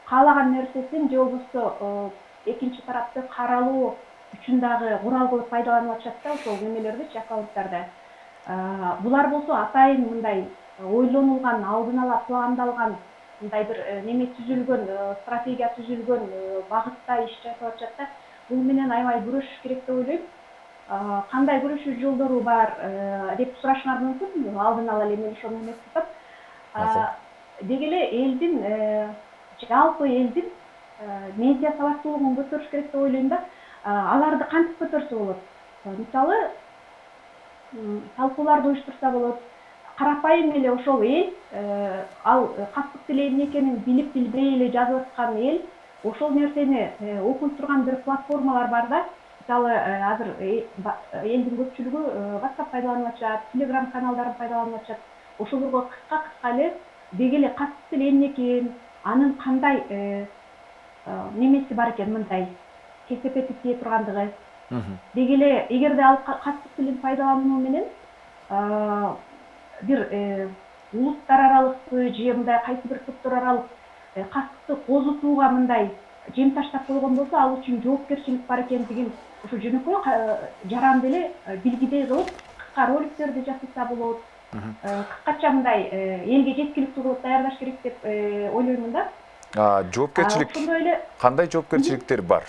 каалаган нерсесин же болбосо экинчи тарапты каралоо үчүн дагы курал кылып пайдаланып атышат да ошол немелердичи, аккаунттарды. Булар болсо атайын мындай ойлонулган, алдын ала пландалган мындай бир неме түзүлгөн, стратегия түзүлгөн багытта иш жасап атышат да. Бул менен аябай күрөшүш керек деп ойлойм. Кандай күрөшүү жолдору бар деп сурашыңар мүмкүн. Алдын ала эле мен ошону эмес кылып. Деги эле элдин, жалпы элдин медиа сабаттуулугун көтөрүш керек деп ойлойм да. Аларды кантип көтөрсө болот? Мисалы, талкууларды уюштурса болот. Карапайым эле ошол эл, ал кастык тили эмне экенин билип билбей эле жазып аткан эл, ошол нерсени окуй турган бир платформалар бар да. Мисалы, азыр элдин көпчүлүгү WhatsApp пайдаланып атышат, Telegram каналдарын пайдаланып атышат. Ошолорго кыска эле деги эле кастык тили эмне экен, анын кандай немеси бар экен, мындай кесепети тие тургандыгы. Деги эле эгерде ал кастык тилин пайдалануу менен бир улуттар аралыкты же мындай кайсы бир топтор аралык кастыкты козутууга мындай жем таштап койгон болсо, ал үчүн жоопкерчилик бар экендигин ушу жөнөкөй жаранды эле билгидей кылып кыска роликтерди жасаса болот. Кыскача мындай элге жеткиликтүү кылып даярдаш керек деп ойлоймун да. Жоопкерчилик кандай жоопкерчиликтер бар?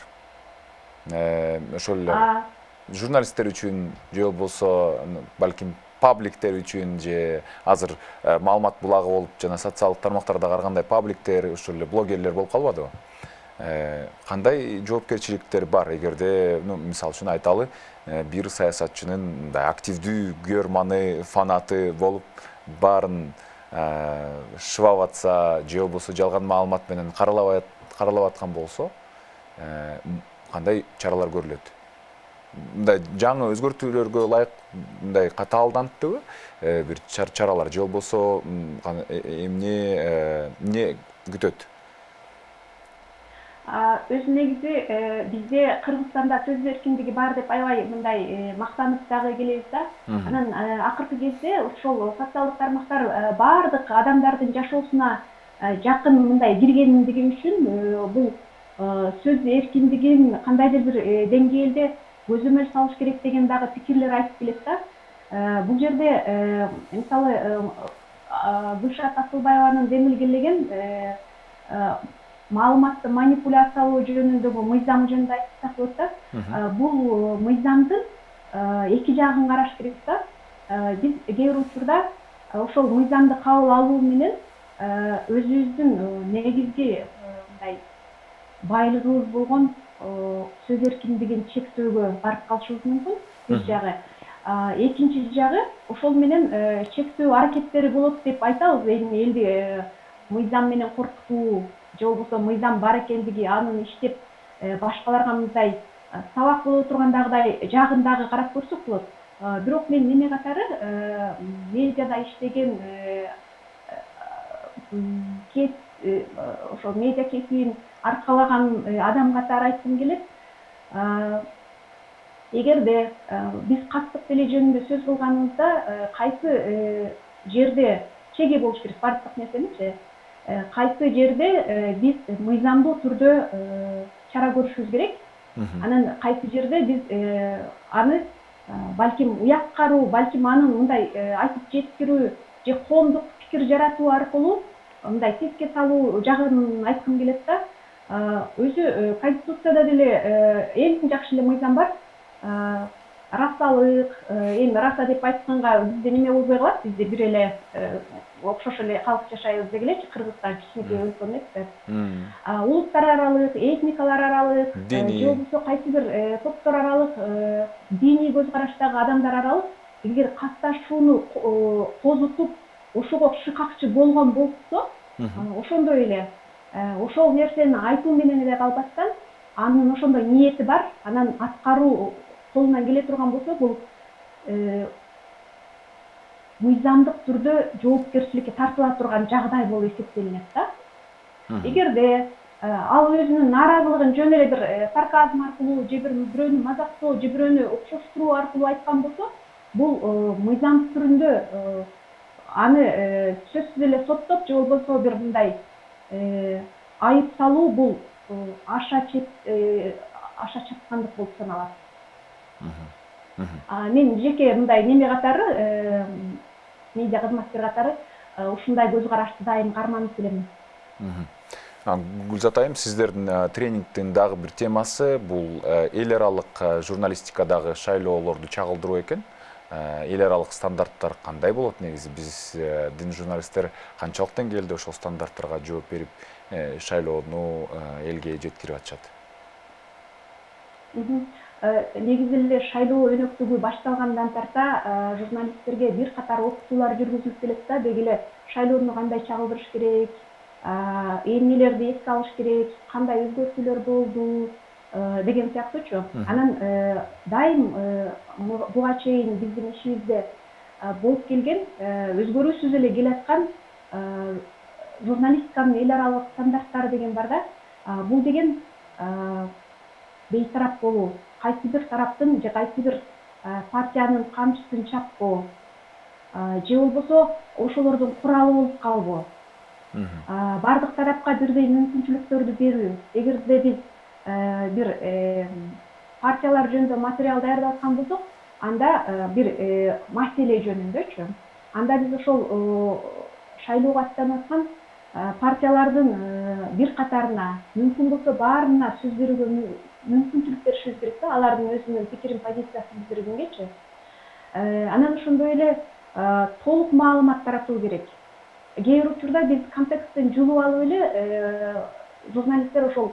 Ошол журналисттер үчүн же болбосо балким пабликтер үчүн же азыр маалымат булагы болуп жана социалдык тармактарда карагандай пабликтер, ошол эле блогерлер болуп калбадыбы? Кандай жоопкерчиликтер бар эгерде, мисалы үчүн айталы, бир саясатчынын мындай активдүү көрманы, фанаты болуп баарын шыбап атса же болбосо жалган маалымат менен каралап аткан болсо, кандай чаралар көрүлөт? Мындай жаңы өзгөртүүлөргө ылайык мындай катаалдантыбы бир чаралар же болбосо эмне күтөт? Өз негизи бизде Кыргызстанда сөз эркиндиги бар деп аябай мындай мактанып дагы келебиз да. Анан акыркы кезде ошол социалдык тармактар бардык адамдардын жашоосуна жакын мындай киргендиги үчүн бул сөз эркиндигин кандайдыр бир деңгээлде көзөмөл салыш керек деген дагы пикирлер айтып келет да. Бул жерде мисалы Гүлшат Асылбаеванын демилгелеген маалыматты манипуляциялоо жөнүндөгү мыйзам жөнүндө айтсак болот да. Бул мыйзамдын эки жагын караш керек да. Биз кээ бир учурда ошол мыйзамды кабыл алуу менен өзүбүздүн негизги мындай байлыгыбыз болгон сөз эркиндигин чектөөгө барып калышыбыз мүмкүн. Бир жагы. Экинчи жагы ошол менен чектөө аракеттери болот деп айтабыз. Эми элди мыйзам менен коркутуу же болбосо мыйзам бар экендиги, анын иштеп башкаларга мындай сабак боло тургандагыдай жагын дагы карап көрсөк болот. Бирок мен неме катары медиада иштеген ошо медиа кесибин аркалаган адам катары айткым келет. Эгерде биз кастык тили жөнүндө сөз кылганыбызда кайсы жерде чеги болуш керек бардык нерсеничи. кайсы жерде биз мыйзамдуу түрдө чара көрүшүбүз керек. Анан кайсы жерде биз аны балким уяткаруу, балким анын мындай айтып жеткирүү же коомдук пикир жаратуу аркылуу мындай сеске салуу жагын айткым келет да. Өзү Конституцияда деле эң жакшы эле мыйзам бар. Расалык, эми раса деп айтканга бизде неме болбой калат, бизде бир эле окшош эле калк жашайбыз дегилечи, Кыргызстан кичинекей өлкө эмеспи. Улуттар аралык, этникалар аралык, же болбосо кайсы бир топтор аралык, диний көз караштагы адамдар аралык эгер катташууну козутуп, ошого шыкакчы болгон болсо, ошондой эле ошол нерсени айтуу менен эле калбастан, анын ошондой ниети бар, анан аткаруу колунан келе турган болсо, бул мыйзамдык түрдө жоопкерчиликке тартыла турган жагдай болуп эсептелинет да. Эгерде ал өзүнүн нааразылыгын жөн эле бир сарказм аркылуу, же бирөөнү мазактоо, же бирөөнү окшоштуруу аркылуу айткан болсо, бул мыйзам түрүндө аны сөзсүз эле соттоп, же болбосо бир мындай айып салуу, бул аша чапкандык болуп саналат. Мен жеке мындай неме катары, медиа кызматкер катары ушундай көз карашты дайым карманып келем. Гүлзат айым, сиздердин тренингдин дагы бир темасы бул эл аралык журналистикадагы шайлоолорду чагылдыруу экен. Эл аралык стандарттар кандай болот негизи? Биздин журналисттер канчалык деңгээлде ошол стандарттарга жооп берип шайлоону элге жеткирип атышат? Негизи эле шайлоо өнөктүгү башталгандан тарта журналисттерге бир катар окутуулар жүргүзүлүп келет да, деги эле шайлоону кандай чагылдырыш керек, эмнелерди эске алыш керек, кандай өзгөртүүлөр болду деген сыяктуучу. Анан дайым буга чейин биздин ишибизде болуп келген, өзгөрүүсүз эле келаткан журналистиканын эл аралык стандарттары деген бар да. Бул деген бейтарап болуу, кайсы бир тараптын же кайсы бир партиянын камчысын чаппоо, же болбосо ошолордун куралы болуп калбоо, бардык тарапка бирдей мүмкүнчүлүктөрдү берүү. Эгерде биз бир партиялар жөнүндө материал даярдап аткан болсок, анда бир маселе жөнүндөчү, анда биз ошол шайлоого аттанып аткан партиялардын бир катарына, мүмкүн болсо баарына сөз берүүгө мүмкүнчүлүк беришибиз керек да, алардын өзүнүн пикирин, позициясын билдиргенчи. Анан ошондой эле толук маалымат таратуу керек. Кээ бир учурда биз контексттен жулуп алып эле журналисттер ошол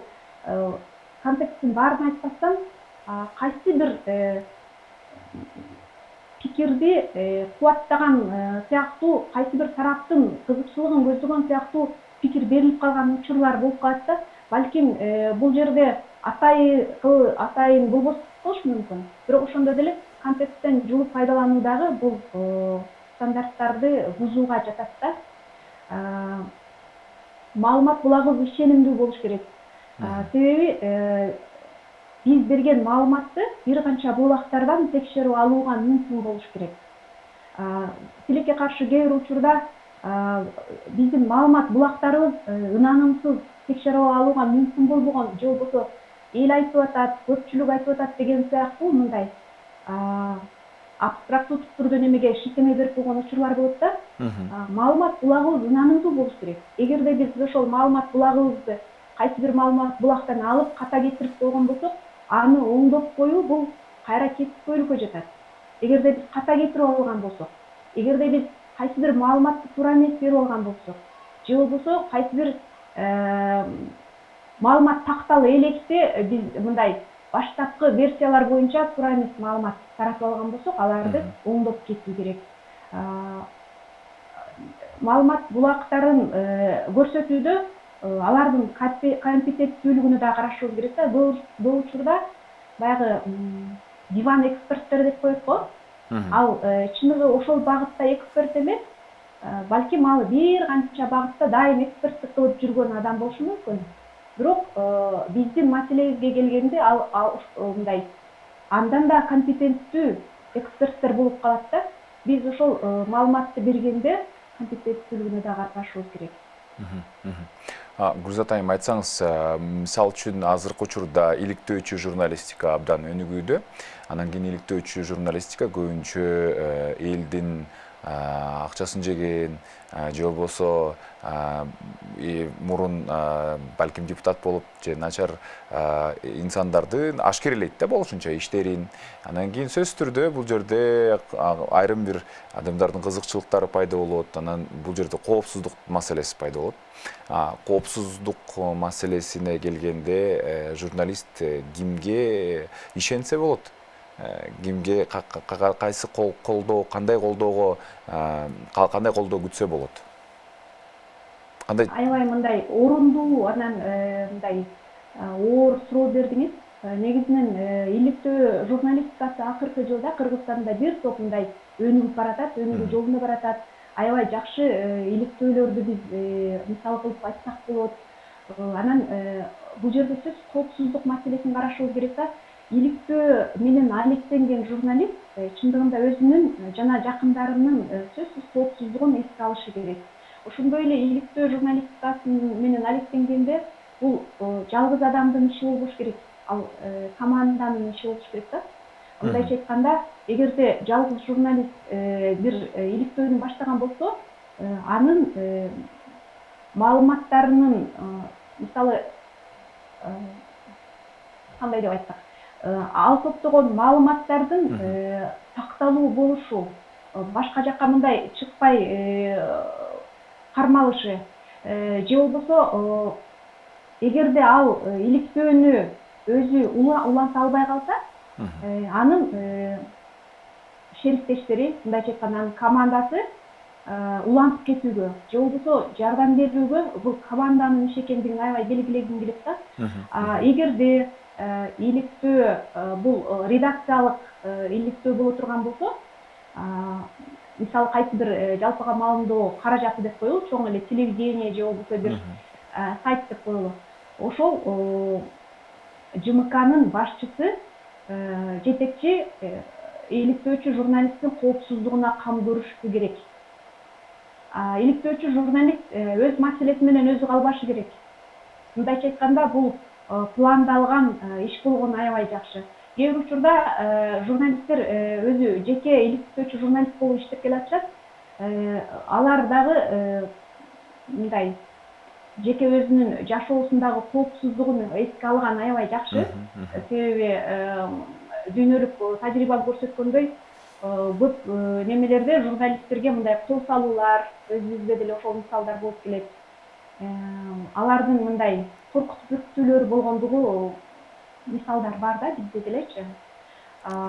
контексттин баарын айтпастан кайсы бир пикирди кубаттаган сыяктуу, кайсы бир тараптын кызыкчылыгын көздөгөн сыяктуу пикир берилип калган учурлар болуп калат да. Балким бул жерде атайын болбош мүмкүн. Бирок ошондо деле контексттен жулуп пайдалануу дагы бул стандарттарды бузууга жатат да. Маалымат булагы ишенимдүү болуш керек. Себеби биз берген маалыматты бир канча булактардан текшерип алууга мүмкүн болуш керек. Тилекке каршы кээ бир учурда биздин маалымат булактарыбыз ынанымсыз текшерип алууга мүмкүн болбогон, же болбосо эл айтып атат, көпчүлүк айтып атат деген сыяктуу мындай абстрактуу түрдө немеге шиктеме берип койгон учурлар болот да. Маалымат булагыбыз ынанымдуу болуш керек. Эгерде биз ошол маалымат булагыбызды кайсы бир маалымат булактан алып ката кетирип койгон болсок, аны оңдоп коюу бул кайра кетпөөлүккө жатат. Эгерде биз ката кетирип алган болсок, эгерде биз кайсы бир маалыматты туура эмес берип алган болсок, же болбосо кайсы бир маалымат такталы электе биз мындай баштапкы версиялар боюнча туура эмес маалымат таратып алган болсок, аларды оңдоп кетүү керек. Маалымат булактарын көрсөтүүдө алардын компетенттүүлүгүнө да карашыбыз керек да. Бул учурда баягы диван эксперттер деп коет го. Ал чыныгы ошол багытта эксперт эмес, балким ал бир канча багытта дайым эксперттик кылып жүргөн адам болушу мүмкүн. Бирок биздин маселебизге келгенде ал мындай андан да компетенттүү эксперттер болуп калат да. Биз ошол маалыматты бергенде компетенттүүлүгүнө да карашыбыз керек. Гүлзат айым, айтсаңыз, мисал үчүн азыркы учурда иликтөөчү журналистика абдан өнүгүүдө. Анан кийин иликтөөчү журналистика көбүнчө элдин акчасын жеген, же болбосо мурун балким депутат болуп же начар инсандарды ашкерелейт да болушунча иштерин. Анан кийин сөзсүз түрдө бул жерде айрым бир адамдардын кызыкчылыктары пайда болот. Анан бул жерде коопсуздук маселеси пайда болот. Коопсуздук маселесине келгенде журналист кимге ишенсе болот? Кимге кайсы колдоо, кандай колдоого күтсө болот? Аябай мындай орундуу, анан мындай оор суроо бердиңиз. Негизинен иликтөө журналистикасы акыркы жылда Кыргызстанда бир топ мындай өнүгүп баратат, өнүгүү жолунда баратат. Аябай жакшы иликтөөлөрдү биз мисал кылып айтсак болот. Анан бул жерде сөз коопсуздук маселесин карашыбыз керек да. Иликтөө менен алектенген журналист чындыгында өзүнүн жана жакындарынын сөзсүз коопсуздугун эске алышы керек. Ошондой эле иликтөө журналистикасы менен алектенгенде бул жалгыз адамдын иши болбош керек, ал команданын иши болуш керек да. Мындайча айтканда, эгерде жалгыз журналист бир иликтөөнү баштаган болсо, анын маалыматтарынын мисалы кандай деп айтсак, ал топтогон маалыматтардын сакталуу болушу, башка жакка мындай чыкпай кармалышы, же болбосо эгерде ал иликтөөнү өзү уланта албай калса, анын шериктештери, мындайча айтканда анын командасы улантып кетүүгө, же болбосо жардам берүүгө бул команданын иши экендигин аябай белгилегим келет да. Эгерде иликтөө бул редакциялык иликтөө боло турган болсо, мисалы кайсы бир жалпыга маалымдоо каражаты деп коелу, чоң эле телевидение же болбосо бир сайт деп коелу. Ошол ЖМКнын башчысы, жетекчи иликтөөчү журналисттин коопсуздугуна кам көрүшү керек. Иликтөөчү журналист өз маселеси менен өзү калбашы керек. Мындайча айтканда, бул пландалган иш болгону аябай жакшы. Кээ бир учурда журналисттер өзү жеке иликтөөчү журналист болуп иштеп келатышат. Алар дагы мындай жеке өзүнүн жашоосундагы коопсуздугун эске алган аябай жакшы. Себеби дүйнөлүк тажрыйба көрсөткөндөй, көп немелерде журналисттерге мындай кол салуулар, өзүбүздө деле ошол мисалдар болуп келет. Алардын мындай коркутуп үркүтүүлөр болгондугу мисалдар бар да бизде делечи.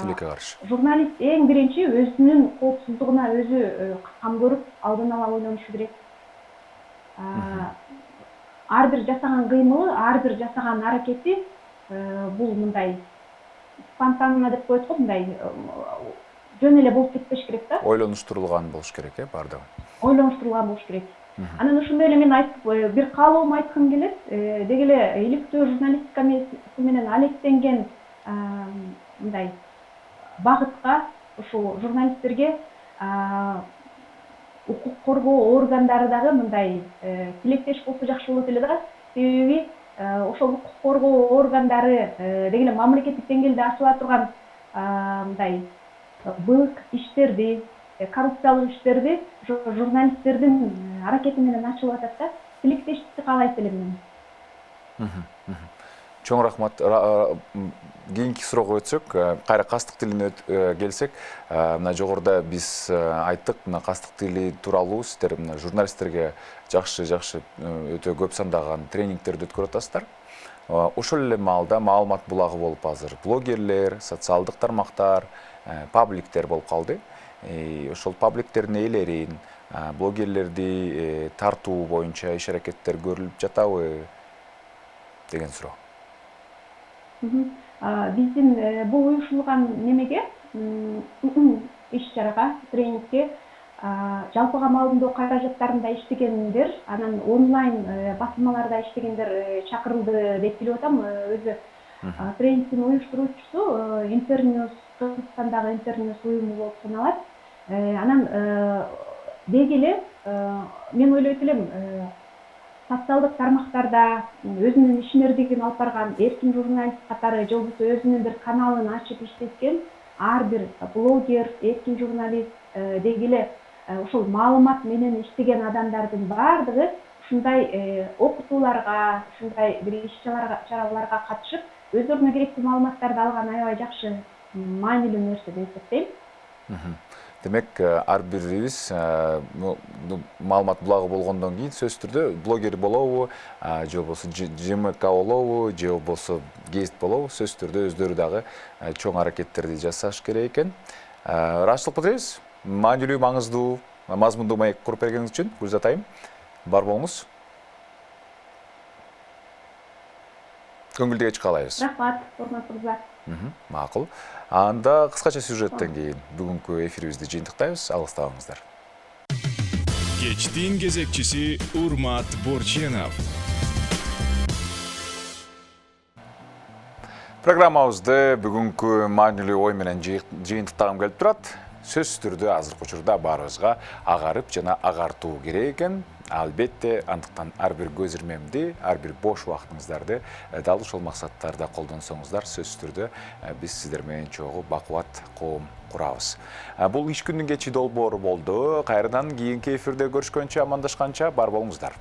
Тилекке каршы. Журналист эң биринчи өзүнүн коопсуздугуна өзү кам көрүп, алдын ала ойлонушу керек. Ар бир жасаган кыймылы, ар бир жасаган аракети бул мындай спонтанно деп коет го, мындай жөн эле болуп кетпеш керек да. Ойлонуштурулган болуш керек, бардыгы. Ойлонуштурулган болуш керек. Анан ошондой эле мен айтып бир каалоомду айткым келет. Деги эле иликтөө журналистика менен алектенген мындай багытка ошол журналисттерге укук коргоо органдары дагы мындай тилектеш болсо жакшы болот эле да. Себеби ошол укук коргоо органдары деги эле мамлекеттик деңгээлде ачыла турган мындай былык иштерди, коррупциялык иштерди журналисттердин аракети менен ачылып атат да. Тилектештикти каалайт элем мен. Чоң рахмат. Кийинки суроого өтсөк, кайра кастык тилине келсек, мына жогоруда биз айттык, мына кастык тили тууралуу сиздер мына журналисттерге жакшы өтө көп сандаган тренингтерди өткөрүп атасыздар. Ошол эле маалда маалымат булагы болуп азыр блогерлер, социалдык тармактар, пабликтер болуп калды. Ошол пабликтердин ээлерин, блогерлерди тартуу боюнча иш-аракеттер көрүлүп жатабы деген суроо. Биздин бул уюштурулган немеге, иш-чарага, тренингке жалпыга маалымдоо каражаттарында иштегендер, анан онлайн басылмаларда иштегендер чакырылды деп билип атам. Өзү тренингдин уюштуруучусу Интерньюз, Кыргызстандагы Интерньюз уюму болуп саналат. Анан деги эле мен ойлойт элем, социалдык тармактарда өзүнүн ишмердигин алып барган эркин журналист катары же болбосо өзүнүн бир каналын ачып иштеткен ар бир блогер, эркин журналист деги эле ушул маалымат менен иштеген адамдардын баардыгы ушундай окутууларга, ушундай бир иш-чараларга катышып, өздөрүнө керектүү маалыматтарды алган аябай жакшы, маанилүү нерсе деп эсептейм. Демек, ар бирибиз маалымат булагы болгондон кийин сөзсүз түрдө блогер болобу, же болбосо ЖМК болобу, же болбосо гест болобу, сөзсүз түрдө өздөрү дагы чоң аракеттерди жасаш керек экен. Ыраазычылык билдиребиз. Маанилүү, маңыздуу, мазмундуу маек куруп бергениңиз үчүн Гүлзат айым, бар болуңуз. Көңүлдүү кеч каалайбыз. Рахмат, урматтуу мырза. Макул. Анда кыскача сюжеттен кийин бүгүнкү эфирибизди жыйынтыктайбыз. Алыстабаңыздар. Кечтин кезекчиси Урмат Борченов. Программабызды бүгүнкү маанилүү ой менен жыйынтыктагым келип турат. Сөзсүз түрдө азыркы учурда баарыбызга агарып жана агартуу керек экен. Албетте, андыктан ар бир көз ирмемди, ар бир бош убактыңыздарды дал ушул максаттарда колдонсоңуздар, сөзсүз түрдө биз сиздер менен чогуу бакубат коом курабыз. Бул иш күндүн кечи долбоору болду. Кайрадан кийинки эфирде көрүшкөнчө, амандашканча бар болуңуздар.